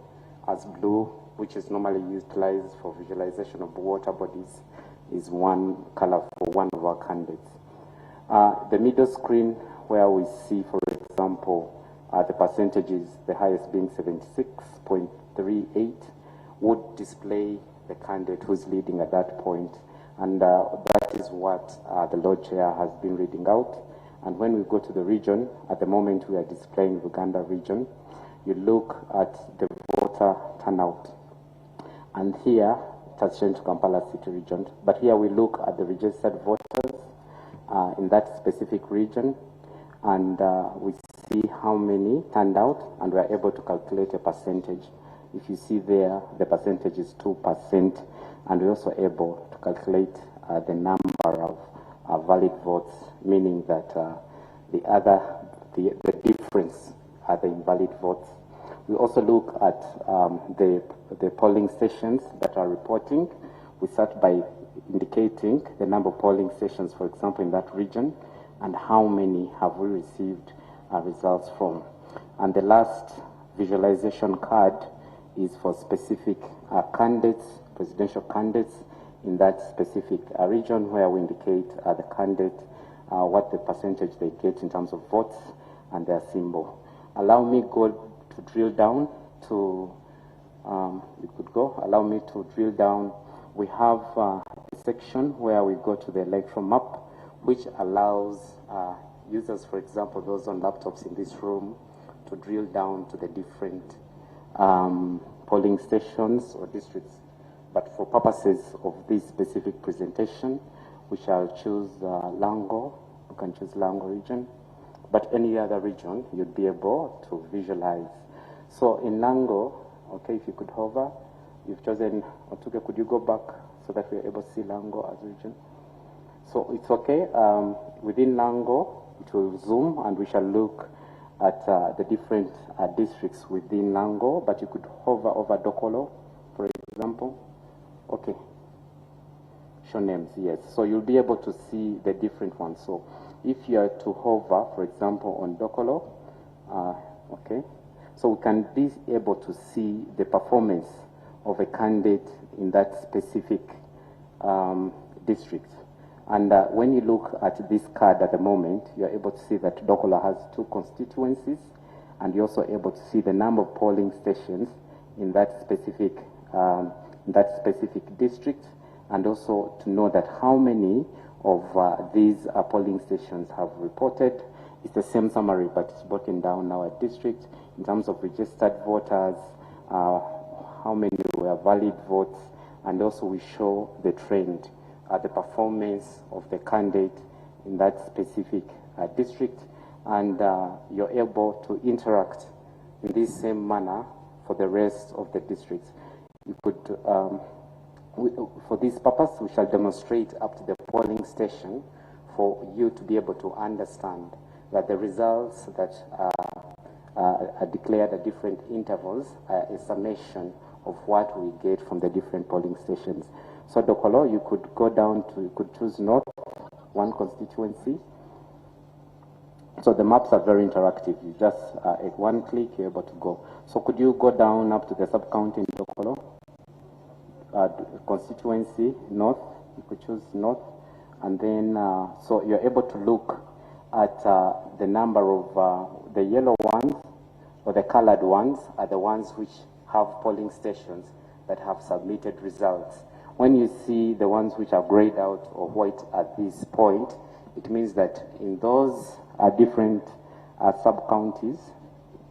as blue, which is normally utilized for visualization of water bodies, is one color for one of our candidates. The middle screen, where we see, for example, the percentages, the highest being 76.38, would display the candidate who's leading at that point. And that is what the Lord Chair has been reading out. And when we go to the region, at the moment we are displaying Uganda region, you look at the voter turnout. And here, it has changed to Kampala City region, but here we look at the registered voters in that specific region, and we see how many turned out, and we are able to calculate a percentage. If you see there, the percentage is 2%, and we're also able to calculate the number of valid votes, meaning that the difference are the invalid votes. We also look at the polling stations that are reporting. We start by indicating the number of polling stations, for example, in that region, and how many have we received results from. And the last visualization card is for specific candidates, presidential candidates in that specific region, where we indicate the candidate, what the percentage they get in terms of votes and their symbol. Allow me to drill down to, you could go, allow me to drill down. We have a section where we go to the electoral map, which allows users, for example, those on laptops in this room, to drill down to the different polling stations or districts. But for purposes of this specific presentation, we shall choose Lango. You can choose Lango region, but any other region you'd be able to visualize. So in Lango, okay, if you could hover, you've chosen Otuge. Could you go back so that we're able to see Lango as a region? So it's okay. Within Lango, it will zoom, and we shall look at the different districts within Lango, but you could hover over Dokolo, for example. Okay. Show names, yes. So you'll be able to see the different ones. So if you are to hover, for example, on Dokolo, okay, so we can be able to see the performance of a candidate in that specific district. And when you look at this card at the moment, you're able to see that Dokolo has 2 constituencies, and you're also able to see the number of polling stations in that specific district, and also to know that how many of these polling stations have reported. It's the same summary, but it's broken down now at district in terms of registered voters, how many were valid votes, and also we show the trend, the performance of the candidate in that specific district, and you're able to interact in this same manner for the rest of the districts. You could, for this purpose, we shall demonstrate up to the polling station for you to be able to understand that the results that are declared at different intervals are a summation of what we get from the different polling stations. So Dokolo, you could go down to, you could choose North, 1 constituency. So the maps are very interactive. You just, at 1 click, you're able to go. So could you go down up to the sub-county in Dokolo? Constituency, North, you could choose North. And then, so you're able to look at the number of the yellow ones or the colored ones are the ones which have polling stations that have submitted results. When you see the ones which are grayed out or white at this point, it means that in those different sub-counties,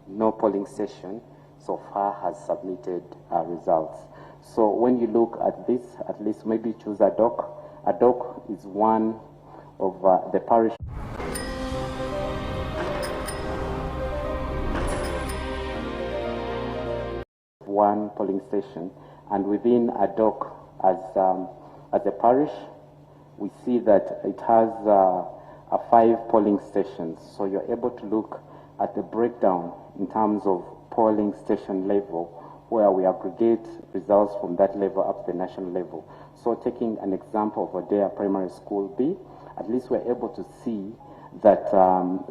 no polling station so far has submitted results. So when you look at this, at least maybe choose Adok. Adok is one of the parish. One polling station, and within Adok as a parish, we see that it has 5 polling stations. So you're able to look at the breakdown in terms of polling station level, where we aggregate results from that level up to the national level. So taking an example of Odea Primary School B, at least we're able to see that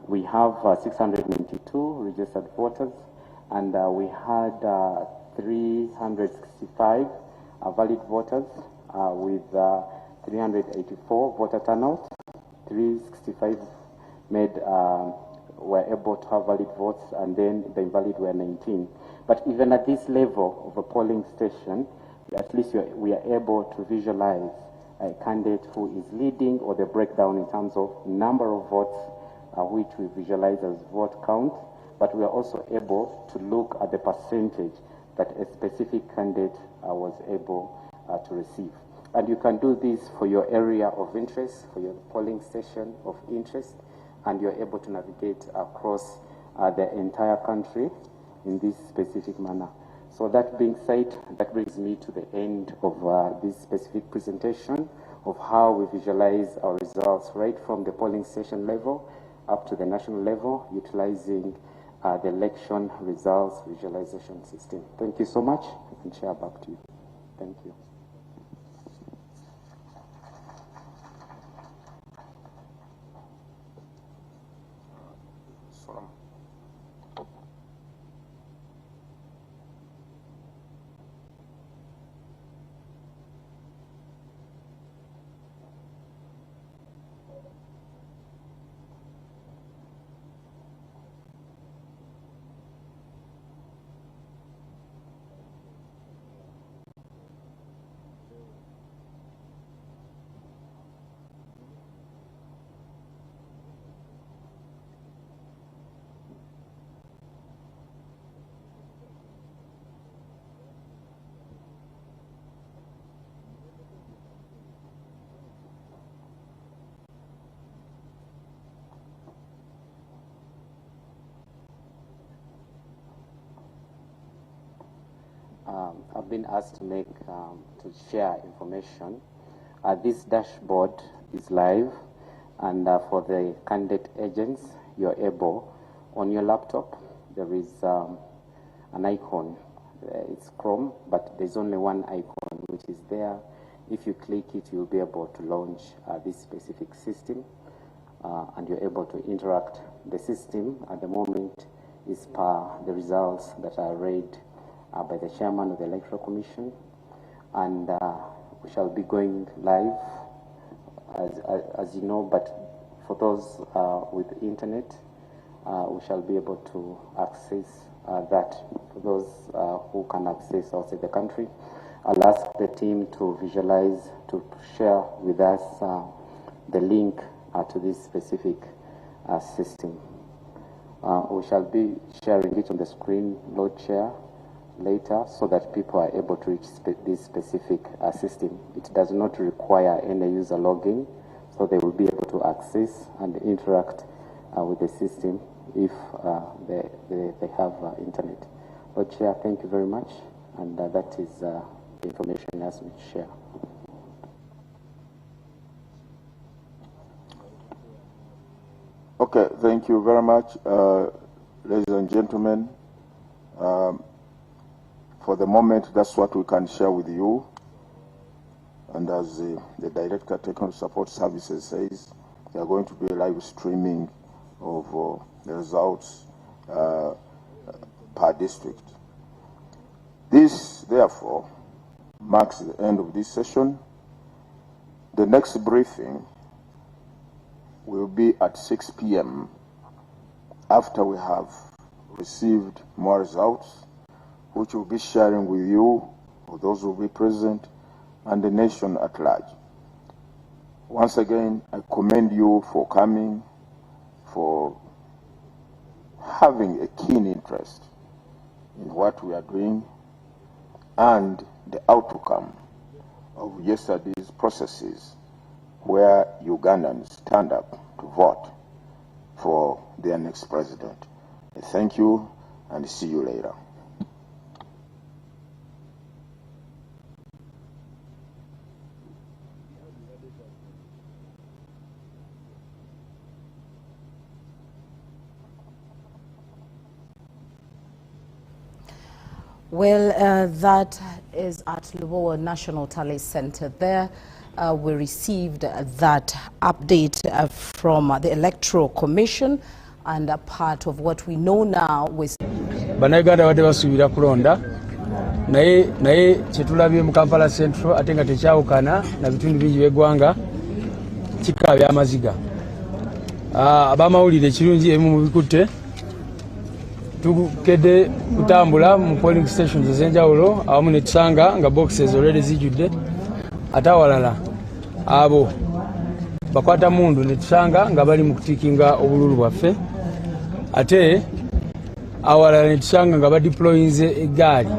we have 692 registered voters, and we had 365 valid voters with 384 voter turnout. 365 were able to have valid votes, and then the invalid were 19. But even at this level of a polling station, at least we are able to visualize a candidate who is leading, or the breakdown in terms of number of votes, which we visualize as vote count. But we are also able to look at the percentage that a specific candidate was able to receive. And you can do this for your area of interest, for your polling station of interest, and you're able to navigate across the entire country in this specific manner. So that being said, that brings me to the end of this specific presentation of how we visualize our results right from the polling station level up to the national level, utilizing the election results visualization system. Thank you so much. I can share back to you. Thank you. Solomon. I've been asked to share information. This dashboard is live, and for the candidate agents, you're able, on your laptop, there is an icon. It's Chrome, but there's only one icon, which is there. If you click it, you'll be able to launch this specific system, and you're able to interact. The system at the moment is per the results that are read by the chairman of the Electoral Commission, and we shall be going live, as you know, but for those with internet, we shall be able to access that. For those who can access outside the country, I'll ask the team to visualize, to share with us the link to this specific system. We shall be sharing it on the screen, Lord Chair, later, so that people are able to reach this specific system. It does not require any user login, so they will be able to access and interact with the system if they have internet. Lord Chair, thank you very much, and that is the information as we share. Okay, thank you very much, ladies and gentlemen. For the moment, that's what we can share with you. And as the Director of Technical Support Services says, there are going to be a live streaming of the results per district. This, therefore, marks the end of this session. The next briefing will be at 6 p.m. after we have received more results, which we'll be sharing with you, or those who will be present, and the nation at large. Once again, I commend you for coming, for having a keen interest in what we are doing and the outcome of yesterday's processes, where Ugandans stand up to vote for their next president. I thank you and see you later. Well, that is at Lubowa National Tally Center. There we received that update from the Electoral Commission, and a part of what we know now was Banayuganda badde basuubira kulonda naye kyetulabye mu Kampala Central ate nga tekyawukana na bitundu bingi by'eggwanga kikaabya amaziga. Abamawulire ekirungi ebimu mubikutte tukedde kutambula mu polling stations ez'enjawulo awamu ne tusanga nga boxes already zijjudde, ate awalala abo bakwata mundu ne tusanga nga bali mu kutiikinga obululu bwaffe, ate awalala ne tusanga nga badeployinze eggaali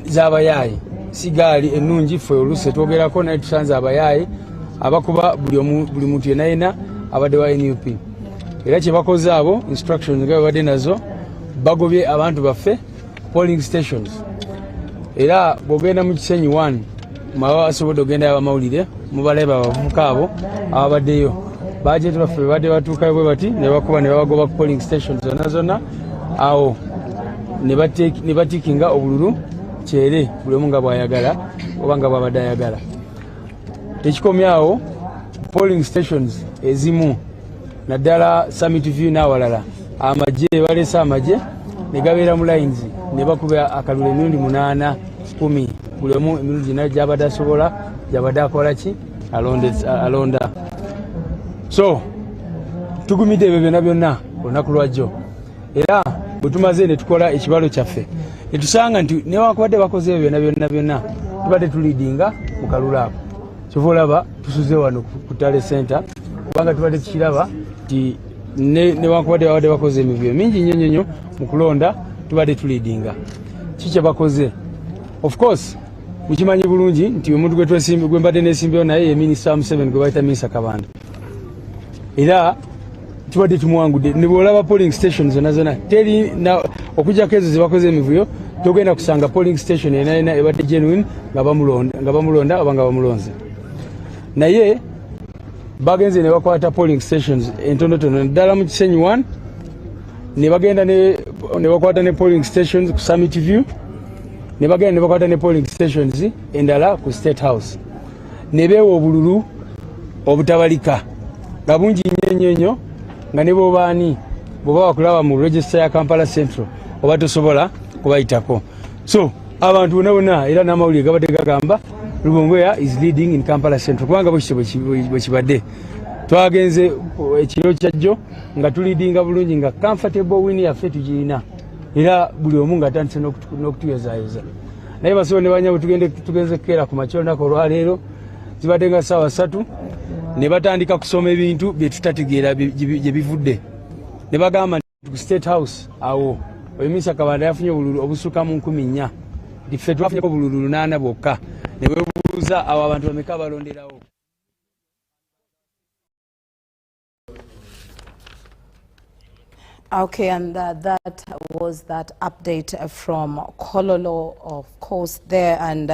z'abayaaye, si gaali ennungi ffe oluusi twogerako, naye tusanze abayaaye abakuba buli muntu yenna yenna abadde wa NUP. Era kye bakoze abo instructions nga babadde nazo, bagobye abantu baffe polling stations. Era bw'ogenda mu Kisenyi 1 mwaba basobodde ogendayo abamawulire mubaleba abavubuka abo ababaddeyo, bajeti baffe badde batuukayo bwe bati ne bakuba ne babagoba ku polling stations zonna zonna, awo ne batiikinga obululu kyere buli omu nga bw'ayagala oba nga bw'abadde ayagala. Tekikomyawo polling stations ezimu naddala Summit View n'awalala amagye balese amagye ne gabeera mu lines ne bakuba akalulu emirundi 8 10 buli omu emirundi gina gyabadde asobola gyabadde akola ki alonda. So tugumidde ebyo byonna byonna olunaku lwajjo era bwe tumaze ne tukola ekibalo kyaffe ne tusanga nti newankubadde bakoze ebyo byonna byonna tubadde tuliidinga mu kalulu ako. Kyova olaba tusuze wano ku Tale Center kubanga tubadde tukiraba nti newankubadde babadde bakoze emivuyo mingi nnyo mu kulonda tubadde tuliidinga. Kiki bakoze? Of course mukimanyi bulungi nti omuntu gwe mbadde neesimbyewo naye ye Minisita Museveni gwe bayita Minisita Kabanda. Era tubadde tumuwangudde ne bw'olaba polling stations zonna teri okujjako ezo zebakoze emivuyo togenda kusanga polling station ena ebadde genuine nga bamulonda oba nga bamulonze. Naye bagenze ne bakwata polling stations entonotono ddala mu Kisenyi 1 ne bagenda ne bakwata ne polling stations ku Summit View ne bagenda ne bakwata ne polling stations endala ku State House ne beewa obululu obutabalika nga bungi nnyo nga ne bobaani bw'oba wakulaba mu register ya Kampala Central oba tosobola kubayitako. So abantu bonna era n'amawulire gabadde gagamba Rubongoya is leading in Kampala Central kubanga bwe kibadde twagenze ekiro kyajjo nga tuliidinga bulungi nga comfortable win yaffe tugirina era buli omu nga atandise n'okutuyozaayoza. Naye basobola ne banyabo tugenze kukeera ku makya olunaku olwaleero zibadde nga ssaawa 3 ne batandika kusoma ebintu bye tutategeera gye bivudde ne bagamba nti ku State House awo Minisita Kabanda yafunye obululu obusukka mu 14 nti ffe twafunyeko obululu 8 bwokka ne webuuza awo abantu bameka balonderawo. Okay, and that was that update from Kololo, of course, there. And,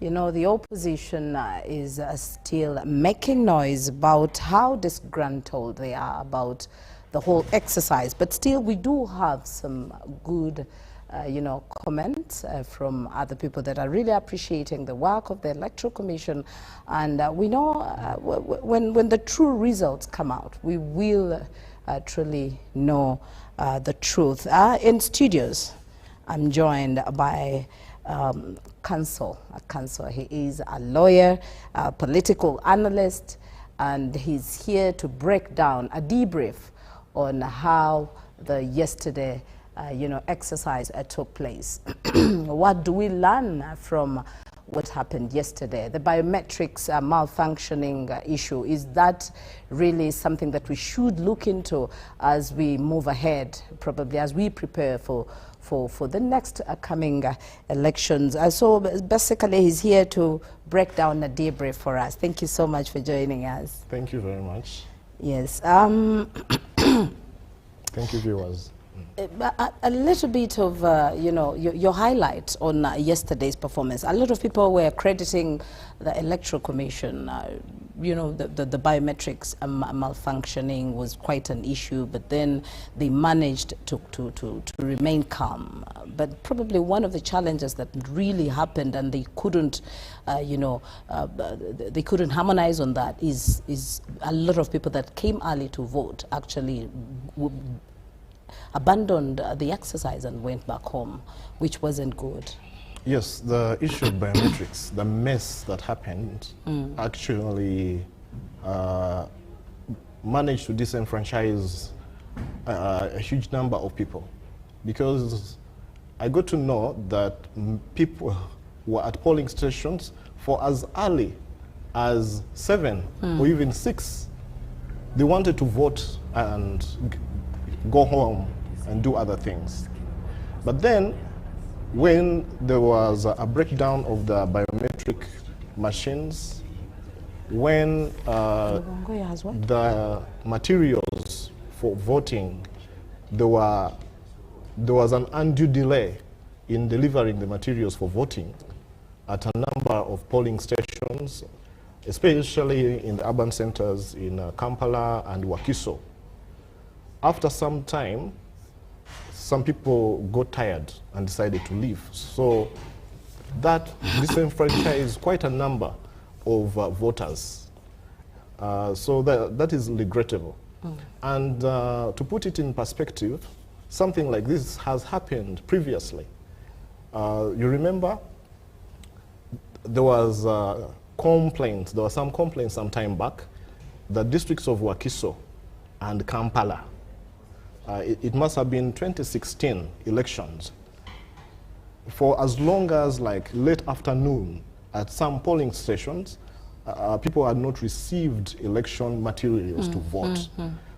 you know, the opposition is still making noise about how disgruntled they are about the whole exercise. But still, we do have some good, you know, comments from other people that are really appreciating the work of the Electoral Commission. And we know when the true results come out, we will truly know the truth. In studios, I'm joined by Counsel. He is a lawyer, a political analyst, and he's here to break down a debrief on how the yesterday you know, exercise took place. What do we learn from what happened yesterday? The biometrics malfunctioning issue, is that really something that we should look into as we move ahead, probably as we prepare for the next coming elections? So basically he's here to break down a debrief for us. Thank you so much for joining us. Thank you very much. Yes. Thank you, viewers. A little bit of, you know, your highlights on yesterday's performance. A lot of people were crediting the Electoral Commission. You know, the biometrics malfunctioning was quite an issue, but then they managed to remain calm. But probably one of the challenges that really happened, and they couldn't, you know, they couldn't harmonize on that, is a lot of people that came early to vote actually abandoned the exercise and went back home, which wasn't good. Yes, the issue of biometrics, the mess that happened, actually managed to disenfranchise a huge number of people, because I got to know that people were at polling stations for as early as 7 or even 6. They wanted to vote and go home and do other things. But then, when there was a breakdown of the biometric machines, when the materials for voting, there was an undue delay in delivering the materials for voting at a number of polling stations, especially in the urban centers in Kampala and Wakiso. After some time, some people got tired and decided to leave. So that disenfranchised quite a number of voters. So that is regrettable. And to put it in perspective, something like this has happened previously. You remember there was complaints, there were some complaints some time back, the districts of Wakiso and Kampala. It must have been 2016 elections. For as long as like late afternoon at some polling stations, people had not received election materials to vote.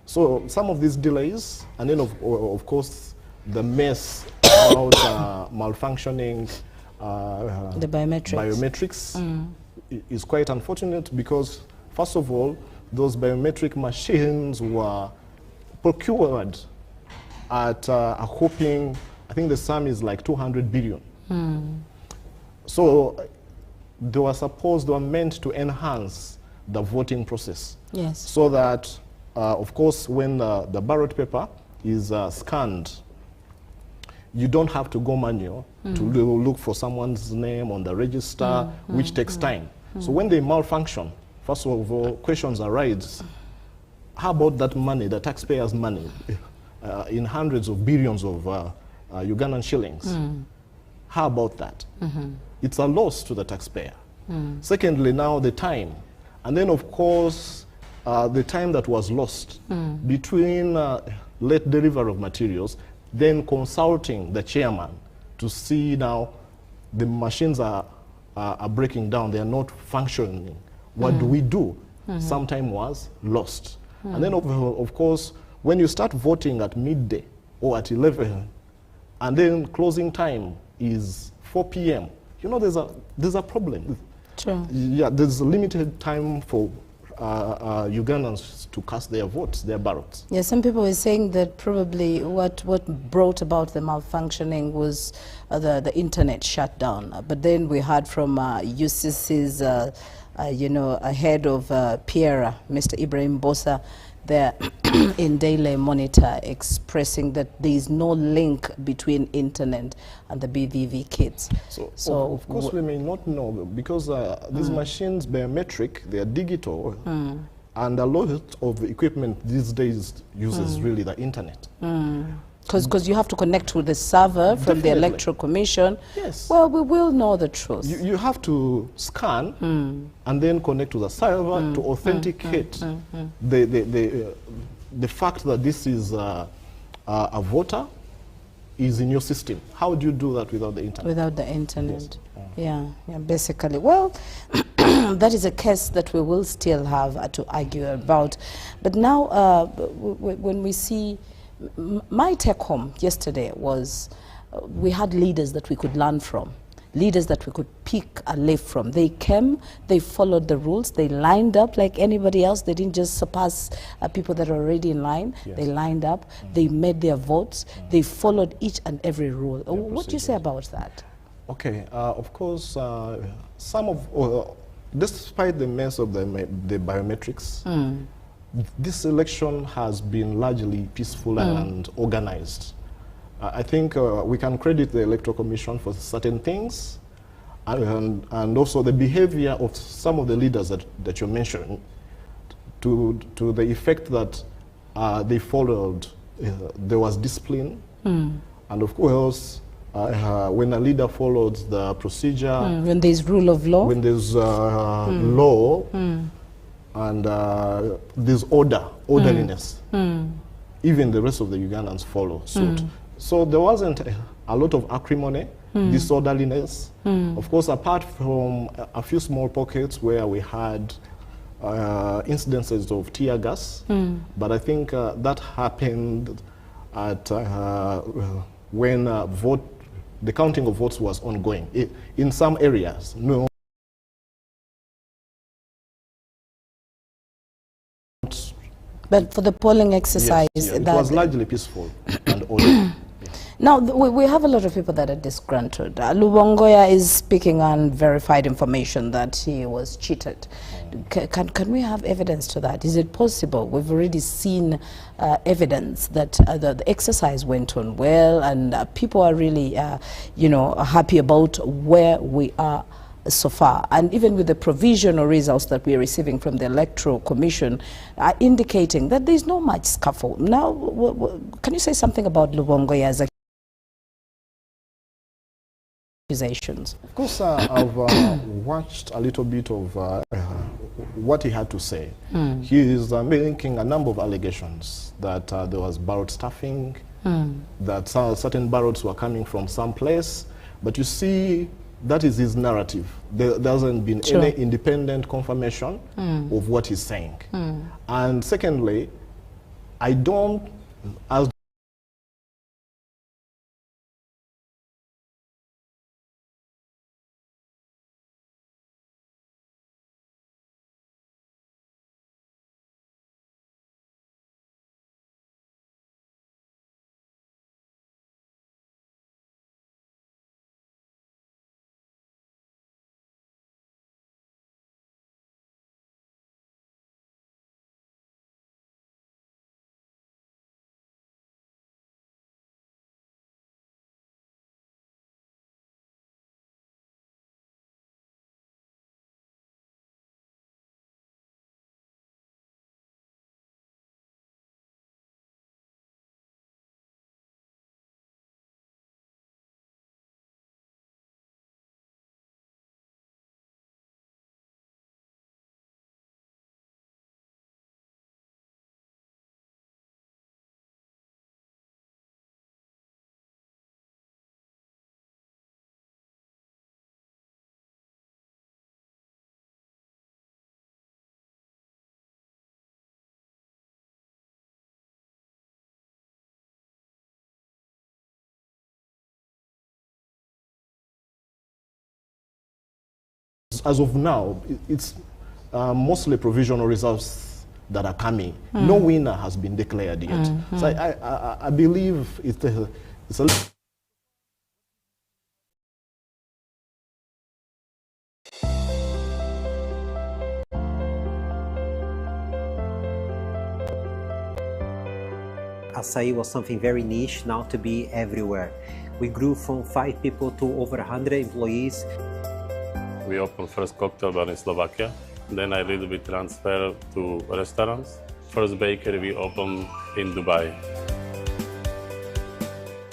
So some of these delays, and then of course the mess about malfunctioning the biometrics, is quite unfortunate because, first of all, those biometric machines were procured at a whopping, I think the sum is like 200 billion. So they were meant to enhance the voting process. Yes. So that, of course, when the ballot paper is scanned, you don't have to go manual to look for someone's name on the register, which takes time. So when they malfunction, first of all, questions arise. How about that money, the taxpayers' money, in hundreds of billions of Ugandan shillings? How about that? It's a loss to the taxpayer. Secondly, now the time. And then, of course, the time that was lost between late delivery of materials, then consulting the chairman to see now the machines are breaking down, they are not functioning. What do we do? Some time was lost. And then, of course, when you start voting at midday or at 11, and then closing time is 4 p.m., you know, there's a problem. True. Yeah, there's a limited time for Ugandans to cast their votes, their ballots. Yeah, some people were saying that probably what brought about the malfunctioning was the internet shutdown. But then we heard from UCC's, head of PIERA, Mr. Ibrahim Bosa, there in Daily Monitor, expressing that there is no link between internet and the BVV kits. So of course we may not know, because these machines, biometric, they are digital, and a lot of equipment these days uses really the internet. Because you have to connect with the server from the Electoral Commission. Yes. Well, we will know the truth. You have to scan and then connect to the server to authenticate the fact that this is a voter is in your system. How do you do that without the internet? Without the internet. Yes. Yeah, basically. Well, that is a case that we will still have to argue about. But now, when we see, my take home yesterday was we had leaders that we could learn from, leaders that we could pick a leaf from. They came, they followed the rules, they lined up like anybody else. They didn't just surpass people that are already in line. Yes. They lined up, they made their votes, they followed each and every rule. What do you say about that? Okay, of course, despite the mess of the biometrics, this election has been largely peaceful and organized. I think we can credit the Electoral Commission for certain things, and also the behavior of some of the leaders that you mentioned, to the effect that they followed, there was discipline, and of course, when a leader follows the procedure, when there's rule of law, when there's law, and there's orderliness, even the rest of the Ugandans follow suit. So there wasn't a lot of acrimony, disorderliness. Of course, apart from a few small pockets where we had incidences of tear gas, but I think that happened at when the counting of votes was ongoing. In some areas, no. But for the polling exercise, yes, it was largely peaceful and orderly. Now, we have a lot of people that are disgruntled. Lubongoya is speaking on verified information that he was cheated. Can we have evidence to that? Is it possible? We've already seen evidence that the exercise went on well, and people are really, happy about where we are so far, and even with the provisional results that we are receiving from the Electoral Commission are indicating that there's not much scuffle. Now, can you say something about Lubongoya's accusations? Of course, I've watched a little bit of what he had to say. He is making a number of allegations that there was ballot stuffing, that certain ballots were coming from some place, but you see, that is his narrative. There hasn't been any independent confirmation of what he's saying. And secondly, I don't, as of now, it's mostly provisional results that are coming. No winner has been declared yet. So I believe it's a Açaí was something very niche, now to be everywhere. We grew from 5 people to over 100 employees. We opened first cocktail bar in Slovakia, then I little bit transferred to restaurants. First bakery we opened in Dubai.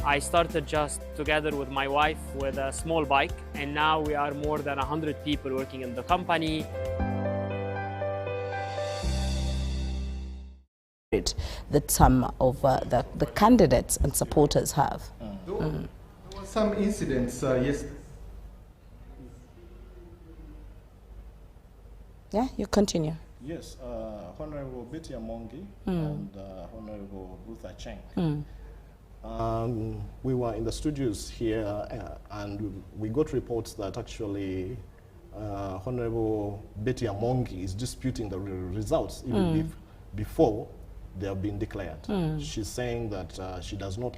I started just together with my wife with a small bike, and now we are more than 100 people working in the company. That some of the candidates and supporters have. There were some incidents, yes. Yeah, you continue. Yes, Honorable Betty Amongi and Honorable Ruth Acheng. We were in the studios here and we got reports that actually Honorable Betty Amongi is disputing the results even before they have been declared. She's saying that she does not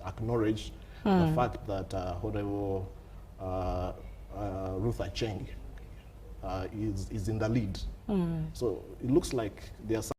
acknowledge the fact that Honorable Ruth Acheng is in the lead. So it looks like there are some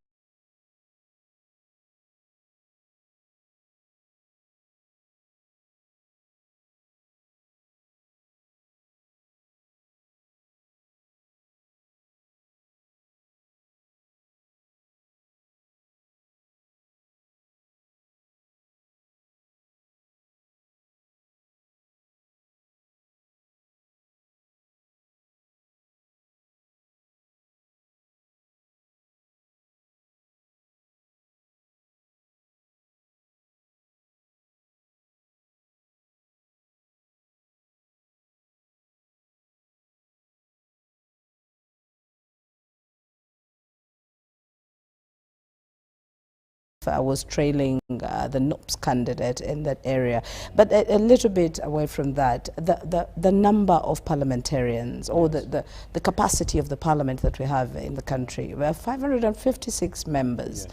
I was trailing the NOPS candidate in that area. But a little bit away from that, the number of parliamentarians or the capacity of the parliament that we have in the country. We have 556 members.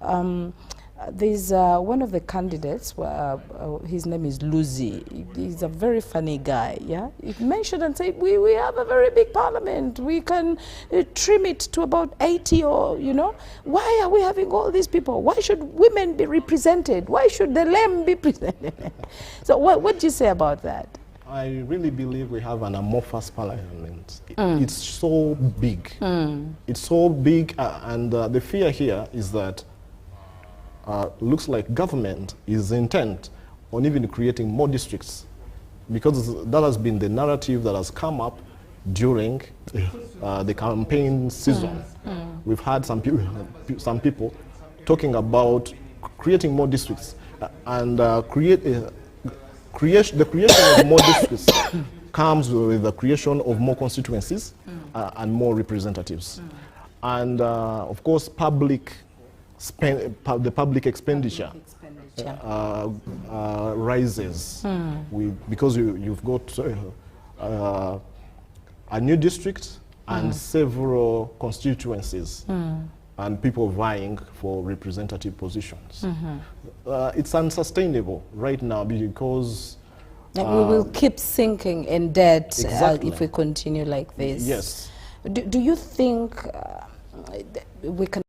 Yes. There's one of the candidates, his name is Luzi. He's a very funny guy, yeah? He mentioned and said, we have a very big parliament. We can trim it to about 80 or, you know. Why are we having all these people? Why should women be represented? Why should the lame be presented? So what do you say about that? I really believe we have an amorphous parliament. It's so big. It's so big, and the fear here is that looks like government is intent on even creating more districts, because that has been the narrative that has come up during the campaign season. We've had some people talking about creating more districts, and the creation of more districts comes with the creation of more constituencies and more representatives. And of course, the public expenditure rises because you've got a new district and several constituencies and people vying for representative positions. It's unsustainable right now because we will keep sinking in debt exactly. if we continue like this. Yes. Do you think we can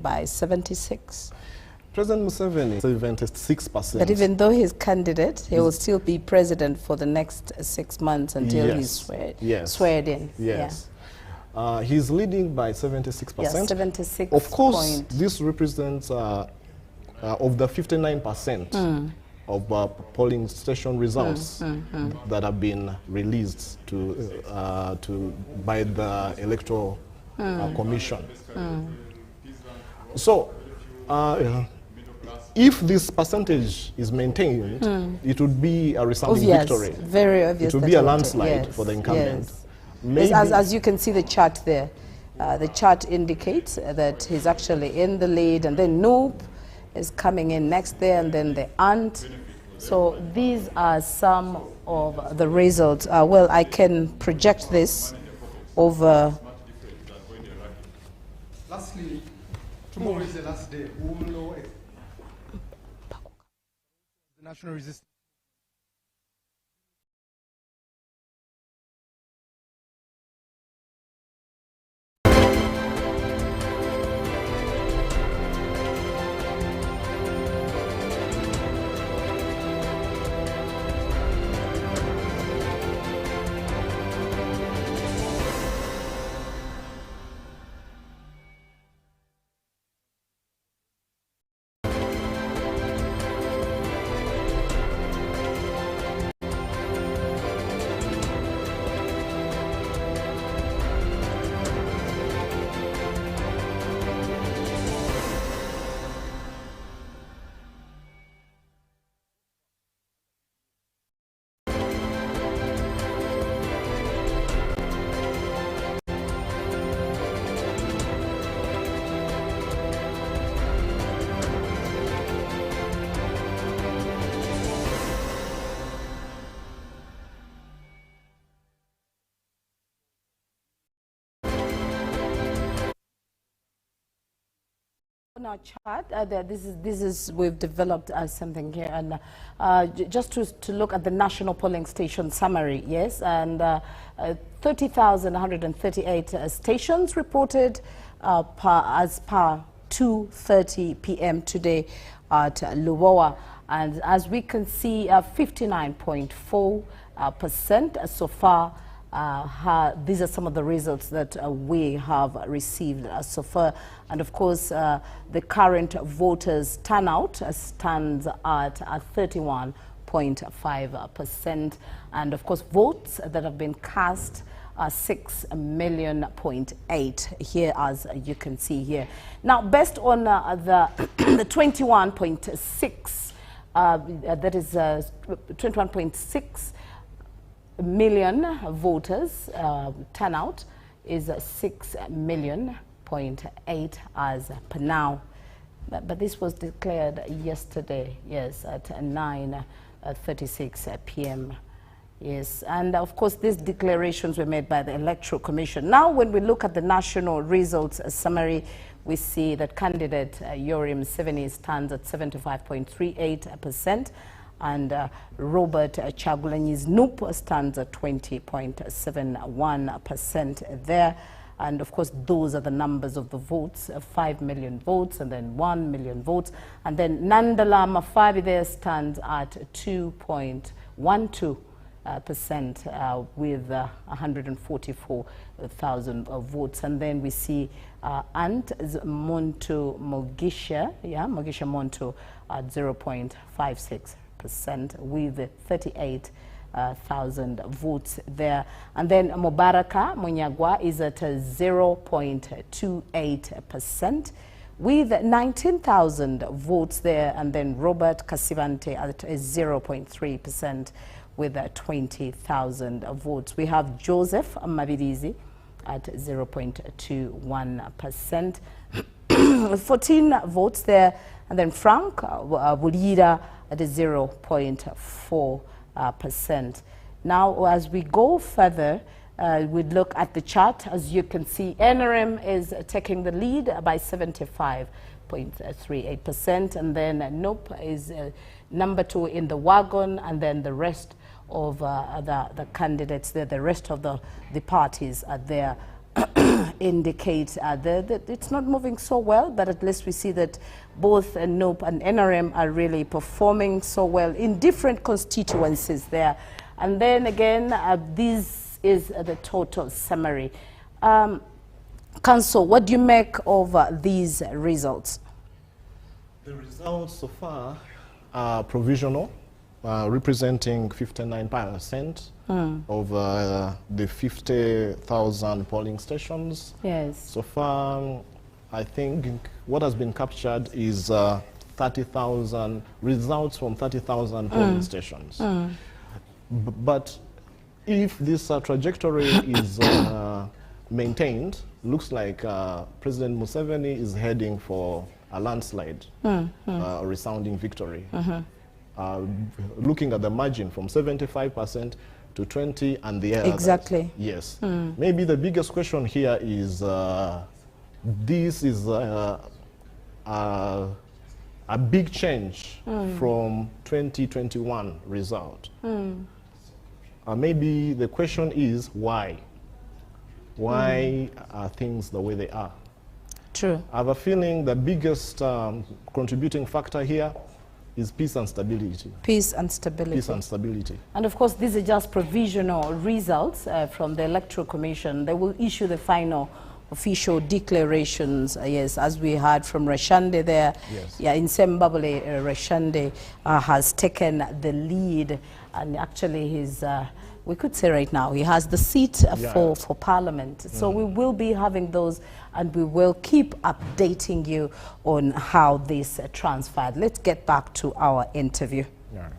by 76? President Museveni, 76%. But even though he's candidate, he will still be president for the next 6 months until he's sweared in. Yes. Yeah. He's leading by 76%. Yes, 76. Of course, this represents of the 59% of polling station results that have been released by the Electoral Commission. So, if this percentage is maintained, it would be a resounding victory. Very obvious. It would be a landslide for the incumbent. Yes. As you can see the chart there, the chart indicates that he's actually in the lead, and then Noop is coming in next there, and then the Ant. So these are some of the results. Well, I can project this over. Lastly, tomorrow is the last day. We will know the national resistance. On our chart, this is we've developed something here, and just to look at the national polling station summary, yes, and 30,138 stations reported as per 2:30 p.m. today at Luwowa, and as we can see, 59.4% so far. These are some of the results that we have received so far. And of course, the current voters turnout stands at 31.5%. And of course, votes that have been cast are 6.8 million here, as you can see here. Now, based on the 21.6, that is 21.6 million voters, turnout is 6.8 million as per now. But this was declared yesterday, yes, at 9:36 p.m. Yes, and of course these declarations were made by the Electoral Commission. Now when we look at the national results summary, we see that candidate Yoweri Museveni stands at 75.38%, and Robert Chagulanyi's NUP stands at 20.71% there. And of course, those are the numbers of the votes, 5 million votes and then 1 million votes. And then Nandala Mafabi there stands at 2.12%. With 144,000 votes. And then we see Ant Monto Mogisha, Mogisha Monto at 0.56% with 38,000 votes there. And then Mubaraka Munyagwa is at 0.28% with 19,000 votes there. And then Robert Kasivante at 0.3%. with 20,000 votes. We have Joseph Mabirizi at 0.21%, 14 votes there, and then Frank Bulira at 0.4%. Now, as we go further, we look at the chart. As you can see, NRM is taking the lead by 75.38%, and then NOP is number 2 in the wagon, and then the rest of the candidates there, the rest of the parties are there indicate that it's not moving so well, but at least we see that both NOP and NRM are really performing so well in different constituencies there. And then again, this is the total summary. Council, what do you make of these results? The results so far are provisional, representing 59% of the 50,000 polling stations. Yes. So far, I think what has been captured is 30,000 results from 30,000 polling stations. But if this trajectory is maintained, looks like President Museveni is heading for a landslide, a resounding victory. Looking at the margin from 75% to 20% and the others. Exactly. Yes. Maybe the biggest question here is this is a big change from 2021 result. Maybe the question is why? Why are things the way they are? True. I have a feeling the biggest contributing factor here is peace and stability. Peace and stability. Peace and stability. And of course, these are just provisional results from the Electoral Commission. They will issue the final official declarations, yes, as we heard from Rashande there. Yes. Yeah, in Zimbabwe, Rashande has taken the lead, and actually he's, we could say right now, he has the seat for Parliament. So we will be having those, and we will keep updating you on how this transpired. Let's get back to our interview. Yeah.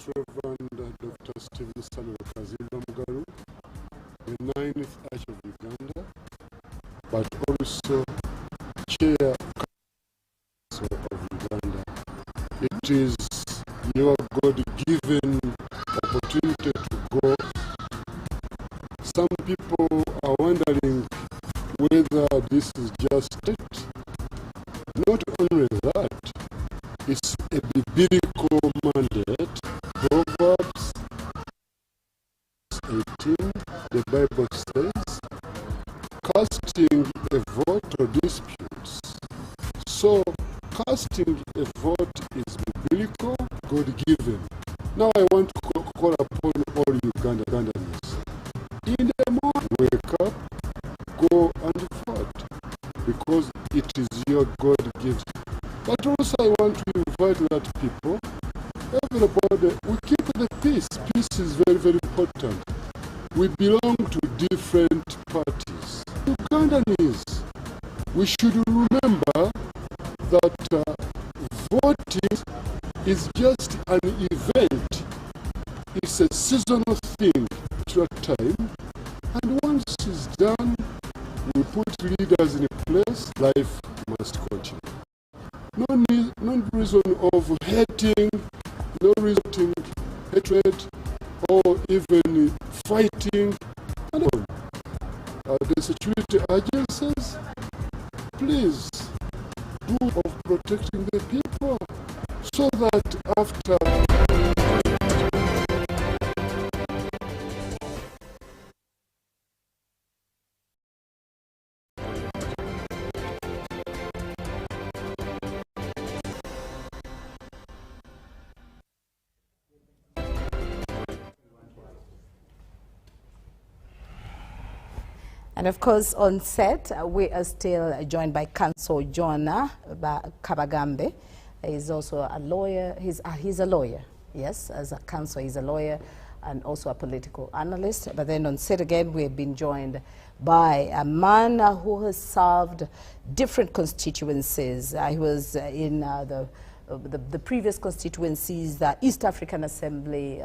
Reverend Dr. Stephen Samuel Kazimba Mugalu, the 9th Arch of Uganda, but also Chair of Uganda. It is your God-given opportunity to go. Some people are wondering whether this is just it. Not only that, it's a biblical mandate. Proverbs 18, the Bible says, casting a vote or disputes. So, casting a vote is biblical, God-given. Now I want to call upon all Ugandans. In the morning, wake up, go and vote, because it is your God gift. But also I want to invite that people, everybody, we keep the peace. Peace is very, very important. We belong to different parties. Ugandans, we should remember that voting is just an event. It's a seasonal thing to a time. And once it's done, we put leaders in place, life must continue. No reason of hating, no reason of hatred, or even fighting. The security agencies, please do of protecting the people, so that after And of course, on set, we are still joined by Counsel Joanna Kabagambe. He's also a lawyer. He's a lawyer, yes, as a counsel, he's a lawyer and also a political analyst. But then on set again, we've been joined by a man who has served different constituencies. He was in the previous constituencies, the East African Assembly.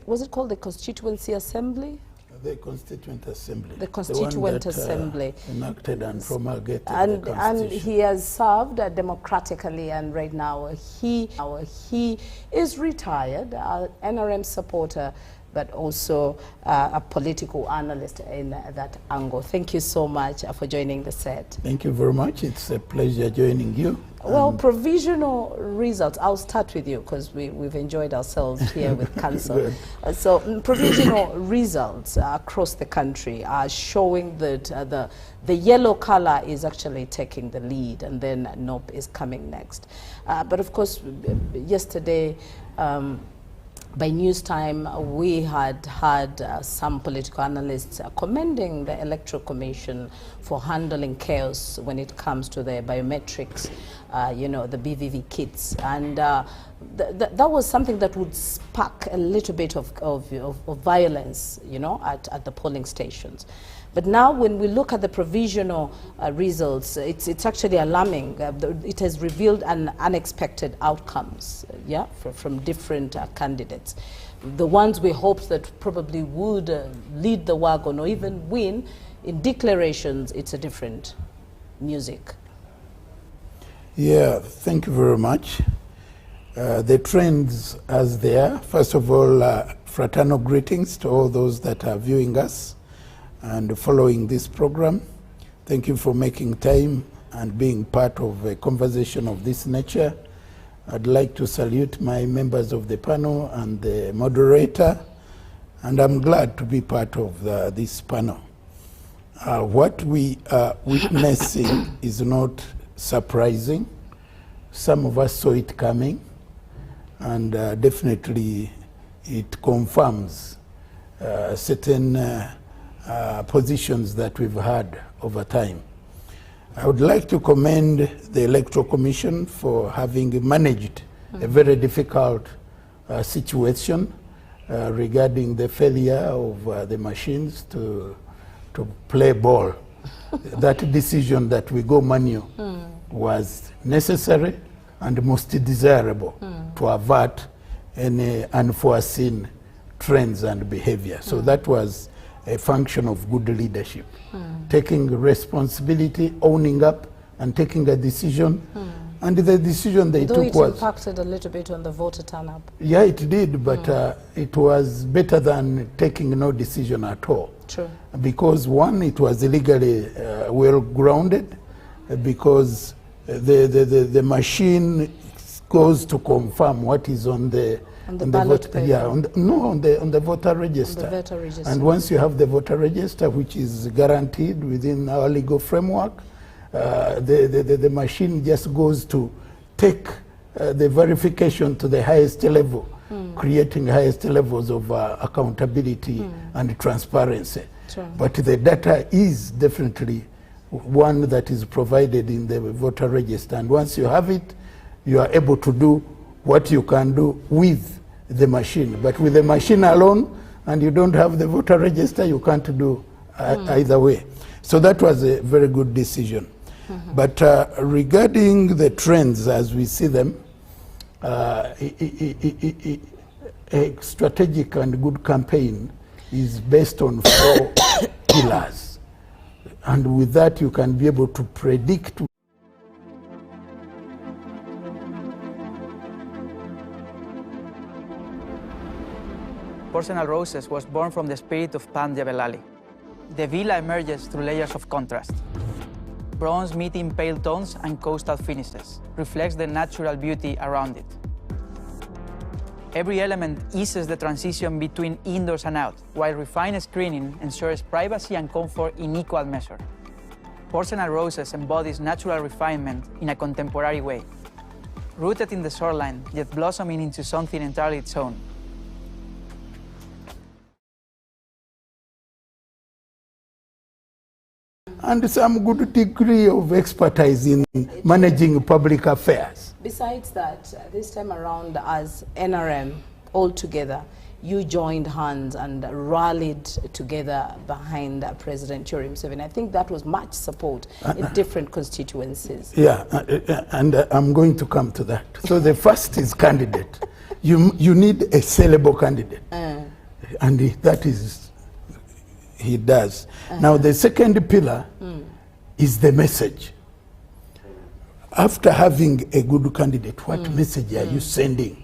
Was it called the Constituency Assembly? The Constituent Assembly. The Constituent Assembly. Enacted and promulgated and, the Constitution. And he has served democratically, and right now he is retired, NRM supporter, but also a political analyst in that angle. Thank you so much for joining the set. Thank you very much. It's a pleasure joining you. Well, provisional results. I'll start with you because we've enjoyed ourselves here with Council. So provisional results across the country are showing that the yellow color is actually taking the lead, and then NOP is coming next. But of course, yesterday, by news time, we had some political analysts commending the Electoral Commission for handling chaos when it comes to the biometrics, the BVV kits. And that was something that would spark a little bit of violence, at the polling stations. But now when we look at the provisional results, it's actually alarming. It has revealed unexpected outcomes, from different candidates. The ones we hoped that probably would lead the wagon or even win, in declarations, it's a different music. Yeah, thank you very much. The trends as they are, first of all, fraternal greetings to all those that are viewing us and following this program. Thank you for making time and being part of a conversation of this nature. I'd like to salute my members of the panel and the moderator, and I'm glad to be part of this panel. What we are witnessing is not surprising. Some of us saw it coming, and definitely it confirms certain positions that we've had over time. I would like to commend the Electoral Commission for having managed a very difficult situation regarding the failure of the machines to play ball. That decision that we go manual was necessary and most desirable to avert any unforeseen trends and behavior. So that was a function of good leadership. Taking responsibility, owning up, and taking a decision. And the decision they Though took it was... impacted a little bit on the voter turnout. Yeah, it did, but it was better than taking no decision at all. True. Because one, it was legally well grounded, because the machine goes to confirm what is on the ballot vote, paper. yeah, on the voter register. On the voter register. And once you have the voter register, which is guaranteed within our legal framework, the machine just goes to take the verification to the highest level, creating highest levels of accountability and transparency. Sure. But the data is definitely one that is provided in the voter register. And once you have it, you are able to do what you can do with the machine. But with the machine alone, and you don't have the voter register, you can't do either way. So that was a very good decision. But regarding the trends as we see them, a strategic and good campaign is based on 4 pillars. And with that, you can be able to predict. Porcelain Roses was born from the spirit of Pandya Belali. The villa emerges through layers of contrast. Bronze meeting pale tones and coastal finishes reflects the natural beauty around it. Every element eases the transition between indoors and out, while refined screening ensures privacy and comfort in equal measure. Porcelain Roses embodies natural refinement in a contemporary way, rooted in the shoreline, yet blossoming into something entirely its own. And some good degree of expertise in managing public affairs. Besides that, this time around as NRM all together, you joined hands and rallied together behind President Yoweri Museveni. I think that was much support in different constituencies. Yeah, and I'm going to come to that. So the first is candidate. You need a sellable candidate. And that is... he does. Now the second pillar is the message. After having a good candidate, what message are you sending?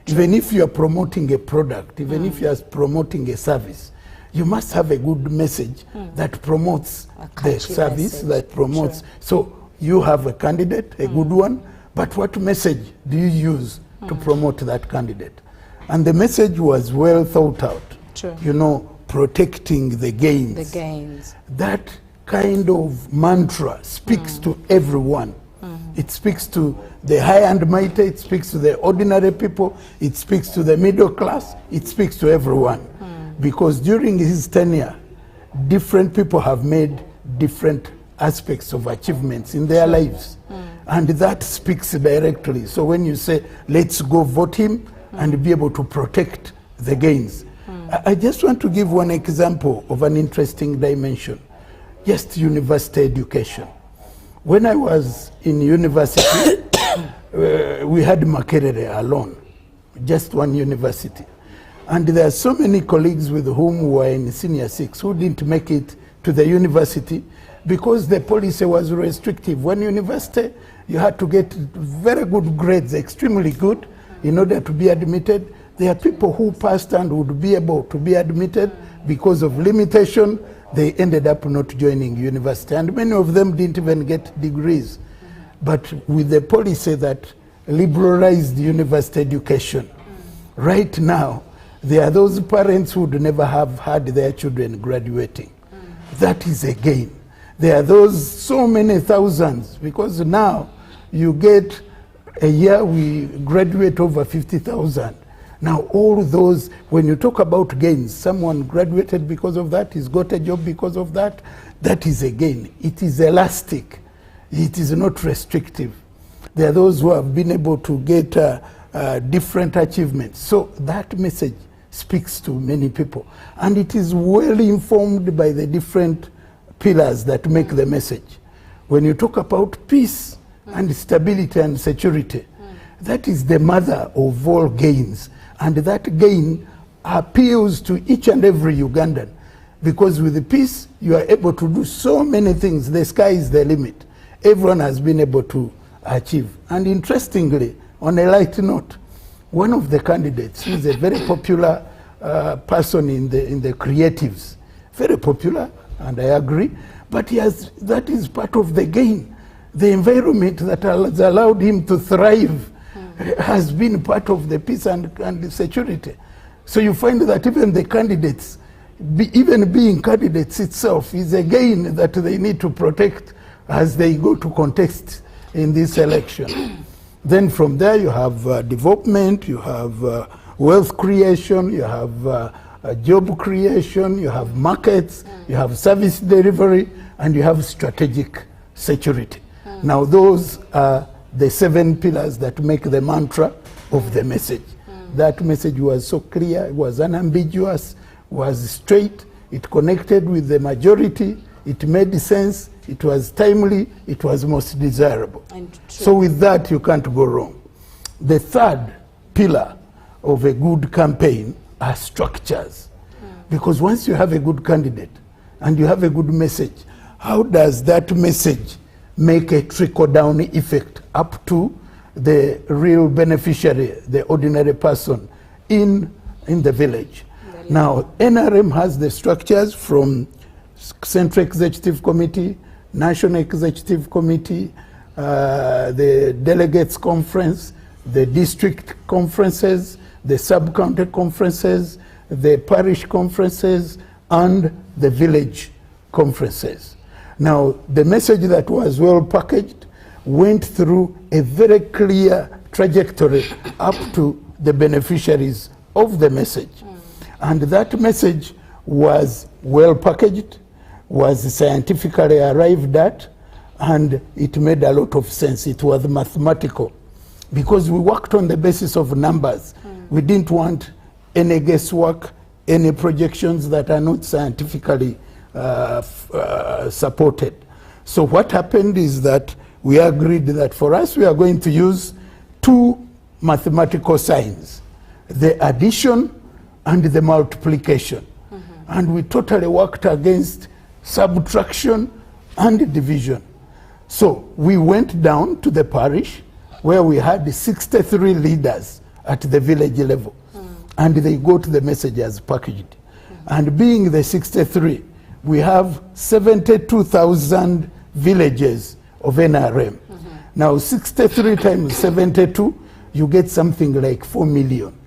Even if you are promoting a product, even if you are promoting a service, you must have a good message that promotes the service, that promotes. Sure. So you have a candidate, a good one, but what message do you use to promote that candidate? And the message was well thought out. True. You know, protecting the gains. The gains. That kind of mantra speaks to everyone. It speaks to the high and mighty, it speaks to the ordinary people, it speaks to the middle class, it speaks to everyone. Because during his tenure, different people have made different aspects of achievements in their lives. And that speaks directly. So when you say, let's go vote him and be able to protect the gains. I just want to give one example of an interesting dimension. Just university education. When I was in university, we had Makerere alone, just one university. And there are so many colleagues with whom were in senior 6 who didn't make it to the university because the policy was restrictive. When university, you had to get very good grades, extremely good, in order to be admitted. There are people who passed and would be able to be admitted because of limitation. They ended up not joining university, and many of them didn't even get degrees. But with the policy that liberalized university education, right now, there are those parents who would never have had their children graduating. That is a gain. There are those so many thousands, because now you get a year we graduate over 50,000. Now all those, when you talk about gains, someone graduated because of that, he's got a job because of that, that is a gain. It is elastic. It is not restrictive. There are those who have been able to get different achievements. So that message speaks to many people. And it is well informed by the different pillars that make the message. When you talk about peace and stability and security, that is the mother of all gains. And that gain appeals to each and every Ugandan, because with the peace, you are able to do so many things. The sky is the limit. Everyone has been able to achieve. And interestingly, on a light note, one of the candidates, who is a very popular person in the creatives, very popular, and I agree, but that is part of the gain. The environment that has allowed him to thrive has been part of the peace and the security. So you find that even the candidates, even being candidates itself, is a gain that they need to protect as they go to contest in this election. Then from there you have development, you have wealth creation, you have job creation, you have markets, you have service delivery, and you have strategic security. Now those are the 7 pillars that make the mantra of the message. That message was so clear, it was unambiguous, was straight, it connected with the majority, it made sense, it was timely, it was most desirable. So with that, you can't go wrong. The third pillar of a good campaign are structures. Because once you have a good candidate and you have a good message, how does that message make a trickle-down effect up to the real beneficiary, the ordinary person in the village? Now, NRM has the structures from Central Executive Committee, National Executive Committee, the Delegates Conference, the district conferences, the sub-county conferences, the parish conferences, and the village conferences. Now, the message that was well packaged went through a very clear trajectory up to the beneficiaries of the message. And that message was well packaged, was scientifically arrived at, and it made a lot of sense. It was mathematical, because we worked on the basis of numbers. We didn't want any guesswork, any projections that are not scientifically supported. So what happened is that we agreed that for us, we are going to use 2 mathematical signs, the addition and the multiplication. And we totally worked against subtraction and division. So we went down to the parish where we had 63 leaders at the village level, and they got the message as packaged. And being the 63, we have 72,000 villages of NRM. Now 63 times 72, you get something like 4 million.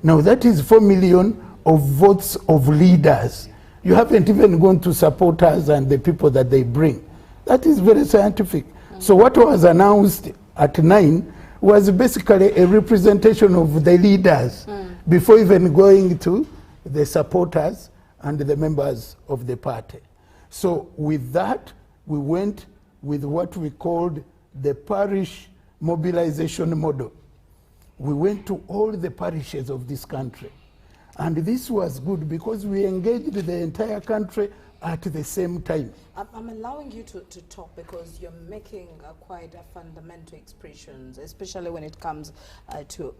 Now that is 4 million of votes of leaders. You haven't even gone to supporters and the people that they bring. That is very scientific. So what was announced at 9 was basically a representation of the leaders before even going to the supporters and the members of the party. So with that, we went with what we called the parish mobilization model. We went to all the parishes of this country. And this was good because we engaged the entire country at the same time. I'm allowing you to talk because you're making quite a fundamental expressions, especially when it comes to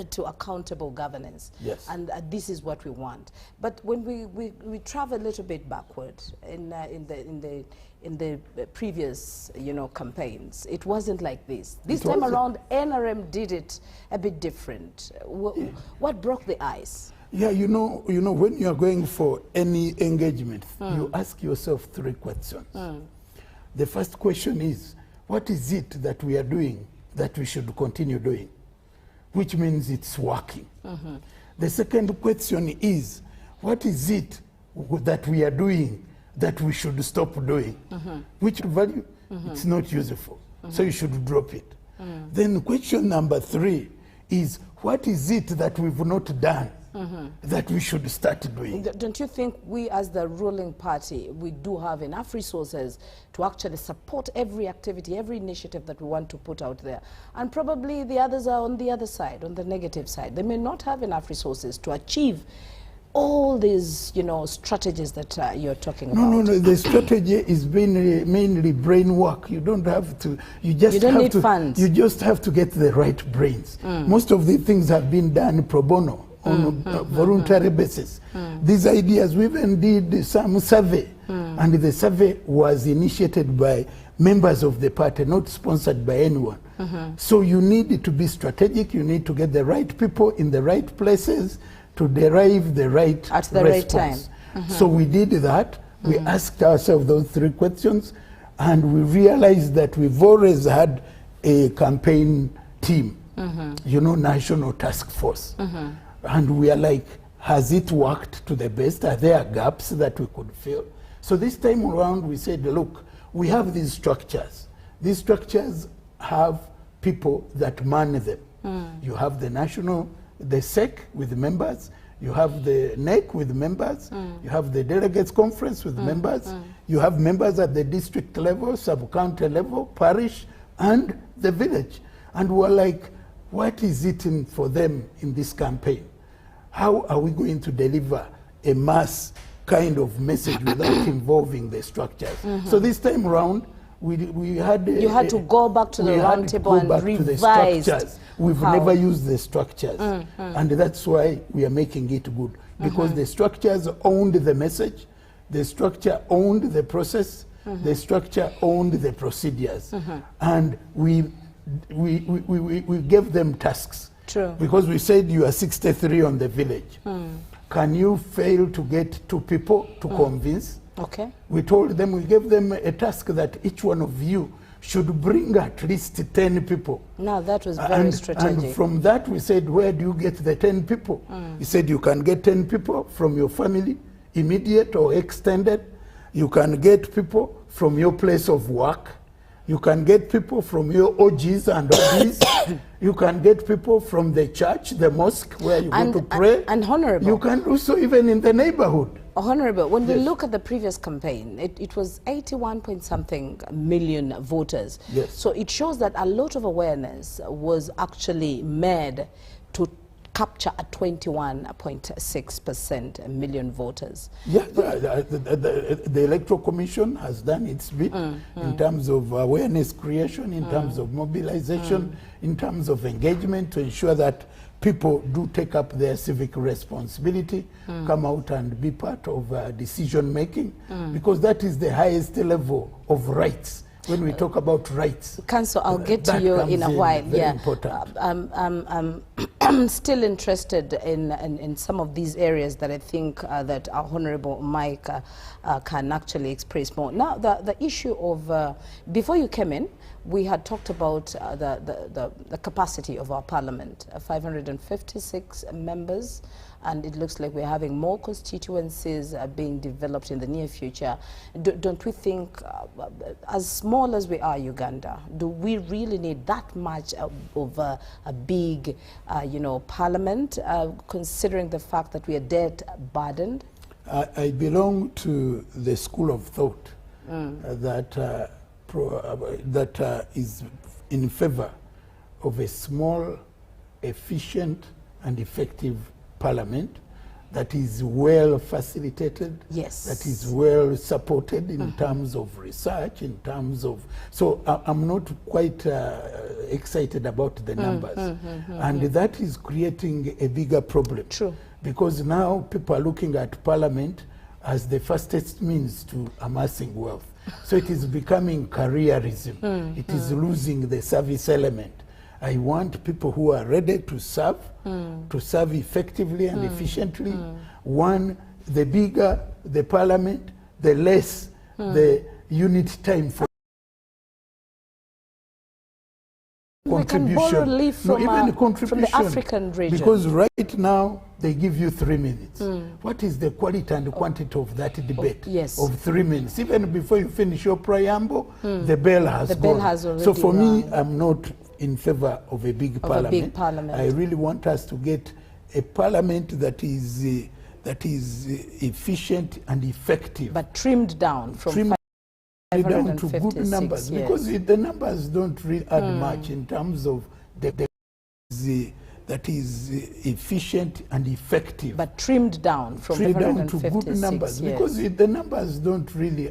to accountable governance. Yes. And this is what we want. But when we travel a little bit backward in the previous campaigns, it wasn't like this. This time around, NRM did it a bit different. What broke the ice? Yeah, you know, when you are going for any engagement, you ask yourself 3 questions. The first question is, what is it that we are doing that we should continue doing? Which means it's working. The second question is, what is it that we are doing that we should stop doing? Which value? It's not useful. So you should drop it. Then question number 3 is, what is it that we've not done that we should start doing? Don't you think we as the ruling party, we do have enough resources to actually support every activity, every initiative that we want to put out there? And probably the others are on the other side, on the negative side. They may not have enough resources to achieve all these, you know, strategies that you're talking about? No. The strategy is mainly brain work. You don't have to. You just don't have need to. funds. You just have to get the right brains. Most of the things have been done pro bono on a voluntary basis. These ideas, we even did some survey, and the survey was initiated by members of the party, not sponsored by anyone. So you need to be strategic. You need to get the right people in the right places to derive the right at the response. right time. So we did that. We asked ourselves those 3 questions, and we realized that we've always had a campaign team, you know, national task force. And we are like, has it worked to the best? Are there gaps that we could fill? So this time around, we said, look, we have these structures. These structures have people that man them. You have the SEC with members, you have the NEC with members, you have the delegates conference with members, you have members at the district level, sub-county level, parish, and the village. And we're like, what is it in for them in this campaign? How are we going to deliver a mass kind of message without involving the structures? So this time around, we had you had to go back to the round table and revise. We've never used the structures, and that's why we are making it good, because the structures owned the message, the structure owned the process, the structure owned the procedures, and we gave them tasks. True. Because we said you are 63 on the village. Can you fail to get 2 people to convince? Okay. We told them, we gave them a task that each one of you should bring at least 10 people. Now that was very strategic. And from that we said, where do you get the 10 people? He said, you can get 10 people from your family, immediate or extended. You can get people from your place of work. You can get people from your OGs and OGs. You can get people from the church, the mosque, where you go to pray. And Honorable. You can also even in the neighborhood. Honorable, when we look at the previous campaign, it was 81 point something million voters. Yes. So it shows that a lot of awareness was actually made to capture a 21.6% million voters. Yeah, the Electoral Commission has done its bit in terms of awareness creation, in terms of mobilization, in terms of engagement, to ensure that people do take up their civic responsibility, come out and be part of decision making, because that is the highest level of rights. When we talk about rights, Council, I'll get to you in a while. Yeah, important. I'm still interested in some of these areas that I think that our Honorable Mike can actually express more. Now, the issue of before you came in, we had talked about the capacity of our parliament, 556 members, and it looks like we're having more constituencies being developed in the near future. Don't we think, as small as we are, Uganda, do we really need that much of a big, parliament, considering the fact that we are debt burdened? I belong to the school of thought that is in favor of a small, efficient, and effective parliament that is well facilitated, yes, that is well supported in terms of research, in terms of... So I'm not quite excited about the numbers. And that is creating a bigger problem. True. Because now people are looking at parliament as the fastest means to amassing wealth. So it is becoming careerism. It is losing the service element. I want people who are ready to serve effectively and efficiently. One, the bigger the parliament, the less the unit time for contribution. We can borrow leave from, from the African region. Because right now, they give you 3 minutes. What is the quality and quantity of that debate? Of 3 minutes. Even before you finish your preamble, the bell has gone. Bell has already so for me, rung. I'm not in favor of a big parliament. I really want us to get a parliament that is efficient and effective. But trimmed down from down to good numbers, because the numbers don't really add much in terms of the that is efficient and effective. But trimmed down from trimmed down to 156, good numbers, yes. because the numbers don't really